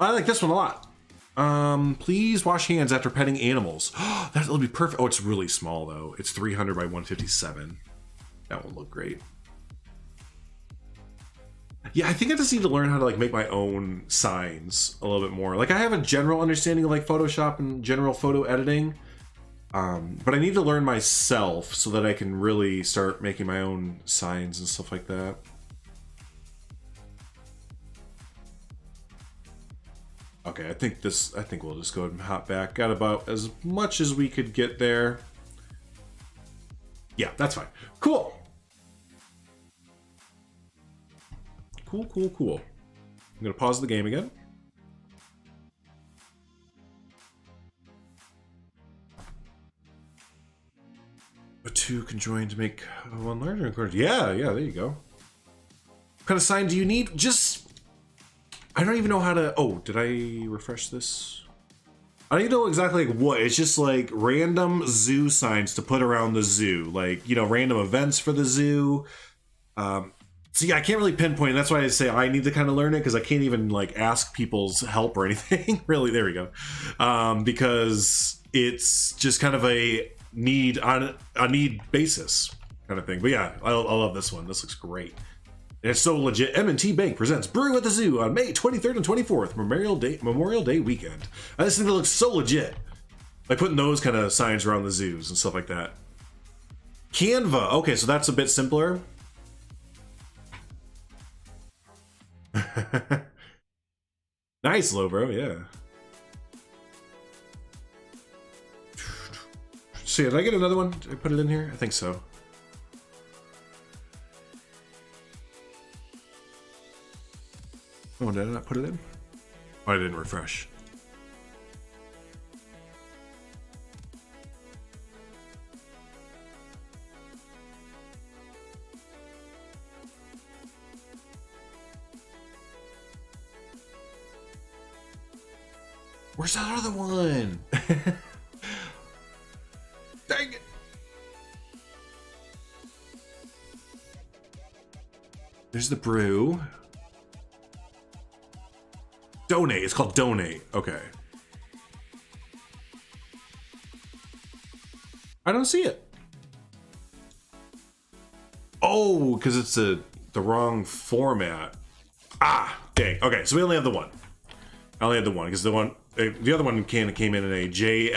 I like this one a lot. Please wash hands after petting animals. That'll be perfect. Oh, it's really small though. It's 300 by 157. That will look great. Yeah, I think I just need to learn how to like make my own signs a little bit more. Like I have a general understanding of like Photoshop and general photo editing, but I need to learn myself so that I can really start making my own signs and stuff like that. Okay, I think we'll just go ahead and hop back. Got about as much as we could get there. Yeah, that's fine. Cool. Cool. I'm gonna pause the game again. A two can join to make one larger. Yeah, there you go. What kind of sign do you need? I don't even know how to. Oh, did I refresh this? I don't even know exactly like what. It's just like random zoo signs to put around the zoo, like, you know, random events for the zoo. So yeah, I can't really pinpoint. That's why I say I need to kind of learn it, because I can't even like ask people's help or anything. Really, there we go. Because it's just kind of a need on a need basis kind of thing. But yeah, I love this one. This looks great. And it's so legit. M&T Bank presents Brew at the Zoo on May 23rd and 24th, Memorial Day weekend. I just think it looks so legit. Like putting those kind of signs around the zoos and stuff like that. Canva. Okay, so that's a bit simpler. Nice, Lobro, yeah. So yeah, did I get another one? Did I put it in here? I think so. Oh, did I not put it in? Oh, I didn't refresh. Where's that other one? Dang it. There's the brew. Donate. It's called Donate. Okay. I don't see it. Oh, because it's the wrong format. Ah, dang. Okay, so we only have the one. I only had the one because the other one came in a JFIFIFFF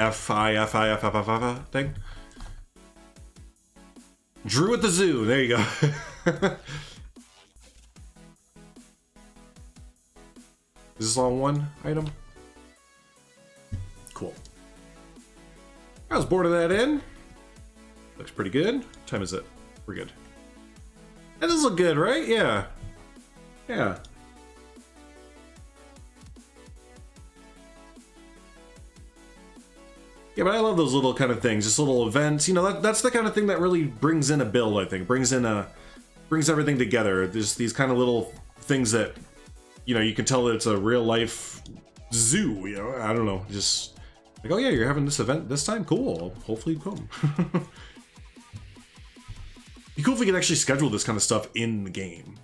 thing. Drew at the Zoo. There you go. Is this all one item? Cool. I was bored of that in. Looks pretty good. What time is it? We're good. That does look good, right? Yeah. Yeah. Yeah, but I love those little kind of things, just little events. You know, that's the kind of thing that really brings in a build, I think. Brings everything together. There's these kind of little things that, you know, you can tell that it's a real life zoo, you know? I don't know, just like, oh yeah, you're having this event this time? Cool, hopefully you come. Be cool if we could actually schedule this kind of stuff in the game.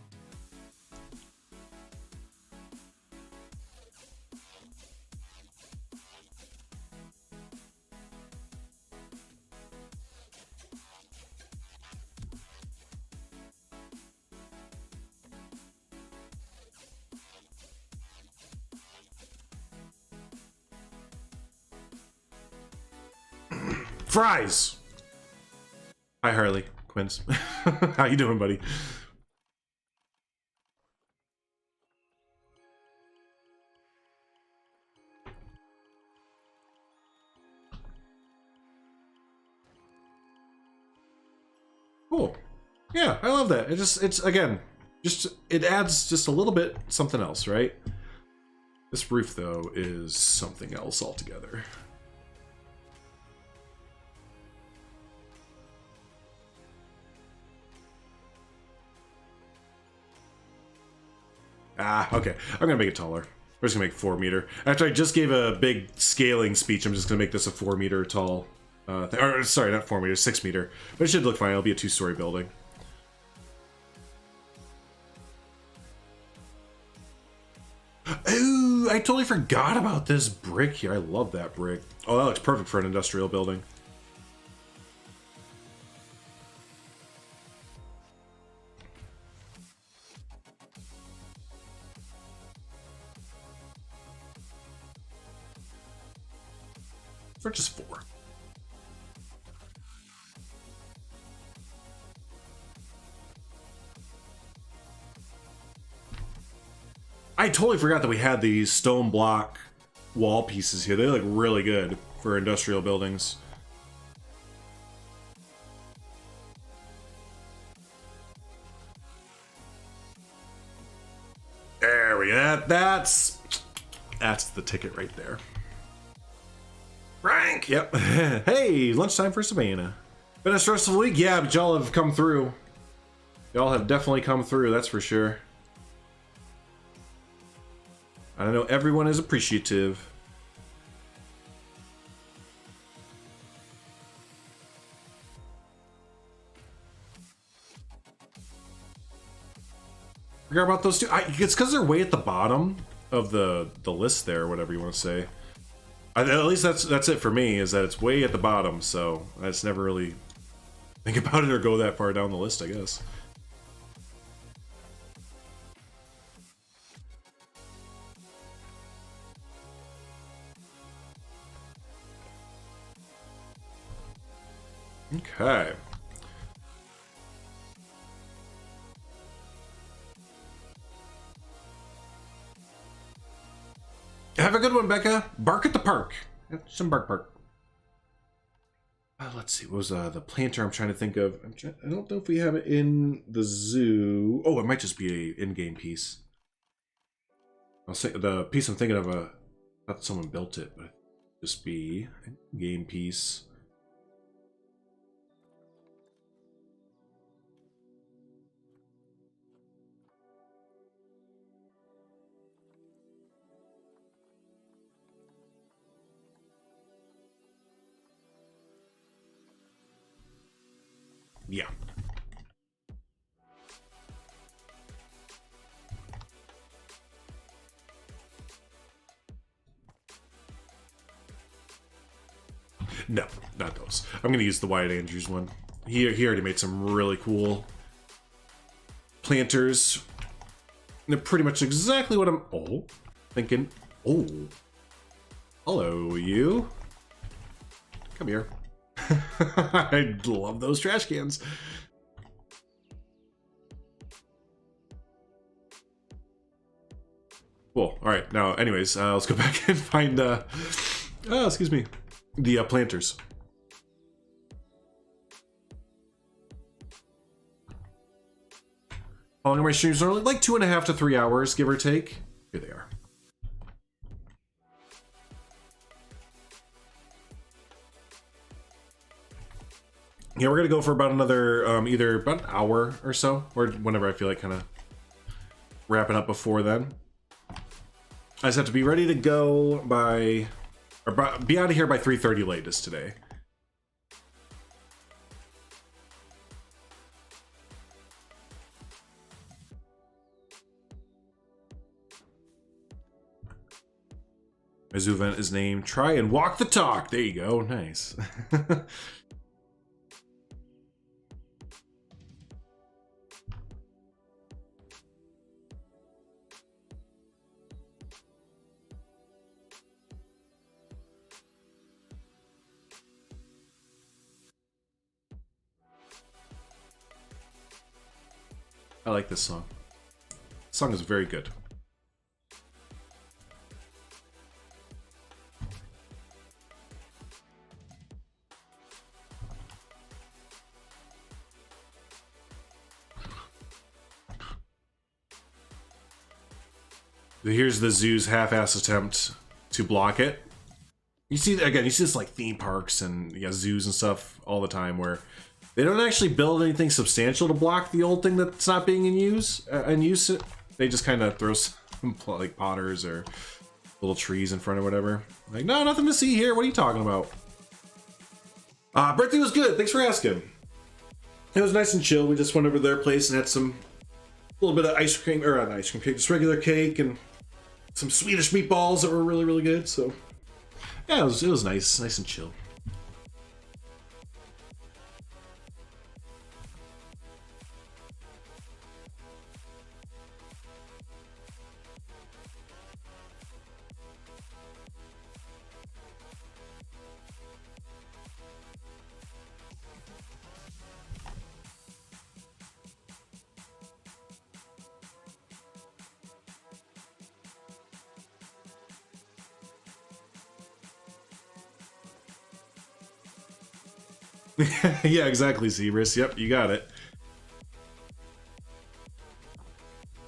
Fries! Hi, Harley Quinns. How you doing, buddy? Cool. Yeah, I love that. It's again, it adds just a little bit something else, right? This roof, though, is something else altogether. Ah, okay. I'm gonna make it taller. We're just gonna make 4 meter. After I just gave a big scaling speech, I'm just gonna make this a 4 meter tall. Or sorry, not 4 meters, 6 meter. But it should look fine. It'll be a 2-story building. Ooh, I totally forgot about this brick here. I love that brick. Oh, that looks perfect for an industrial building. Or just 4. I totally forgot that we had these stone block wall pieces here. They look really good for industrial buildings. There we go. That's the ticket right there. Frank! Yep. Hey, lunchtime for Savannah. Been a stressful week? Yeah, but y'all have come through. Y'all have definitely come through, that's for sure. I know everyone is appreciative. Forgot about those two. It's because they're way at the bottom of the list there, whatever you want to say. At least that's it for me, is that it's way at the bottom, so I just never really think about it or go that far down the list, I guess. Okay. Have a good one, Becca. Bark at the park. Some bark. Let's see. What was the planter I'm trying to think of? I don't know if we have it in the zoo. Oh, it might just be a in-game piece. I'll say the piece I'm thinking of. I thought someone built it, but just be a game piece. Yeah. No, not those. I'm gonna use the Wyatt Andrews one. He already made some really cool planters. And they're pretty much exactly what I'm thinking. Oh. Hello, you. Come here. I love those trash cans. Cool. All right. Now, anyways, let's go back and find. Excuse me. The planters. How long are my streams normally? Like 2.5 to 3 hours, give or take. Here they are. Yeah, we're gonna go for about another either about an hour or so, or whenever I feel like kind of wrapping up before then. I just have to be ready to go by, or be out of here by 3:30 latest today. My zoo event is named Try and Walk the Talk. There you go. Nice. I like this song. This song is very good. Here's the zoo's half-ass attempt to block it. You see, again, you see this like theme parks and zoos and stuff all the time where they don't actually build anything substantial to block the old thing that's not being in use. They just kind of throw some like potters or little trees in front or whatever. Like, no, nothing to see here. What are you talking about? Birthday was good. Thanks for asking. It was nice and chill. We just went over to their place and had a little bit of ice cream, or not ice cream cake, just regular cake, and some Swedish meatballs that were really, really good. So yeah, it was nice and chill. Yeah, exactly, Zebras. Yep, you got it.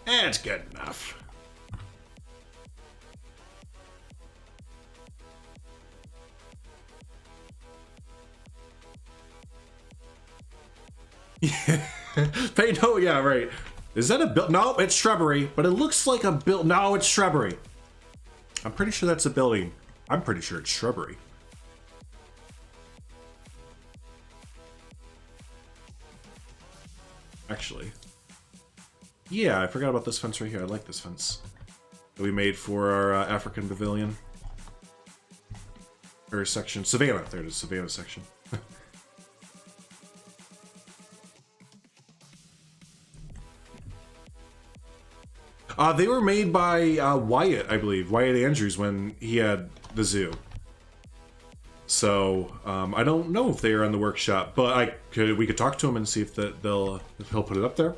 That's good enough. Yeah, right. Is that a build? No, it's shrubbery, but it looks like a build. No, it's shrubbery. I'm pretty sure that's a building. I'm pretty sure it's shrubbery. Actually, Yeah, I forgot about this fence right here. I like this fence that we made for our African pavilion. Or section. Savannah. There it is. Savannah section. They were made by Wyatt, I believe. Wyatt Andrews when he had the zoo. So, I don't know if they are on the workshop, but we could talk to him and see if if he'll put it up there.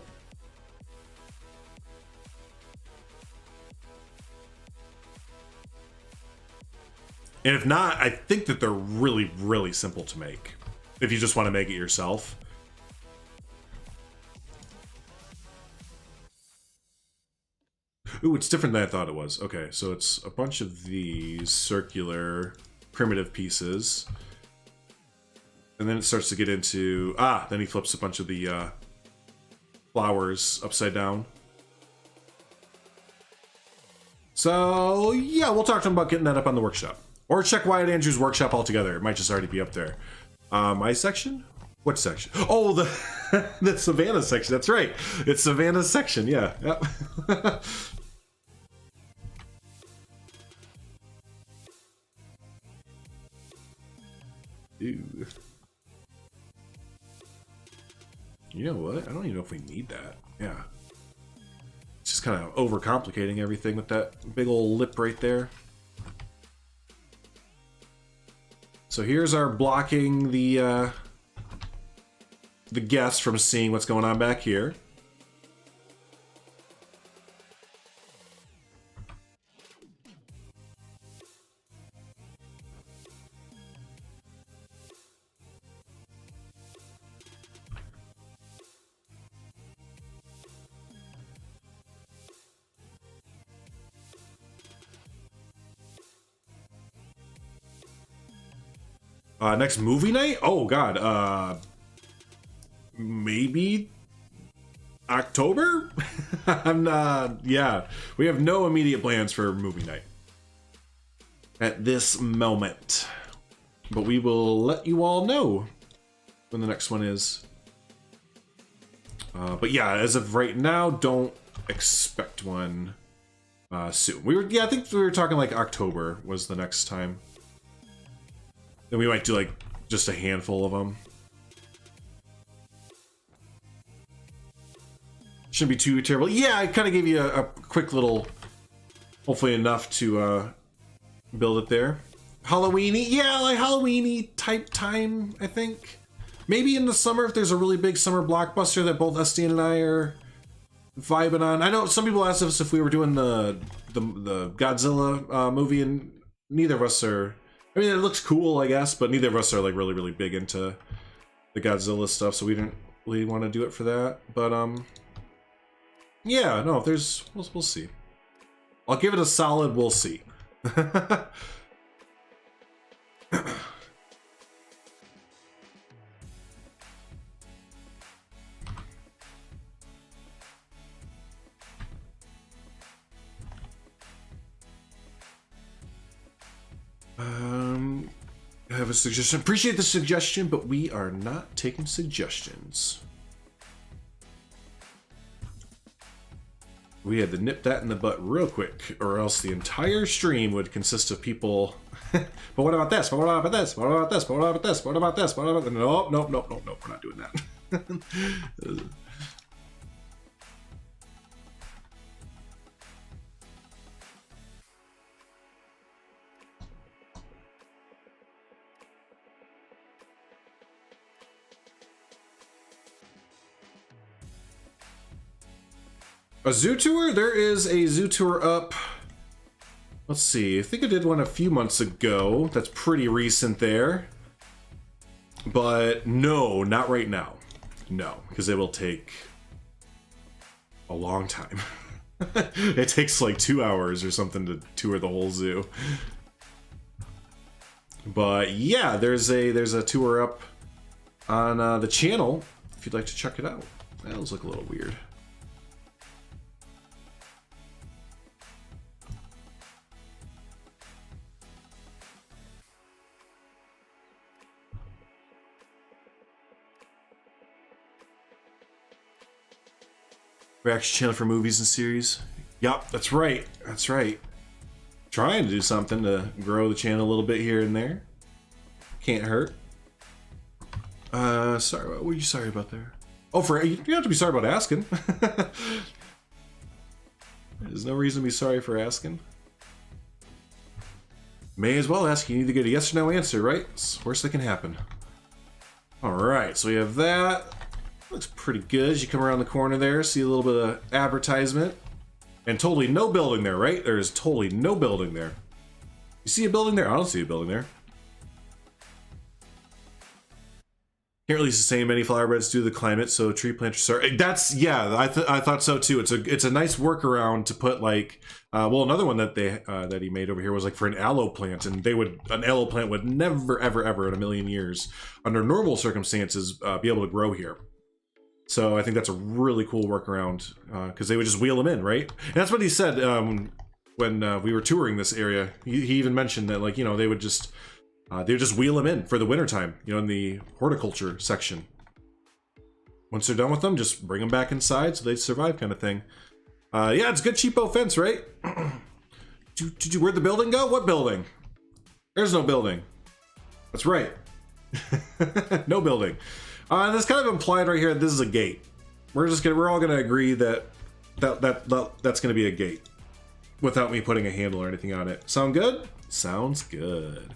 And if not, I think that they're really, really simple to make. If you just want to make it yourself. Ooh, it's different than I thought it was. Okay, so it's a bunch of these circular primitive pieces. And then it starts to get into... then he flips a bunch of the flowers upside down. So, yeah, we'll talk to him about getting that up on the workshop. Or check Wyatt Andrews' workshop altogether. It might just already be up there. My section? What section? Oh, the Savannah section. That's right. It's Savannah's section. Yeah. Yep. Ew. You know what? I don't even know if we need that. Yeah. It's just kind of overcomplicating everything with that big old lip right there. So here's our blocking the guests from seeing what's going on back here. Next movie night? Oh god, maybe October? I'm not, yeah. We have no immediate plans for movie night at this moment. But we will let you all know when the next one is. But yeah, as of right now, don't expect one soon. I think we were talking like October was the next time. Then we might do like just a handful of them. Shouldn't be too terrible. Yeah, I kind of gave you a quick little, hopefully enough to build it there. Halloween-y, yeah, like Halloween-y type time, I think. Maybe in the summer if there's a really big summer blockbuster that both Estienne and I are vibing on. I know some people asked us if we were doing the Godzilla movie, and neither of us are. I mean, it looks cool, I guess, but neither of us are like really, really big into the Godzilla stuff, so we didn't really want to do it for that. But yeah, no, if there's, we'll see. I'll give it a solid we'll see. I have a suggestion. Appreciate the suggestion, but we are not taking suggestions. We had to nip that in the butt real quick, or else the entire stream would consist of people. But what about this? But what about this? What about this? But what about this? What about this? What about this? Nope, nope, nope, nope, nope. We're not doing that. A zoo tour? There is a zoo tour up. Let's see. I think I did one a few months ago. That's pretty recent there. But no, not right now. No, because it will take a long time. It takes like 2 hours or something to tour the whole zoo. But yeah, there's a tour up on the channel if you'd like to check it out. That does look a little weird. Reaction channel for movies and series. Yup, that's right. That's right. Trying to do something to grow the channel a little bit here and there. Can't hurt. Sorry, what were you sorry about there? Oh, you don't have to be sorry about asking. There's no reason to be sorry for asking. May as well ask. You need to get a yes or no answer, right? It's the worst that can happen. Alright, so we have that. Looks pretty good. As you come around the corner there, see a little bit of advertisement. And totally no building there, right? There is totally no building there. You see a building there? I don't see a building there. Can't really sustain many flower beds due to the climate, so tree planters are. That's, yeah, I thought so too. It's a nice workaround to put like, well, another one that that he made over here was like for an aloe plant, and an aloe plant would never ever in a million years under normal circumstances be able to grow here. So I think that's a really cool workaround because they would just wheel them in, right? And that's what he said when we were touring this area. He even mentioned that, like, you know, they would just wheel them in for the wintertime, you know, in the horticulture section. Once they're done with them, just bring them back inside so they survive, kind of thing. Yeah, it's good cheapo fence, right? Where'd the building go? What building? There's no building. That's right. No building. That's kind of implied right here. This is a gate. We're all gonna agree that that's gonna be a gate, without me putting a handle or anything on it. Sound good? Sounds good.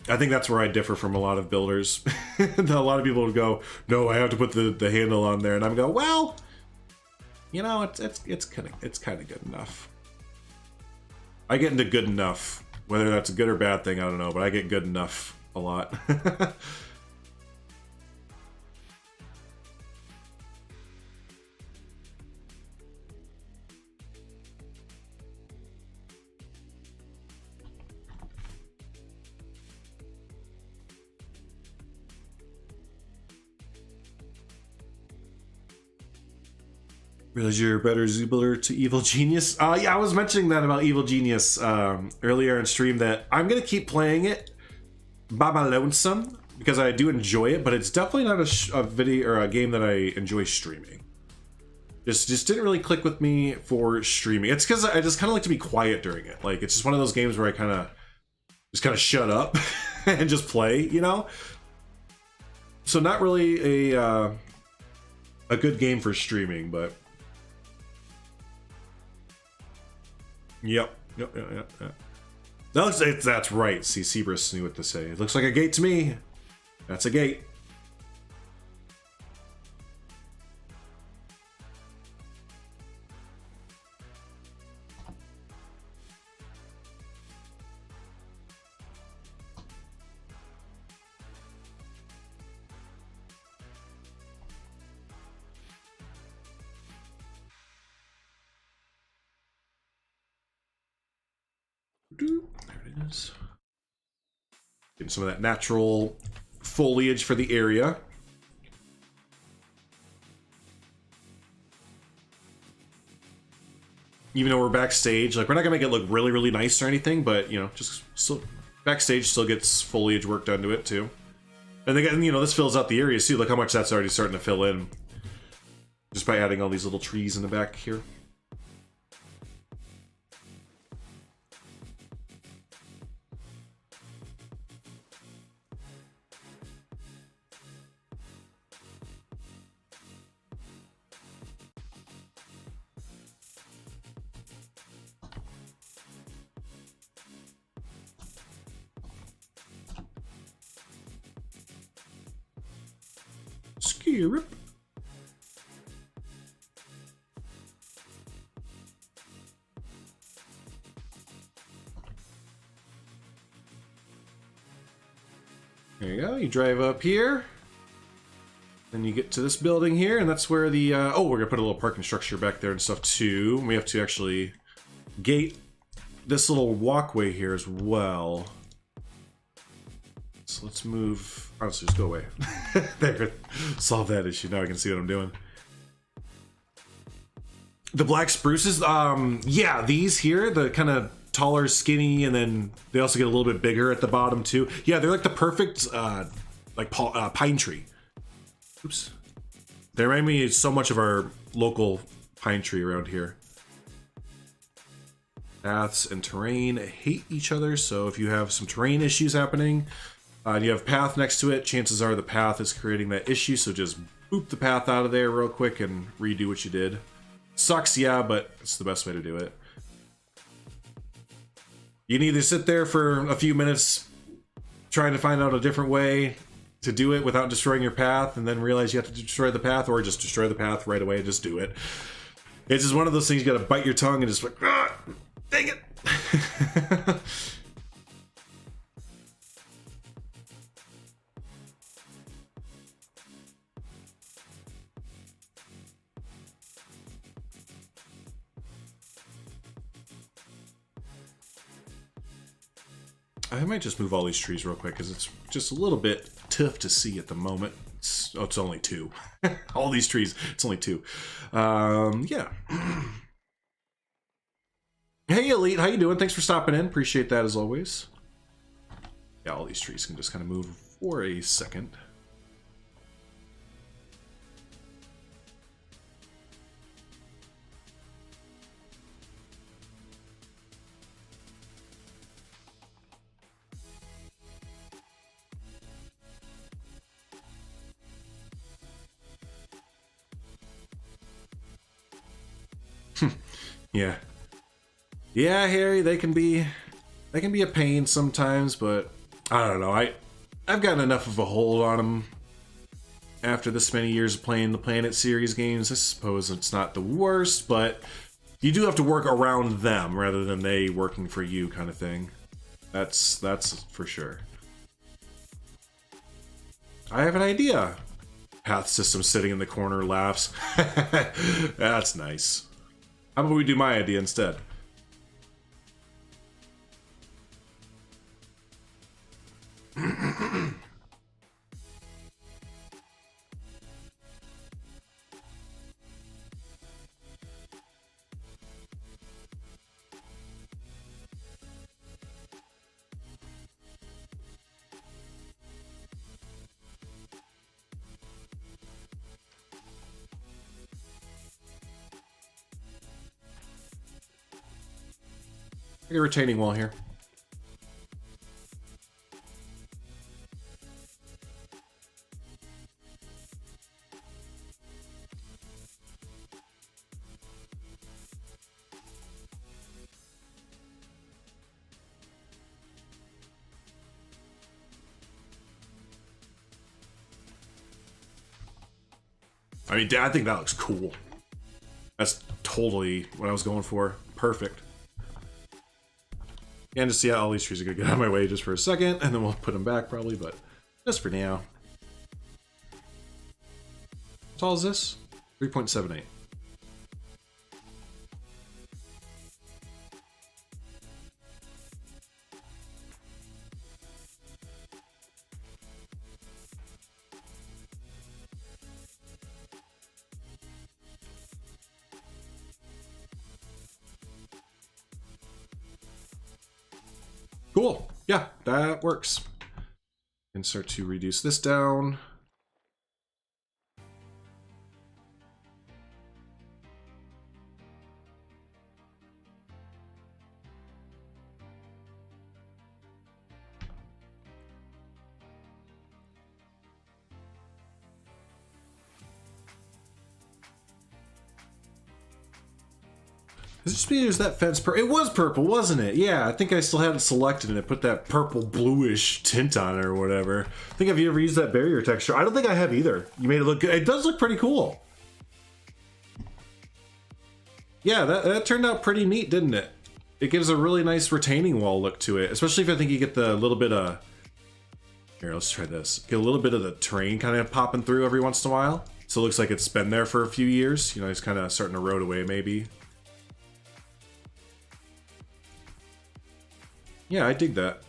I think that's where I differ from a lot of builders. A lot of people would go, "No, I have to put the handle on there," and I'm going, "Well, you know, it's kind of good enough." I get into good enough, whether that's a good or bad thing, I don't know, but I get good enough a lot. Realize you're a better zoo builder to Evil Genius. Yeah, I was mentioning that about Evil Genius earlier in stream, that I'm gonna keep playing it by my lonesome because I do enjoy it, but it's definitely not a video or a game that I enjoy streaming. Just didn't really click with me for streaming. It's because I just kind of like to be quiet during it. Like, it's just one of those games where I kind of shut up and just play, you know. So not really a good game for streaming, but. Yep. That's right. See, Seabrus knew what to say. It looks like a gate to me. That's a gate. There it is. Getting some of that natural foliage for the area. Even though we're backstage, like, we're not gonna make it look really, really nice or anything, but, you know, just still, backstage still gets foliage work done to it too. And again, you know, this fills out the area. See, look how much that's already starting to fill in just by adding all these little trees in the back here. Skirip. There you go. You drive up here, then you get to this building here, and that's where the oh, we're gonna put a little parking structure back there and stuff too. We have to actually gate this little walkway here as well. So let's move. Honestly, just go away. There, solve that issue. Now I can see what I'm doing. The black spruces, yeah, these here, the kind of taller, skinny, and then they also get a little bit bigger at the bottom too. Yeah, they're like the perfect, like pine tree. Oops. They remind me so much of our local pine tree around here. Paths and terrain hate each other, so if you have some terrain issues happening, and you have path next to it, chances are the path is creating that issue, so just boop the path out of there real quick and redo what you did. Sucks, yeah, but it's the best way to do it. You can either sit there for a few minutes trying to find out a different way to do it without destroying your path, and then realize you have to destroy the path, or just destroy the path right away and just do it. It's just one of those things you gotta bite your tongue and just like, ah, dang it! I might just move all these trees real quick because it's just a little bit tough to see at the moment. It's only 2. All these trees, it's only 2. Yeah. Hey, Elite, how you doing? Thanks for stopping in. Appreciate that as always. Yeah, all these trees can just kind of move for a second. Yeah. Yeah, Harry, they can be a pain sometimes, but I don't know. I've gotten enough of a hold on them after this many years of playing the Planet series games. I suppose it's not the worst, but you do have to work around them rather than they working for you kind of thing. That's for sure. I have an idea. Path system sitting in the corner laughs. That's nice. How about we do my idea instead? A retaining wall here. I mean, I think that looks cool. That's totally what I was going for. Perfect. And just see how all these trees are gonna get out of my way just for a second, and then we'll put them back probably, but just for now. How tall is this? 3.78. Cool. Yeah, that works. And start to reduce this down. Is it just because that fence it was purple, wasn't it? Yeah, I think I still had it selected and it put that purple bluish tint on it or whatever. I think, have you ever used that barrier texture? I don't think I have either. You made it look good. It does look pretty cool. Yeah, that turned out pretty neat, didn't it? It gives a really nice retaining wall look to it, especially if I think you get the little bit of... Here, let's try this. Get a little bit of the terrain kind of popping through every once in a while. So it looks like it's been there for a few years. You know, it's kind of starting to erode away maybe. Yeah, I dig that.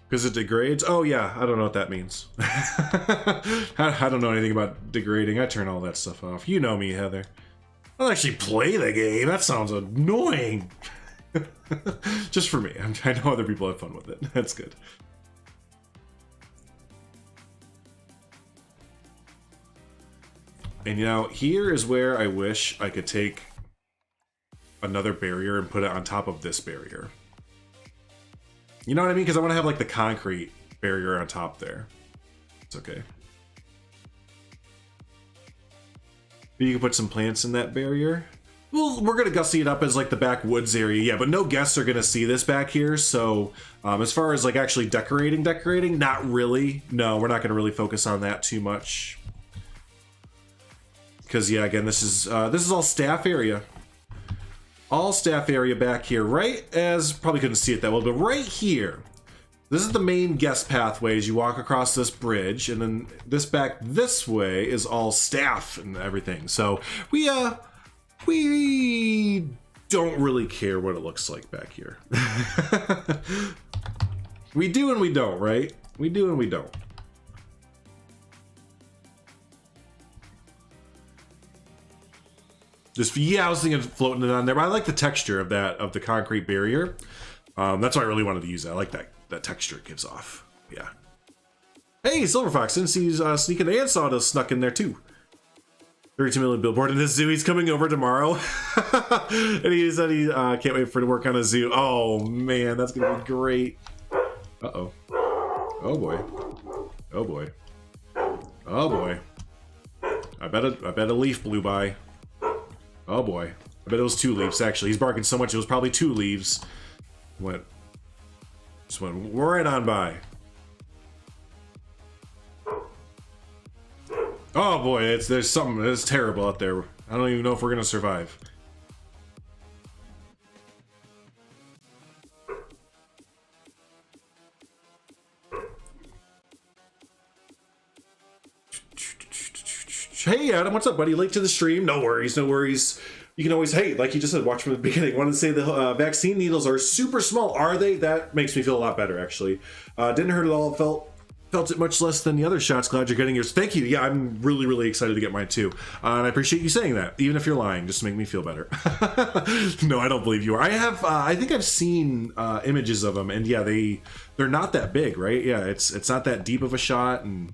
Because it degrades? Oh yeah, I don't know what that means. I don't know anything about degrading. I turn all that stuff off. You know me, Heather. I don't actually play the game. That sounds annoying. Just for me. I know other people have fun with it. That's good. And you know, here is where I wish I could take another barrier and put it on top of this barrier. You know what I mean? Because I want to have like the concrete barrier on top there. It's okay. You can put some plants in that barrier. Well, we're going to gussy it up as like the backwoods area. Yeah, but no guests are going to see this back here. So as far as like actually decorating, not really. No, we're not going to really focus on that too much. Because yeah, again, this is all staff area. All staff area back here, right as, probably couldn't see it that well, but right here. This is the main guest pathway as you walk across this bridge, and then this back this way is all staff and everything. So we don't really care what it looks like back here. We do and we don't, right? We do and we don't. Just, yeah, I was thinking of floating it on there, but I like the texture of that, of the concrete barrier. That's why I really wanted to use that. I like that texture it gives off. Yeah. Hey, Silver Fox, didn't see you sneaking, and Sawdust snuck in there too. 32 million Billboard in this zoo. He's coming over tomorrow. And he said he can't wait for to work on a zoo. Oh man, that's gonna be great. Uh-oh. Oh boy. Oh boy. Oh boy. I bet a leaf blew by. Oh boy. I bet it was 2 leaves, actually. He's barking so much it was probably 2 leaves. Just went right on by. Oh boy, there's something that's terrible out there. I don't even know if we're gonna survive. Hey Adam, what's up, buddy? Late to the stream? No worries, no worries. You can always, hey, like you just said, watch from the beginning. Wanted to say the vaccine needles are super small. Are they? That makes me feel a lot better, actually. Didn't hurt at all. Felt it much less than the other shots. Glad you're getting yours. Thank you. Yeah, I'm really, really excited to get mine too. And I appreciate you saying that, even if you're lying, just to make me feel better. No, I don't believe you are. I think I've seen images of them, and yeah, they're not that big, right? Yeah, it's not that deep of a shot, and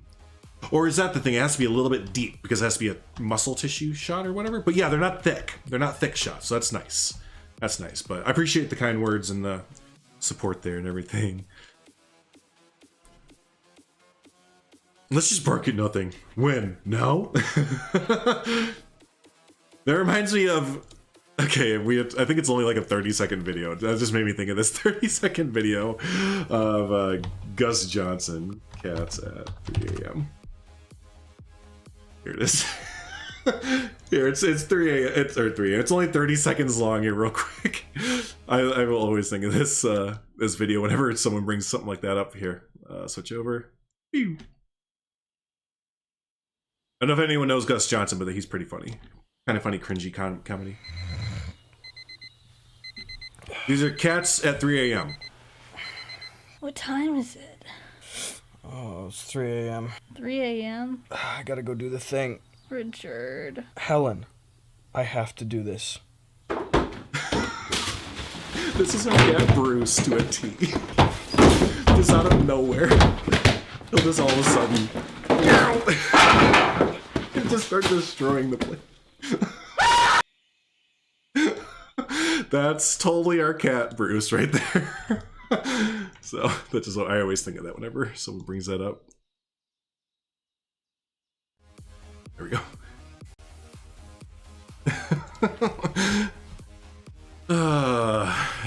or is that the thing? It has to be a little bit deep because it has to be a muscle tissue shot or whatever. But yeah, they're not thick. They're not thick shots, so that's nice. That's nice. But I appreciate the kind words and the support there and everything. Let's just bark at nothing. When? No? That reminds me of... Okay, I think it's only like a 30-second video. That just made me think of this 30-second video of Gus Johnson, cats at 3 a.m. Here it is. Here, it's 3 a.m. Or 3 a.m. It's only 30 seconds long here, real quick. I will always think of this this video whenever someone brings something like that up here. Switch over. I don't know if anyone knows Gus Johnson, but he's pretty funny. Kind of funny, cringy comedy. These are cats at 3 a.m. What time is it? Oh, it's 3 a.m. 3 a.m.? I gotta go do the thing. Richard. Helen, I have to do this. This is our cat Bruce to a T. Just out of nowhere. He'll just all of a sudden... He'll just start destroying the place. That's totally our cat Bruce right there. So that's just what I always think of that whenever someone brings that up. There we go.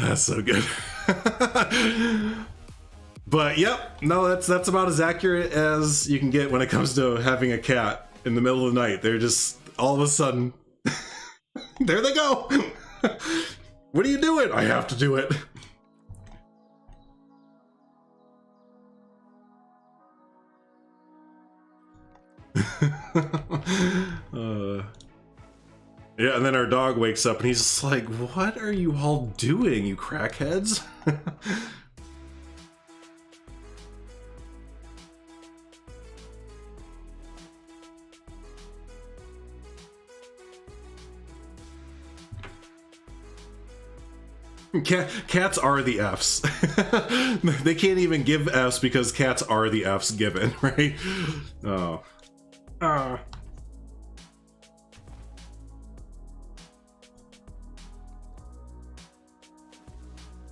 That's so good. But yep, no, that's about as accurate as you can get when it comes to having a cat in the middle of the night. They're just all of a sudden, there they go. What are you doing? I have to do it. Yeah, and then our dog wakes up and he's just like, what are you all doing, you crackheads? Cats are the Fs. They can't even give Fs because cats are the Fs given, right? Oh.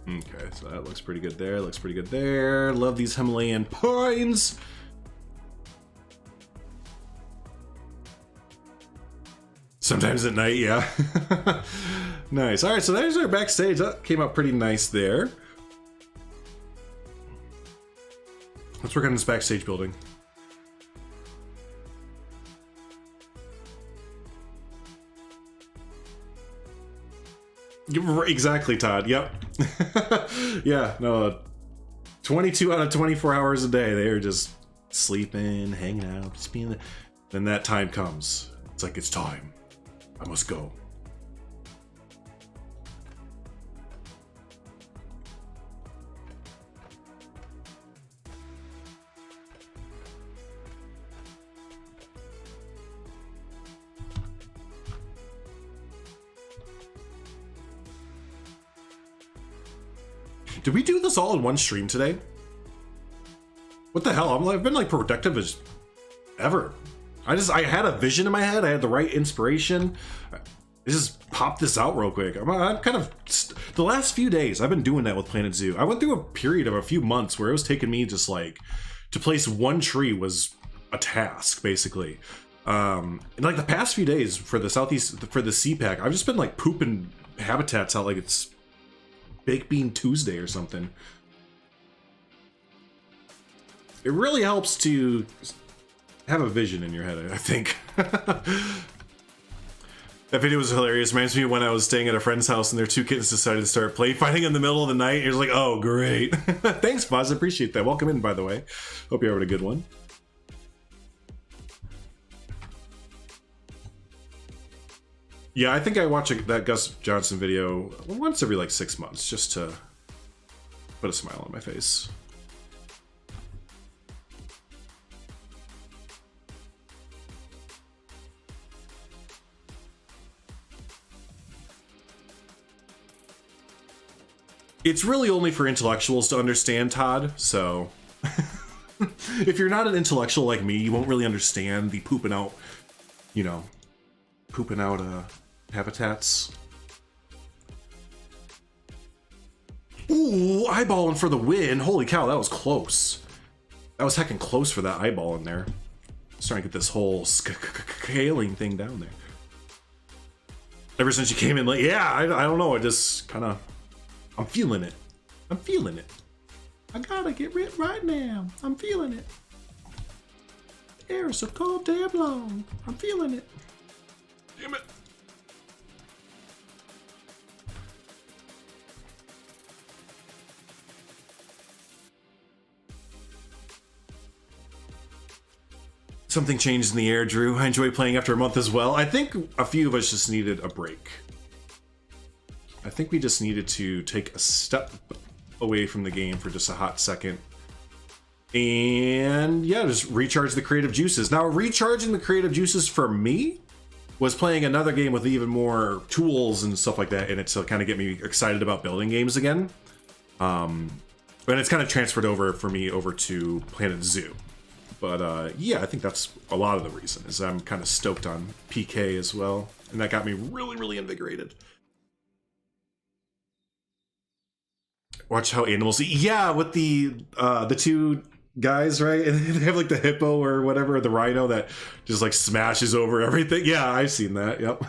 Okay, so that looks pretty good there. Looks pretty good there. Love these Himalayan pines. Sometimes at night, yeah. Nice. All right, so there's our backstage. That came out pretty nice there. Let's work on this backstage building. Exactly, Todd. Yep. Yeah, no. 22 out of 24 hours a day, they are just sleeping, hanging out, just being. Then that time comes. It's like, it's time. I must go. Did we do this all in one stream today? What the hell? I've been like productive as ever. I had a vision in my head. I had the right inspiration. I just popped this out real quick. I'm kind of the last few days I've been doing that with Planet Zoo. I went through a period of a few months where it was taking me just like to place one tree was a task basically. And like the past few days for the southeast for the CPAC, I've just been like pooping habitats out like it's Baked Bean Tuesday or something. It really helps to have a vision in your head, I think. That video was hilarious. Reminds me of when I was staying at a friend's house and their two kittens decided to start play fighting in the middle of the night. It was like, oh, great. Thanks, Buzz. I appreciate that. Welcome in, by the way. Hope you're having a good one. Yeah, I think I watch that Gus Johnson video once every like 6 months just to put a smile on my face. It's really only for intellectuals to understand, Todd, so if you're not an intellectual like me, you won't really understand the pooping out, you know, habitats. Ooh, eyeballing for the win. Holy cow, that was close. That was heckin' close for that eyeball in there. Starting to get this whole scaling thing down there. Ever since you came in late, yeah, I don't know, I just kind of, I'm feeling it. I'm feeling it. I gotta get rid right now. I'm feeling it. The air is so cold, damn long. I'm feeling it. Damn it. Something changed in the air, Drew. I enjoy playing after a month as well. I think a few of us just needed a break. I think we just needed to take a step away from the game for just a hot second. And yeah, just recharge the creative juices. Now, recharging the creative juices for me was playing another game with even more tools and stuff like that in it to kind of get me excited about building games again. And it's kind of transferred over for me over to Planet Zoo. But yeah, I think that's a lot of the reason is I'm kind of stoked on PK as well. And that got me really, really invigorated. Watch how animals eat. Yeah, with the two guys, right? And they have like the hippo or whatever, the rhino that just like smashes over everything. Yeah, I've seen that. Yep.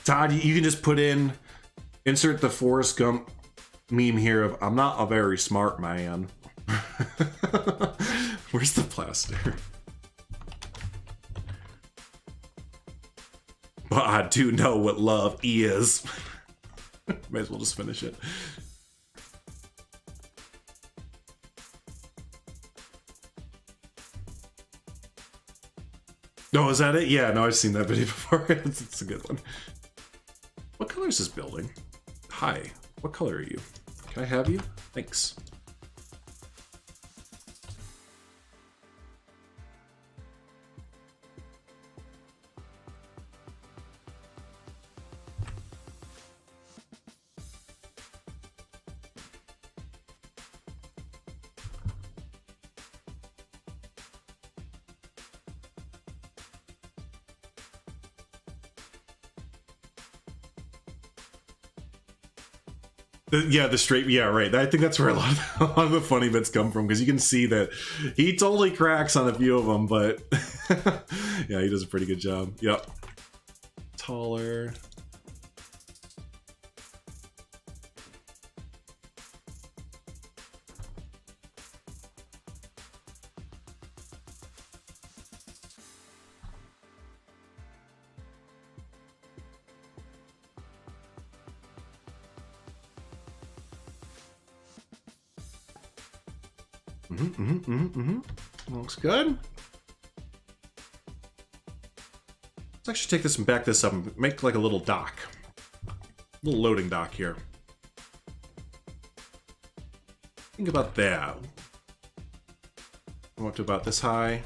Todd, you can just put in, insert the Forrest Gump meme here of, I'm not a very smart man. Where's the plaster? But I do know what love is. Might as well just finish it. No, is that it? Yeah, no, I've seen that video before. It's a good one. What color is this building? Hi, what color are you? Can I have you? Thanks. Yeah, the straight. Yeah, right. I think that's where a lot of the funny bits come from, because you can see that he totally cracks on a few of them, but yeah, he does a pretty good job. Yep. Taller. Looks good. Let's actually take this and back this up and make like a little dock. A little loading dock here. Think about that. Go up to about this high.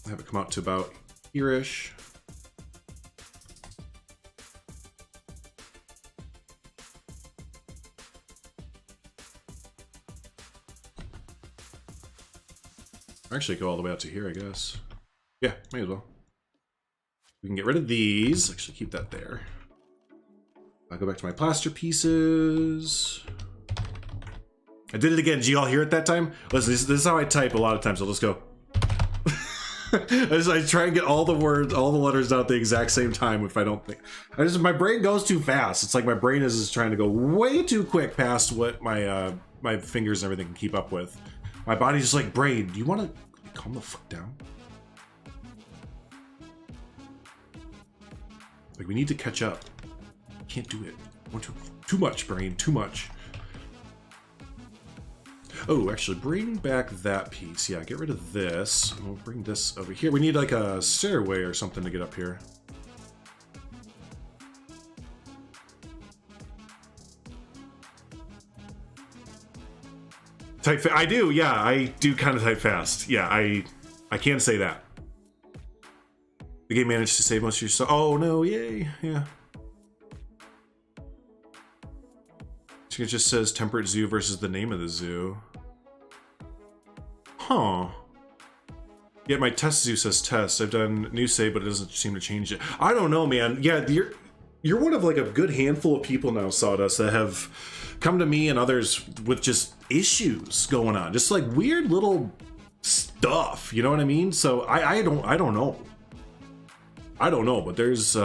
Have it come out to about here-ish. Actually, go all the way out to here, I guess. Yeah, may as well. We can get rid of these. Actually, keep that there. I'll go back to my plaster pieces. I did it again. Did you all hear it that time? Listen, this is how I type a lot of times. I'll just go. I try and get all the words, all the letters out at the exact same time if I don't think. My brain goes too fast. It's like my brain is just trying to go way too quick past what my my fingers and everything can keep up with. My body's just like, brain, do you want to calm the fuck down? Like, we need to catch up. Can't do it. Too much, brain, too much. Oh, actually, bring back that piece. Yeah, get rid of this. We'll bring this over here. We need like a stairway or something to get up here. Type I do, yeah, I do kind of type fast. Yeah, I can say that. The game managed to save most of your stuff. Oh no, yay, yeah. It just says Temperate Zoo versus the name of the zoo. Huh. Yeah, my test zoo says test. I've done new save, but it doesn't seem to change it. I don't know, man. Yeah, you're one of like a good handful of people now, Sawdust, that have come to me and others with just issues going on, just like weird little stuff. You know what I mean? So I don't know. I don't know, but there's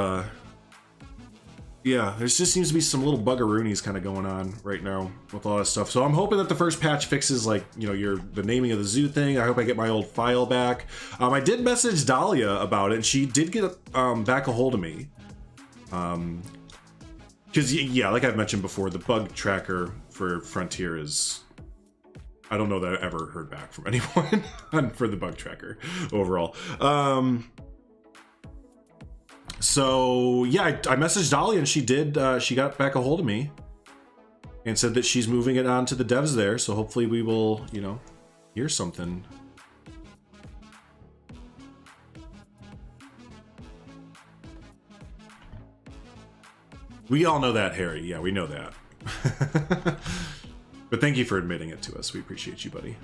yeah, there just seems to be some little buggeroonies kind of going on right now with a lot of stuff. So I'm hoping that the first patch fixes, like, you know, the naming of the zoo thing. I hope I get my old file back. I did message Dahlia about it, and she did get back a hold of me. Because, yeah, like I've mentioned before, the bug tracker for Frontier is... I don't know that I ever heard back from anyone for the bug tracker overall. So yeah, I messaged Dahlia and she did. She got back a hold of me and said that she's moving it on to the devs there. So hopefully we will, you know, hear something. We all know that, Harry. Yeah, we know that. But thank you for admitting it to us. We appreciate you, buddy.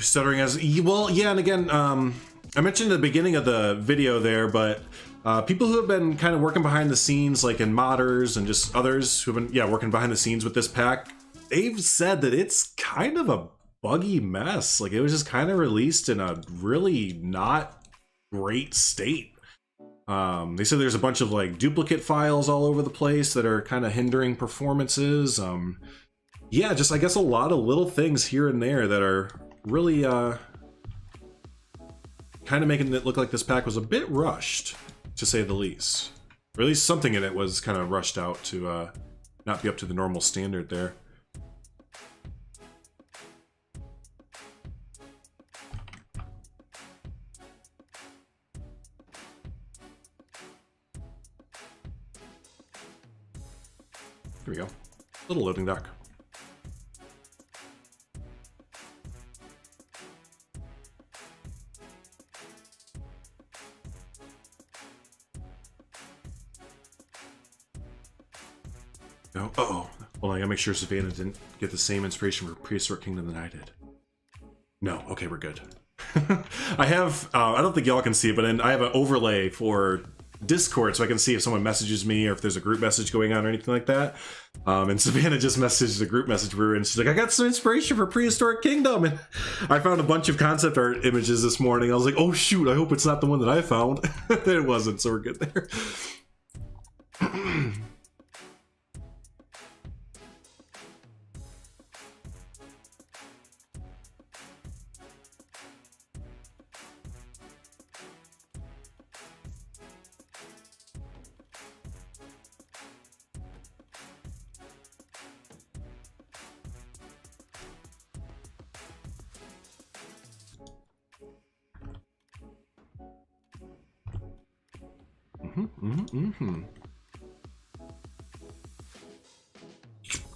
Stuttering as well, yeah, and again, I mentioned at the beginning of the video there, but people who have been kind of working behind the scenes, like in modders and just others who have been, yeah, working behind the scenes with this pack, they've said that it's kind of a buggy mess. Like, it was just kind of released in a really not great state. They said there's a bunch of like duplicate files all over the place that are kind of hindering performances. Yeah, just I guess a lot of little things here and there that are really kind of making it look like this pack was a bit rushed, to say the least. Or at least something in it was kind of rushed out to not be up to the normal standard there. Here we go. Little loading dock. Oh, uh-oh. Hold on, I gotta make sure Savannah didn't get the same inspiration for Prehistoric Kingdom that I did. No, okay, we're good. I have, I don't think y'all can see it, but I have an overlay for Discord so I can see if someone messages me or if there's a group message going on or anything like that. And Savannah just messaged the group message for her and she's like, I got some inspiration for Prehistoric Kingdom. And I found a bunch of concept art images this morning. I was like, oh shoot, I hope it's not the one that I found. It wasn't, so we're good there.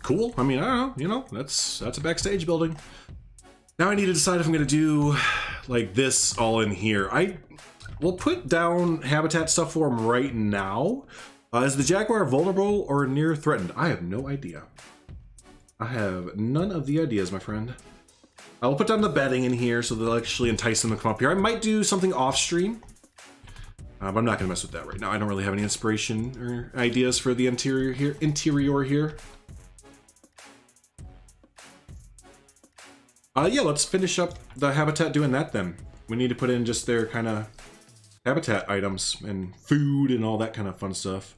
Cool. I mean, I don't know, you know, that's a backstage building. Now I need to decide if I'm gonna do like this all in here. I will put down habitat stuff for him right now. Is the jaguar vulnerable or near threatened? I have no idea. I have none of the ideas, my friend. I will put down the bedding in here so they'll actually entice them to come up here. I might do something off stream. But I'm not gonna mess with that right now. I don't really have any inspiration or ideas for the interior here. Yeah, let's finish up the habitat doing that then. We need to put in just their kind of habitat items and food and all that kind of fun stuff.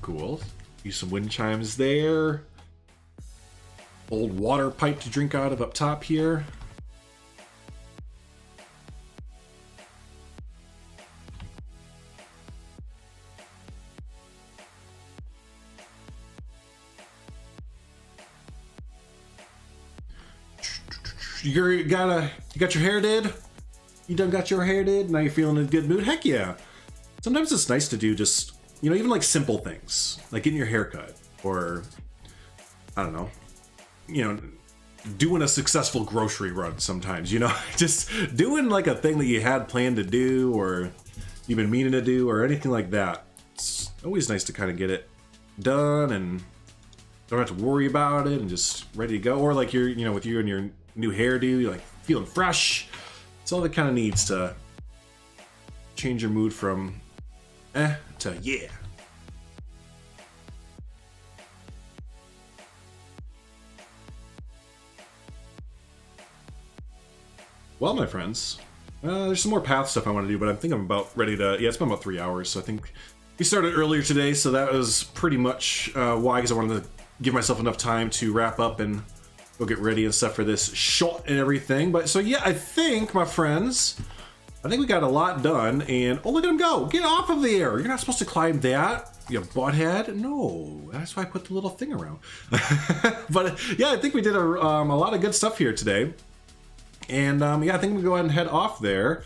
Cool. Use some wind chimes there. Old water pipe to drink out of up top here. You got your hair did? You done got your hair did? Now you're feeling in a good mood? Heck yeah. Sometimes it's nice to do just, you know, even like simple things, like getting your hair cut, or I don't know, you know, doing a successful grocery run sometimes, you know, just doing like a thing that you had planned to do or you've been meaning to do or anything like that. It's always nice to kind of get it done and don't have to worry about it and just ready to go. Or like you're, you know, with you and your new hairdo, you're like feeling fresh. It's all that kind of needs to change your mood from to yeah. Well, my friends, there's some more path stuff I want to do, but I think I'm about ready to, yeah, it's been about 3 hours, so I think we started earlier today, so that was pretty much why, because I wanted to give myself enough time to wrap up and go get ready and stuff for this shot and everything. But so yeah, I think, my friends, I think we got a lot done, and oh, look at him go! Get off of there! You're not supposed to climb that, you butthead. No, that's why I put the little thing around. But yeah, I think we did a lot of good stuff here today. And yeah, I think we'll go ahead and head off there.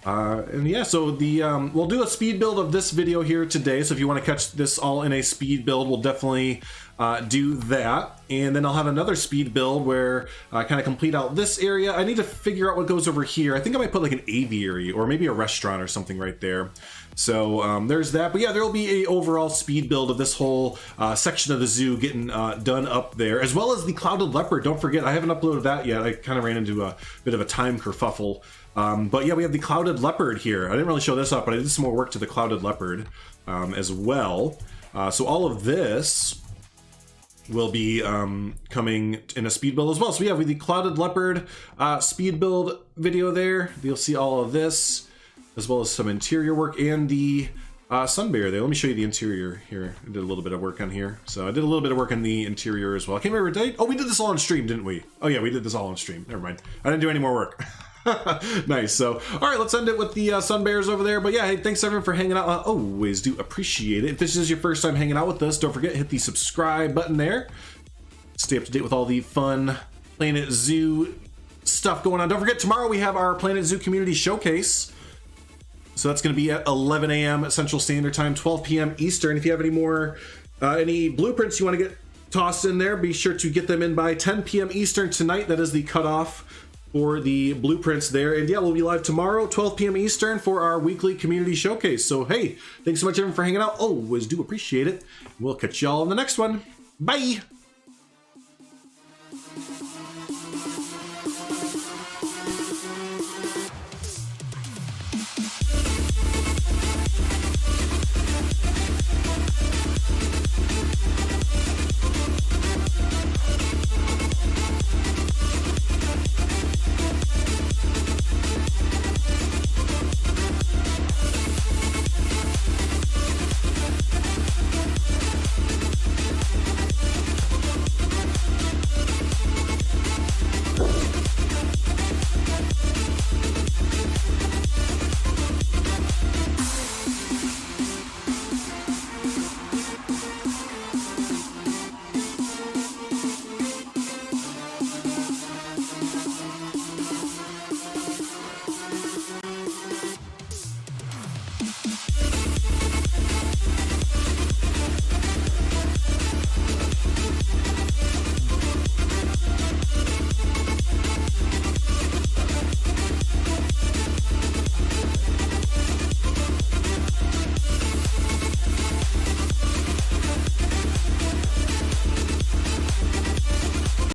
And yeah, so the we'll do a speed build of this video here today. So if you want to catch this all in a speed build, we'll definitely do that. And then I'll have another speed build where I kind of complete out this area. I need to figure out what goes over here. I think I might put like an aviary or maybe a restaurant or something right there. So there's that. But yeah, there will be a overall speed build of this whole section of the zoo getting done up there, as well as the clouded leopard. Don't forget, I haven't uploaded that yet. I kind of ran into a bit of a time kerfuffle. But yeah, we have the clouded leopard here. I didn't really show this up, but I did some more work to the clouded leopard as well. So all of this will be coming in a speed build as well. So yeah, with the clouded leopard speed build video there, you'll see all of this, as well as some interior work and the sun bear there. Let me show you the interior here. I did a little bit of work on here. So I did a little bit of work on the interior as well. I can't remember, did I? Oh, we did this all on stream, didn't we? Oh yeah, we did this all on stream. Never mind. I didn't do any more work. Nice. So, all right, let's end it with the sun bears over there. But yeah, hey, thanks everyone for hanging out. Always do appreciate it. If this is your first time hanging out with us, don't forget, hit the subscribe button there. Stay up to date with all the fun Planet Zoo stuff going on. Don't forget, tomorrow we have our Planet Zoo Community Showcase. So that's going to be at 11 a.m. Central Standard Time, 12 p.m. Eastern. If you have any more, any blueprints you want to get tossed in there. Be sure to get them in by 10 p.m. Eastern tonight. That is the cutoff for the blueprints there. And yeah, we'll be live tomorrow, 12 p.m. Eastern for our weekly community showcase. So hey, thanks so much everyone for hanging out. Always do appreciate it. We'll catch y'all in the next one. Bye!